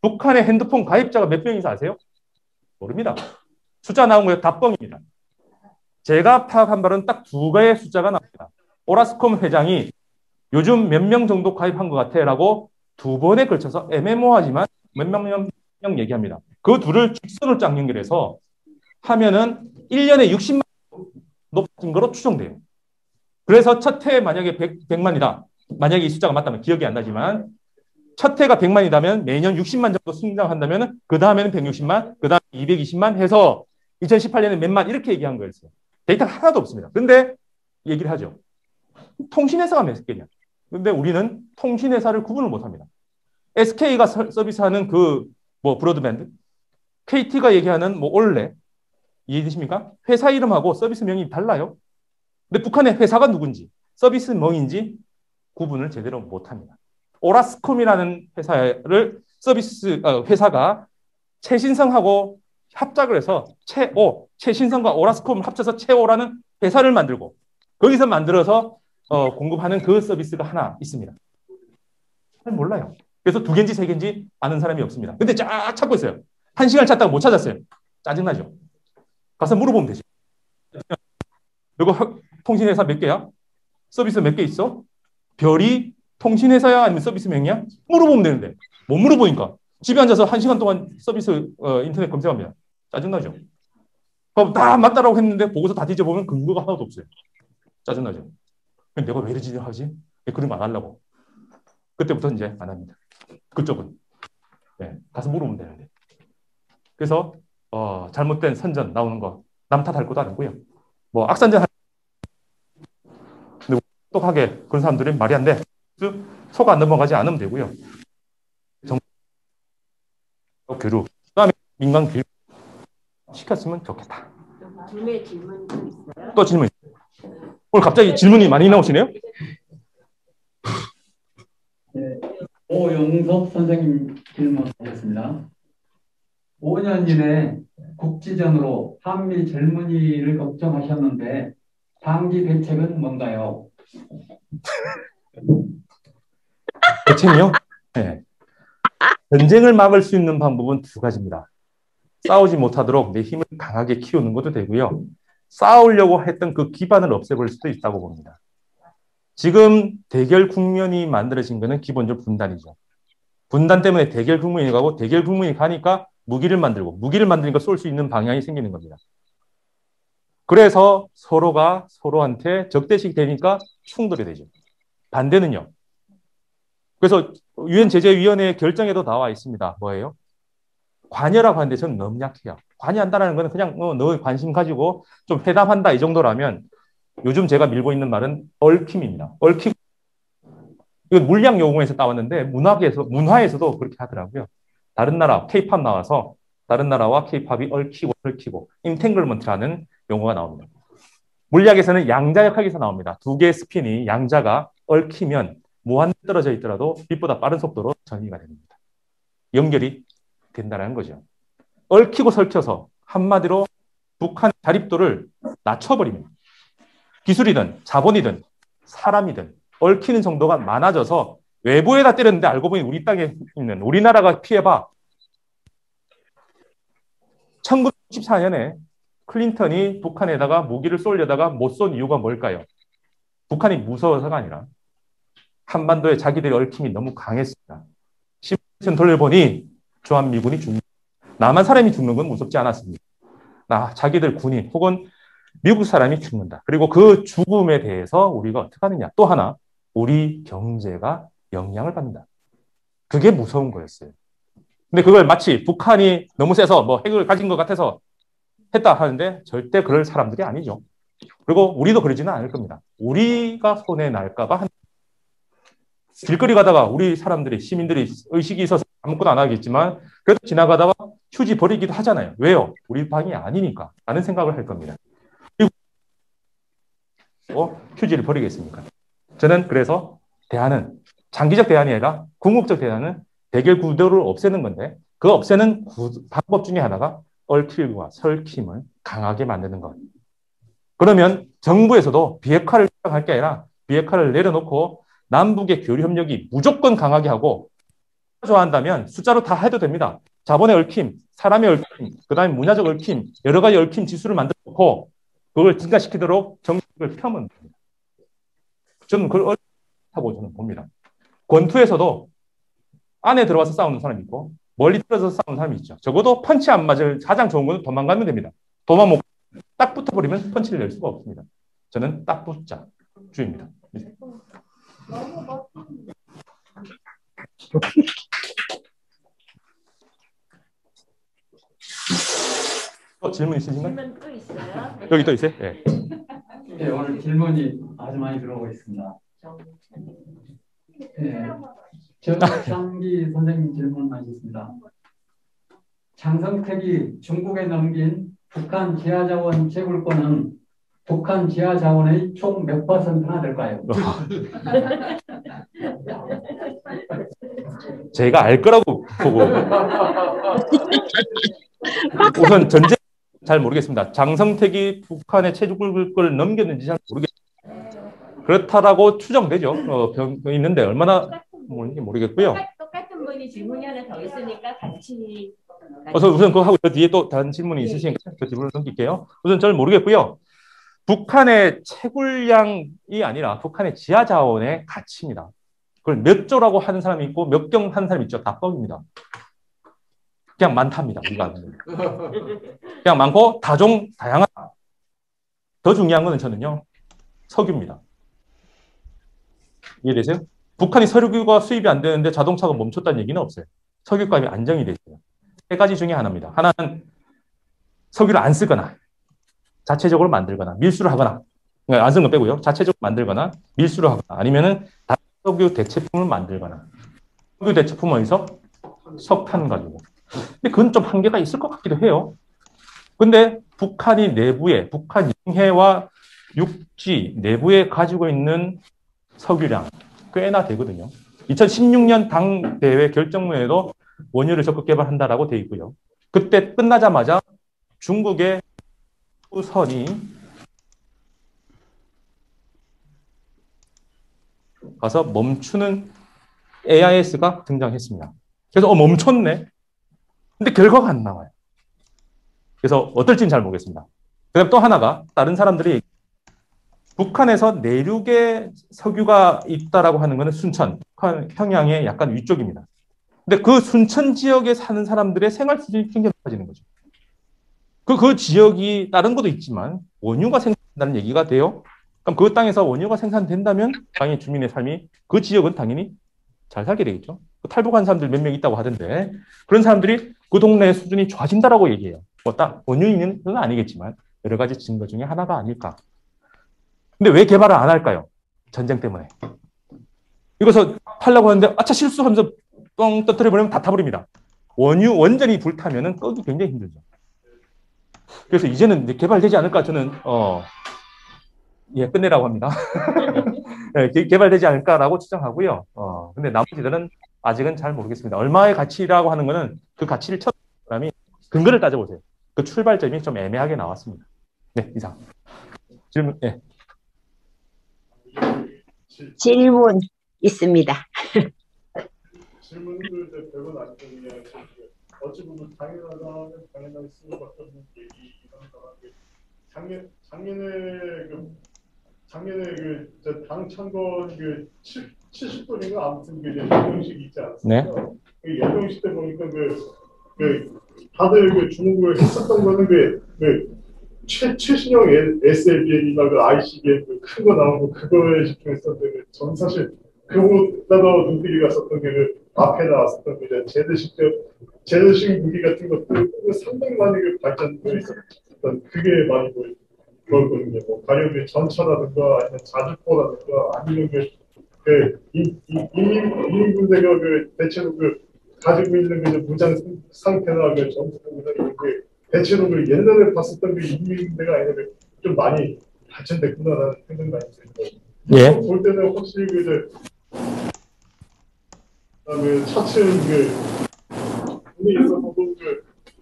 북한의 핸드폰 가입자가 몇 명인지 아세요? 모릅니다. 숫자 나온 거예요. 다 뻥입니다. 제가 파악한 바로는 딱 2개의 숫자가 나옵니다. 오라스콤 회장이 요즘 몇 명 정도 가입한 것 같아 라고 2번에 걸쳐서 애매모호하지만 몇 명 얘기합니다. 그 둘을 직선으로 쫙 연결해서 하면은 1년에 60만 높은 거로 추정돼요. 그래서 첫 해에 만약에 100만이다. 만약에 이 숫자가 맞다면 기억이 안 나지만 첫 해가 100만이라면 매년 60만 정도 성장한다면 그 다음에는 160만, 그 다음에 220만 해서 2018년에 몇만 이렇게 얘기한 거였어요. 데이터가 하나도 없습니다. 근데 얘기를 하죠. 통신회사가 몇 개냐. 근데 우리는 통신회사를 구분을 못합니다. SK가 서비스하는 브로드밴드, KT가 얘기하는 올레, 이해되십니까? 회사 이름하고 서비스명이 달라요. 근데 북한의 회사가 누군지, 서비스명인지 구분을 제대로 못합니다. 오라스콤이라는 회사가 최신성하고 합작을 해서 최신성과 오라스콤을 합쳐서 최오라는 회사를 만들고 거기서 만들어서 공급하는 그 서비스가 하나 있습니다. 잘 몰라요. 그래서 2개인지 3개인지 아는 사람이 없습니다. 근데 쫙 찾고 있어요. 1시간 찾다가 못 찾았어요. 짜증나죠. 가서 물어보면 되죠. 이거 통신회사 몇 개야? 서비스 몇 개 있어? 별이 통신회사야? 아니면 서비스명이야? 물어보면 되는데 못 물어보니까 집에 앉아서 1시간 동안 서비스 인터넷 검색합니다. 짜증나죠. 그럼 다 맞다라고 했는데 보고서 다 뒤져보면 근거가 하나도 없어요. 짜증나죠. 내가 왜 이러지 하지? 그런 거 안 하려고. 그때부터 이제 안 합니다. 그쪽은. 네, 가서 물어보면 되는데. 그래서 잘못된 선전 나오는 거 남 탓할 것도 아니고요. 악선전 근데 똑똑하게 그런 사람들이 말이 안 돼. 속 안 넘어가지 않으면 되고요. 교류. 그다음에 민간 교육 시켰으면 좋겠다. 또 질문. 오늘 갑자기 질문이 많이 나오시네요. 네, 오용섭 선생님 질문하겠습니다. 5년 이내 국지전으로 한미 젊은이를 걱정하셨는데 단기 대책은 뭔가요? 대책이요? 네. 전쟁을 막을 수 있는 방법은 2가지입니다. 싸우지 못하도록 내 힘을 강하게 키우는 것도 되고요. 싸우려고 했던 그 기반을 없애버릴 수도 있다고 봅니다. 지금 대결 국면이 만들어진 것은 기본적으로 분단이죠. 분단 때문에 대결 국면이 가고 대결 국면이 가니까 무기를 만드니까 쏠 수 있는 방향이 생기는 겁니다. 그래서 서로가 서로한테 적대식이 되니까 충돌이 되죠. 반대는요. 그래서 유엔 제재위원회 결정에도 나와 있습니다. 뭐예요? 관여라고 하는데 저는 너무 약해요. 관여한다는 건 그냥 너 관심 가지고 좀 회담한다 이 정도라면 요즘 제가 밀고 있는 말은 얽힘입니다. 얽힘. 이건 물량 요금에서 따왔는데 문화에서도 그렇게 하더라고요. 다른 나라 K-팝 나와서 다른 나라와 K-팝이 얽히고 얽히고 인탱글먼트라는 용어가 나옵니다. 물리학에서는 양자 역학에서 나옵니다. 두 개의 스핀이 양자가 얽히면 무한 떨어져 있더라도 빛보다 빠른 속도로 전이가 됩니다. 연결이 된다는 거죠. 얽히고 설켜서 한마디로 북한 자립도를 낮춰버립니다. 기술이든 자본이든 사람이든 얽히는 정도가 많아져서 외부에다 때렸는데 알고 보니 우리 땅에 있는 우리나라가 피해봐. 1994년에 클린턴이 북한에다가 무기를 쏠려다가 못 쏜 이유가 뭘까요? 북한이 무서워서가 아니라 한반도에 자기들의 얽힘이 너무 강했습니다. 시뮬레이션 돌려보니 주한미군이 죽는, 남한 사람이 죽는 건 무섭지 않았습니다. 자기들 군인 혹은 미국 사람이 죽는다. 그리고 그 죽음에 대해서 우리가 어떻게 하느냐. 또 하나, 우리 경제가 영향을 받는다. 그게 무서운 거였어요. 근데 그걸 마치 북한이 너무 세서 뭐 핵을 가진 것 같아서 했다 하는데 절대 그럴 사람들이 아니죠. 그리고 우리도 그러지는 않을 겁니다. 우리가 손해 날까 봐 길거리 가다가 우리 사람들이 시민들이 의식이 있어서 아무것도 안 하겠지만 그래도 지나가다가 휴지 버리기도 하잖아요. 왜요? 우리 방이 아니니까 라는 생각을 할 겁니다. 그리고 휴지를 버리겠습니까? 저는 그래서 대안은 장기적 대안이 아니라 궁극적 대안은 대결 구도를 없애는 건데 그 없애는 방법 중에 하나가 얽힘과 설킴을 강하게 만드는 것. 그러면 정부에서도 비핵화를 할 게 아니라 비핵화를 내려놓고 남북의 교류 협력이 무조건 강하게 하고 좋아한다면 숫자로 다 해도 됩니다. 자본의 얽힘, 사람의 얽힘, 그다음에 문화적 얽힘, 여러 가지 얽힘 지수를 만들어놓고 그걸 증가시키도록 정책을 펴면 됩니다. 저는 그걸 얽힘하고 저는 봅니다. 권투에서도 안에 들어와서 싸우는 사람이 있고 멀리 떨어져서 싸우는 사람이 있죠. 적어도 펀치 안 맞을 가장 좋은 건 도망가면 됩니다. 도망 못 딱 붙어버리면 펀치를 낼 수가 없습니다. 저는 딱 붙자 주의입니다. 질문 있으신가요? 질문 또 있어요? 여기 또 있어요? 네. 네, 오늘 질문이 아주 많이 들어오고 있습니다. 네, 정창기 선생님 질문하셨습니다. 장성택이 중국에 넘긴 북한 지하자원 채굴권은 북한 지하자원의 총 몇 %나 될까요? 제가 알 거라고 보고 우선 전제 잘 모르겠습니다. 장성택이 북한에 채굴권을 넘겼는지 잘 모르겠습니다. 그렇다라고 추정되죠. 있는데 얼마나 모르겠고요. 똑같은 분이 질문이 하나 더 있으니까 같이. 우선 그거 하고 저 뒤에 또 다른 질문이 있으시니까 그 질문을 넘길게요. 우선 잘 모르겠고요. 북한의 채굴량이 아니라 북한의 지하자원의 가치입니다. 그걸 몇 조라고 하는 사람이 있고 몇 경 하는 사람이 있죠. 다 뻥입니다. 그냥 많답니다. 우리가 그냥 많고 다종 다양하다. 더 중요한 거는 저는요. 석유입니다. 이해되세요? 북한이 석유가 수입이 안 되는데 자동차가 멈췄다는 얘기는 없어요. 석유값이 안정이 돼 있어요. 세 가지 중에 하나입니다. 하나는 석유를 안 쓰거나 자체적으로 만들거나 밀수를 하거나 안 쓰는 거 빼고요. 자체적으로 만들거나 밀수를 하거나 아니면은 다른 석유 대체품을 만들거나 석유 대체품은 어디서? 석탄 가지고. 근데 그건 좀 한계가 있을 것 같기도 해요. 근데 북한이 내부에 북한 영해와 육지 내부에 가지고 있는 석유량 꽤나 되거든요. 2016년 당대회 결정문에도 원유를 적극 개발한다라고 돼 있고요. 그때 끝나자마자 중국의 선이 가서 멈추는 AIS가 등장했습니다. 그래서 멈췄네. 근데 결과가 안 나와요. 그래서 어떨지는 잘 모르겠습니다. 그다음 또 하나가 다른 사람들이 북한에서 내륙에 석유가 있다라고 하는 것은 순천, 북한 평양의 약간 위쪽입니다. 근데 그 순천 지역에 사는 사람들의 생활 수준이 굉장히 높아지는 거죠. 그 지역이 다른 것도 있지만 원유가 생산된다는 얘기가 돼요. 그럼 그 땅에서 원유가 생산된다면 당연히 주민의 삶이 그 지역은 당연히 잘 살게 되겠죠. 탈북한 사람들 몇 명 있다고 하던데 그런 사람들이 그 동네의 수준이 좋아진다라고 얘기해요. 뭐 딱 원유 있는 건 아니겠지만 여러 가지 증거 중에 하나가 아닐까. 근데 왜 개발을 안 할까요? 전쟁 때문에. 이것을 하려고 하는데 아차 실수하면서 뻥 터뜨려버리면 다 타버립니다. 원전이 불타면은 끄기 굉장히 힘들죠. 그래서 이제는 이제 개발되지 않을까 저는 예, 끝내라고 합니다. 예, 개발되지 않을까라고 추정하고요. 근데 나머지들은 아직은 잘 모르겠습니다. 얼마의 가치라고 하는 거는 그 가치를 찾는 사람이 근거를 따져보세요. 그 출발점이 좀 애매하게 나왔습니다. 네, 이상. 질문, 예. 질문 있습니다. 질문들 별건 아니거든요. 어찌 보면 당연하다면 당연하게 쓰는 것밖에 없는 얘기이긴 합니다만 작년에 당 참건 70분인가 아무튼 연동식이 있지 않습니까? 네. 그 연동식 때 보니까 다들 주목을 했었던 거는 최신형 SLBM이나 ICBM 큰 거 나오고 그거에 집중했었는데 전 사실 그보다도 눈길이 갔었던 게 앞에 나왔었던 제드식 무기 같은 것도 상당히 많이 발전돼 있었던 그게 많이 보였거든요. 뭐 가령 전차라든가 아니면 자주포라든가 아니면 인민군대가 대체로 가지고 있는 무장 상태나 전투 무장 이런 게 대체로 옛날에 봤었던 인민군대가 아니라 좀 많이 발전됐구나라는 생각이 많이 들어요. 예. 볼 때는 확실히 차츰 군에 있어서도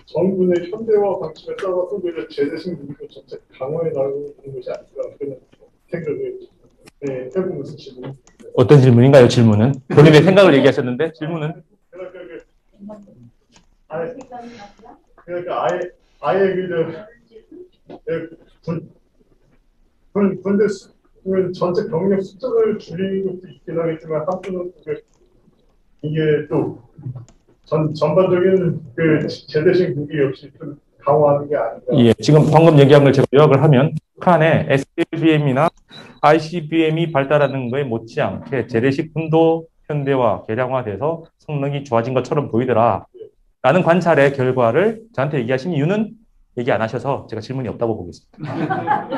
정군의 현대화 방침에 따라서 제대식 무기도 점차 강화해 나가고 있는 것이 아닐까 그런 생각을 해보면서 질문. 어떤 질문인가요? 질문은 본인의 생각을 얘기하셨는데 질문은 그러니까 아예 군대 전체 병력 숫자를 줄이는 것도 있긴 하겠지만 한편으로 이게 또 전반적인 제대식 무기 역시 좀 강화하는 게 아닌가. 예, 지금 방금 얘기한 걸 제가 요약을 하면 북한의 SLBM이나 ICBM이 발달하는 거에 못지않게 재래식 군도 현대화, 개량화돼서 성능이 좋아진 것처럼 보이더라. 라는 관찰의 결과를 저한테 얘기하신 이유는 얘기 안 하셔서 제가 질문이 없다고 보겠습니다.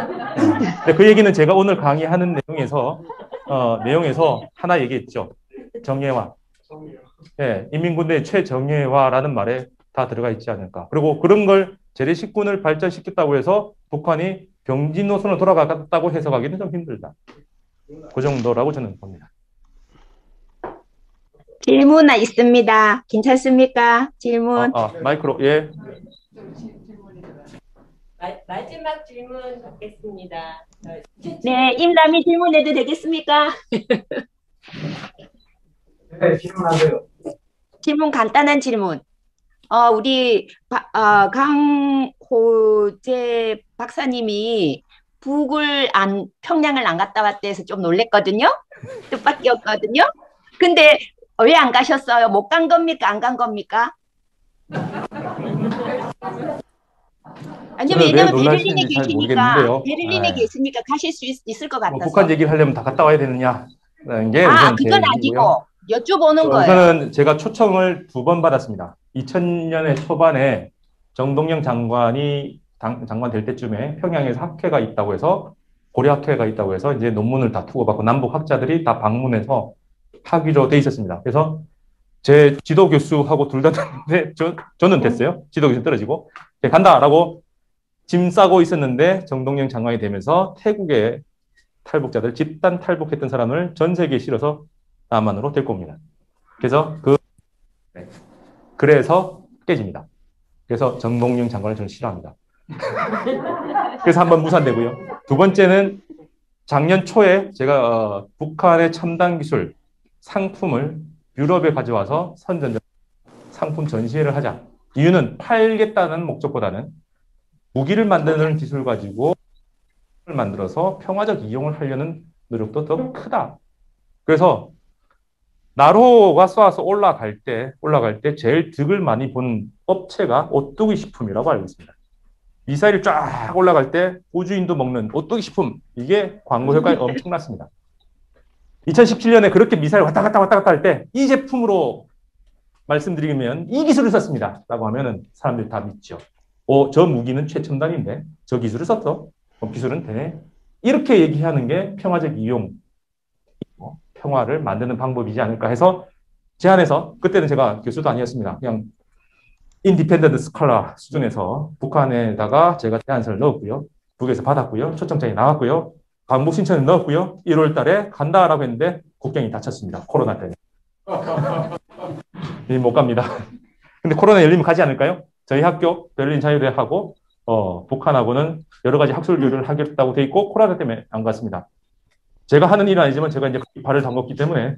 그 얘기는 제가 오늘 강의하는 내용에서 하나 얘기했죠. 정예화. 예, 인민군대 최정예화라는 말에 다 들어가 있지 않을까. 그리고 그런 걸 재래식군을 발전시켰다고 해서 북한이 병진 노선으로 돌아갔다고 해석하기는 좀 힘들다. 그 정도라고 저는 봅니다. 질문 있습니다. 괜찮습니까? 질문. 마이크로, 예. 마지막 질문 받겠습니다. 네, 임남이 질문해도 되겠습니까? 네, 질문하세요. 질문 간단한 질문. 우리 강호재 박사님이 평양을 안 갔다 왔다 해서 좀 놀랬거든요. 뜻밖이었거든요. 근데 왜 안 가셨어요? 못 간 겁니까? 안 간 겁니까? 아니면 왜냐면 베를린에 계시니까 가실 수 있을 것 같아서. 북한 얘기를 하려면 다 갔다 와야 되느냐? 게 그건 아니고 여쭤보는 거예요. 우선은 제가 초청을 2번 받았습니다. 2000년의 초반에 정동영 장관이 장관 될 때쯤에 평양에서 학회가 있다고 해서 고려학회가 있다고 해서 이제 논문을 다 투고받고 남북 학자들이 다 방문해서 하기로 돼 있었습니다. 그래서 제 지도 교수하고 둘 다 됐는데 저는 됐어요. 지도 교수 떨어지고 간다라고 짐 싸고 있었는데 정동영 장관이 되면서 태국의 탈북자들 집단 탈북했던 사람을 전 세계에 실어서 남한으로 데리고 옵니다. 그래서 깨집니다. 그래서 정동영 장관을 저는 싫어합니다. 그래서 한번 무산되고요. 두 번째는 작년 초에 제가 북한의 첨단 기술 상품을 유럽에 가져와서 선전전 상품 전시회를 하자. 이유는 팔겠다는 목적보다는 무기를 만드는 기술 가지고 만들어서 평화적 이용을 하려는 노력도 더 크다. 그래서 나로가 쏘아서 올라갈 때 제일 득을 많이 본 업체가 오뚜기 식품이라고 알고 있습니다. 미사일이 쫙 올라갈 때 우주인도 먹는 오뚜기 식품, 이게 광고 효과가 엄청났습니다. 2017년에 그렇게 미사일 왔다 갔다 할 때 이 제품으로 말씀드리면 이 기술을 썼습니다 라고 하면은 사람들이 다 믿죠. 저 무기는 최첨단인데 저 기술을 썼어? 기술은 되네. 이렇게 얘기하는 게 평화적 이용, 평화를 만드는 방법이지 않을까 해서 제안해서, 그때는 제가 교수도 아니었습니다. 그냥 인디펜던트 스칼라 수준에서 북한에다가 제가 제안서를 넣었고요. 북에서 받았고요. 초청장이 나왔고요. 반복 신청을 넣었고요. 1월 달에 간다라고 했는데 국경이 닫혔습니다. 코로나 때문에. 못 갑니다. 근데 코로나 열리면 가지 않을까요? 저희 학교 베를린 자유대학하고 북한하고는 여러 가지 학술 교류를 하겠다고 돼 있고 코로나 때문에 안 갔습니다. 제가 하는 일은 아니지만 제가 이제 발을 담궜기 때문에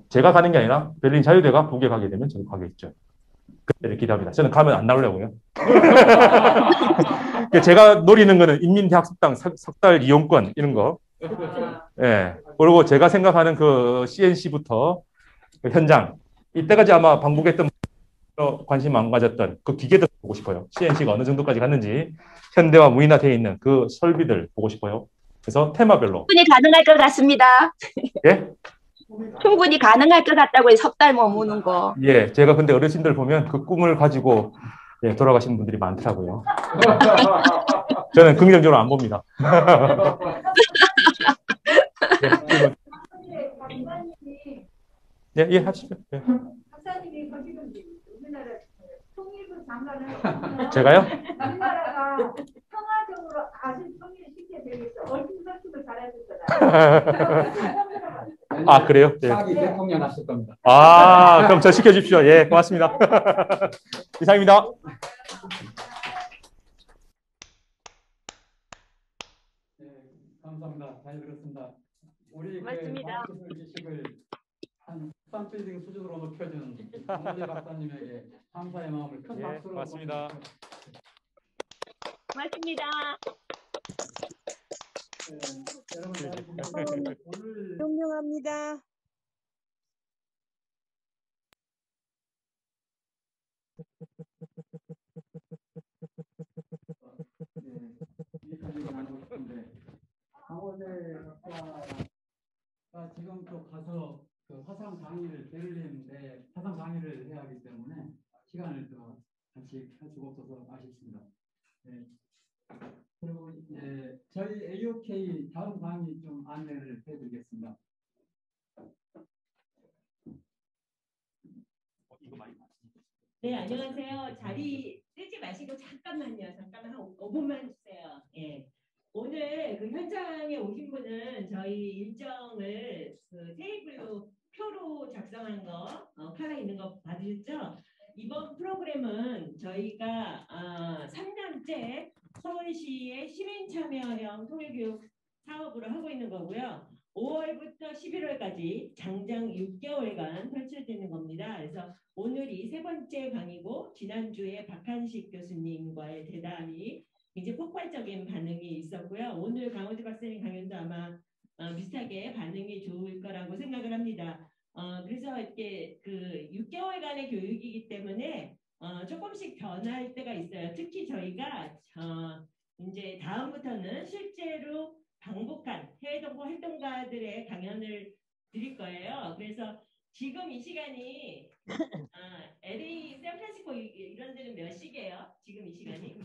제가 가는 게 아니라 베를린 자유대가 북에 가게 되면 저도 가겠죠. 그때를 기대합니다. 저는 가면 안 나오려고요. 제가 노리는 거는 인민대학 석당 석달 이용권 이런 거. 예. 그리고 제가 생각하는 그 CNC부터 그 현장 이때까지 아마 방북했던 관심 안 가졌던 그 기계들 보고 싶어요. CNC가 어느 정도까지 갔는지 현대화 무인화되어 있는 그 설비들 보고 싶어요. 그래서 테마별로. 충분히 가능할 것 같습니다. 예? 충분히 가능할 것 같다고요. 석 달 머무는 거. 예, 제가 근데 어르신들 보면 그 꿈을 가지고 예, 돌아가시는 분들이 많더라고요. 저는 긍정적으로 안 봅니다. 예, 예, 하시죠. 예. 박사님이 거시는 우리나라 통일부 장관을 제가요? 우리나라가 평화적으로 아주 통일시켜야 되겠어. 얼큰설득을 잘해줄 거다. 아, 그래요? 예. 차기 대통령 하실 겁니다. 아, 그럼 저 시켜주십시오. 예, 고맙습니다. 이상입니다. 네, 감사합니다. 잘 들었습니다. 우리 고맙습니다. 그 지식을 한 국산 빌딩 수준으로 높여준 강호재 박사님에게 감사의 마음을 큰 예, 박수로 고맙습니다. 고맙습니다. 여러분 오늘 존경합니다. 강호재 박사가 지금 또 가서 그 화상 강의를 베를린에 화상 강의를 해야 하기 때문에 시간을 또 같이 할 수가 없어서 아쉽습니다. 네. 그리고 이제 저희 AOK 다음 강의 좀 안내를 해드리겠습니다. 네, 안녕하세요. 자리 뜨지 마시고 잠깐만요. 잠깐만 한 5분만 주세요. 예. 오늘 그 현장에 오신 분은 저희 일정을 그 테이블로 표로 작성한 거, 칼라 있는 거 받으셨죠? 이번 프로그램은 저희가 3년째 서울시의 시민참여형 통일교육 사업으로 하고 있는 거고요. 5월부터 11월까지 장장 6개월간 펼쳐지는 겁니다. 그래서 오늘이 세 번째 강의고 지난주에 박한식 교수님과의 대담이 굉장히 폭발적인 반응이 있었고요. 오늘 강호재 박사님 강연도 아마 비슷하게 반응이 좋을 거라고 생각을 합니다. 그래서 이렇게 그 6개월간의 교육이기 때문에 조금씩 변할 때가 있어요. 특히 저희가 이제 다음부터는 실제로 방북한 해외동포 활동가들의 강연을 드릴 거예요. 그래서 지금 이 시간이 LA, 샌프란시스코 이런 데는 몇 시게요? 지금 이 시간이?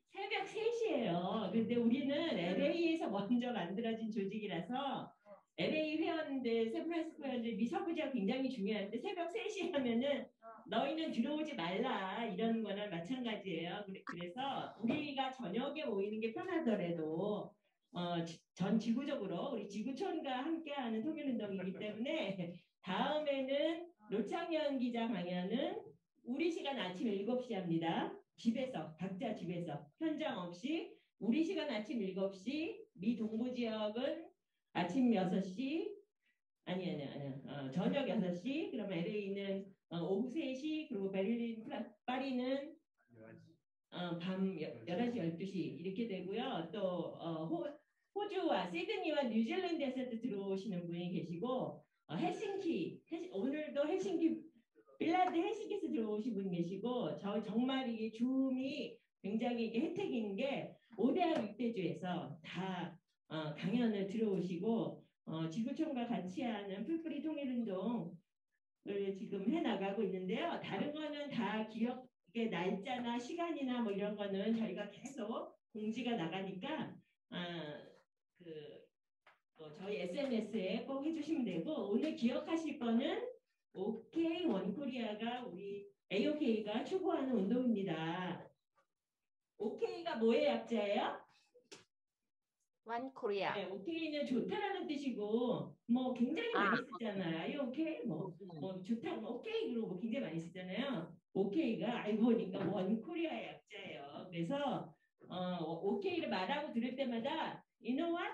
새벽 3시예요. 근데 우리는 LA에서 먼저 만들어진 조직이라서 LA 회원들, 샌프란시스코 회원들 미서부지가 굉장히 중요한데 새벽 3시 하면은 너희는 들어오지 말라 이런 거나 마찬가지예요. 그래서 우리가 저녁에 모이는 게 편하더라도 전 지구적으로 우리 지구촌과 함께하는 통일운동이기 때문에 다음에는 노창현 기자 강연은 우리 시간 아침 7시 합니다. 집에서 각자 집에서 현장 없이 우리 시간 아침 7시 미 동부 지역은 아침 6시 아니야 저녁 6시 그러면 LA는 오후 3시 그리고 베를린 파리는 밤 11시 12시 이렇게 되고요. 또 호주와 시드니와 뉴질랜드에서도 들어오시는 분이 계시고 헬싱키 오늘도 헬싱키 핀란드 헬싱키에서 들어오신 분 계시고 정말 이게 줌이 굉장히 이게 혜택인 게 5대학 6대주에서 다 강연을 들어오시고 지구촌과 같이 하는 풀뿌리 통일운동을 지금 해나가고 있는데요. 다른 거는 다 기억의 날짜나 시간이나 뭐 이런 거는 저희가 계속 공지가 나가니까 저희 SNS에 꼭 해주시면 되고 오늘 기억하실 거는 OK 원코리아가 우리 AOK가 추구하는 운동입니다. OK가 뭐의 약자예요? One Korea. 네, OK는 좋다라는 뜻이고 뭐 굉장히 많이 쓰잖아요. OK 뭐 좋다, 뭐 OK 그러고 굉장히 많이 쓰잖아요. OK가 알고 보니까 원 코리아의 약자예요. 그래서 OK를 말하고 들을 때마다 you know what?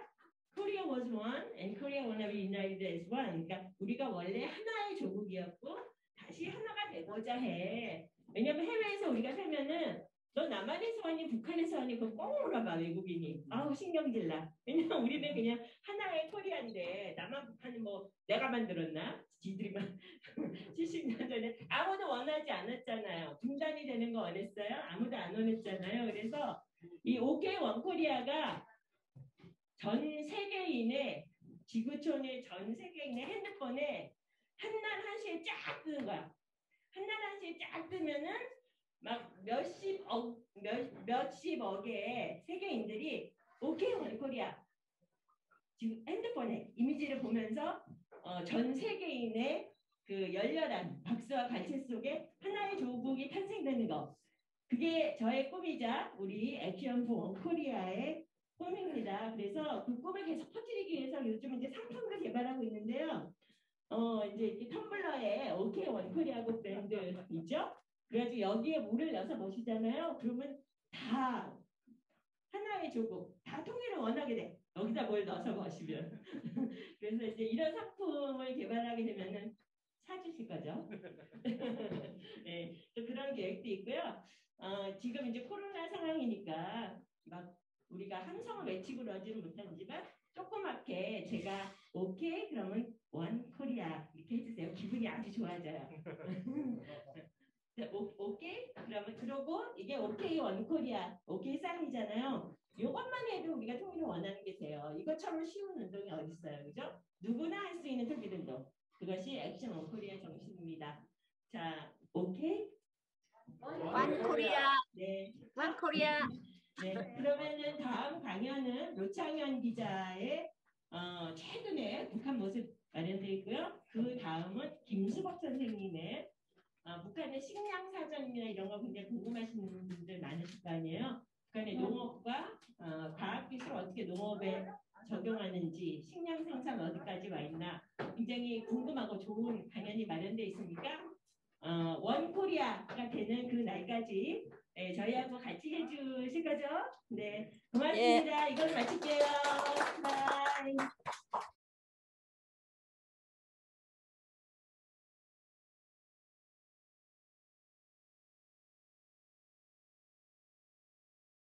Korea was one and Korea wanna be united as one. 그러니까 우리가 원래 하나의 조국이었고 다시 하나가 되고자 해. 왜냐면 해외에서 우리가 살면은 너 남한에서 왔니 북한에서 왔니 그거 꼭 물어봐 외국인이. 아우 신경질나. 왜냐면 우리는 그냥 하나의 코리아인데 남한 북한은 뭐 내가 만들었나? 지들이만 70년 전에 아무도 원하지 않았잖아요. 분단이 되는 거 원했어요? 아무도 안 원했잖아요. 그래서 이 OK 원코리아가 전 세계인의 지구촌의 전 세계인의 핸드폰에 한날 한시에 쫙 뜨는 거야. 한날 한시에 쫙 뜨면은 막 몇십억의 세계인들이 OK 원코리아 지금 핸드폰에 이미지를 보면서 전 세계인의 그 열렬한 박수와 관체 속에 하나의 조국이 탄생되는 거. 그게 저의 꿈이자 우리 액션 포 원코리아의 꿈입니다. 그래서 그 꿈을 계속 퍼뜨리기 위해서 요즘 이제 상품도 개발하고 있는데요. 이제 이 텀블러에 OK 원코리아고 브랜드 있죠? 그래가지고 여기에 물을 넣어서 마시잖아요. 그러면 다 하나의 조국, 다 통일을 원하게 돼. 여기다 뭘 넣어서 마시면. 그래서 이제 이런 상품을 개발하게 되면은 사주실 거죠? 네, 그런 계획도 있고요. 지금 이제 코로나 상황이니까 막 우리가 함성을 외치고 그러지는 못하지만 조그맣게 제가 오케이 그러면 원 코리아 이렇게 해주세요. 기분이 아주 좋아져요. 오케이 그러면 그러고 이게 오케이 원 코리아 오케이 쌍이잖아요. 이것만 해도 우리가 통일을 원하는 게 돼요. 이것처럼 쉬운 운동이 어디 있어요, 그죠? 누구나 할 수 있는 통일 운동. 그것이 액션 원 코리아 정신입니다. 자, 오케이. One Korea. 네. One Korea. 네. 그러면은 다음 강연은 노창현 기자의 최근에 북한 모습 마련되어 있고요. 그 다음은 김수복 선생님의 북한의 식량 사정이나 이런 거 굉장히 궁금하시는 분들 많으실 거 아니에요. 북한의 농업과 과학기술 어떻게 농업에 적용하는지 식량 생산 어디까지 와 있나 굉장히 궁금하고 좋은 강연이 마련되어 있으니까 원 코리아가 되는 그 날까지 저희하고 같이 해주실 거죠? 네, 고맙습니다. 이걸 마칠게요. 고맙습니다.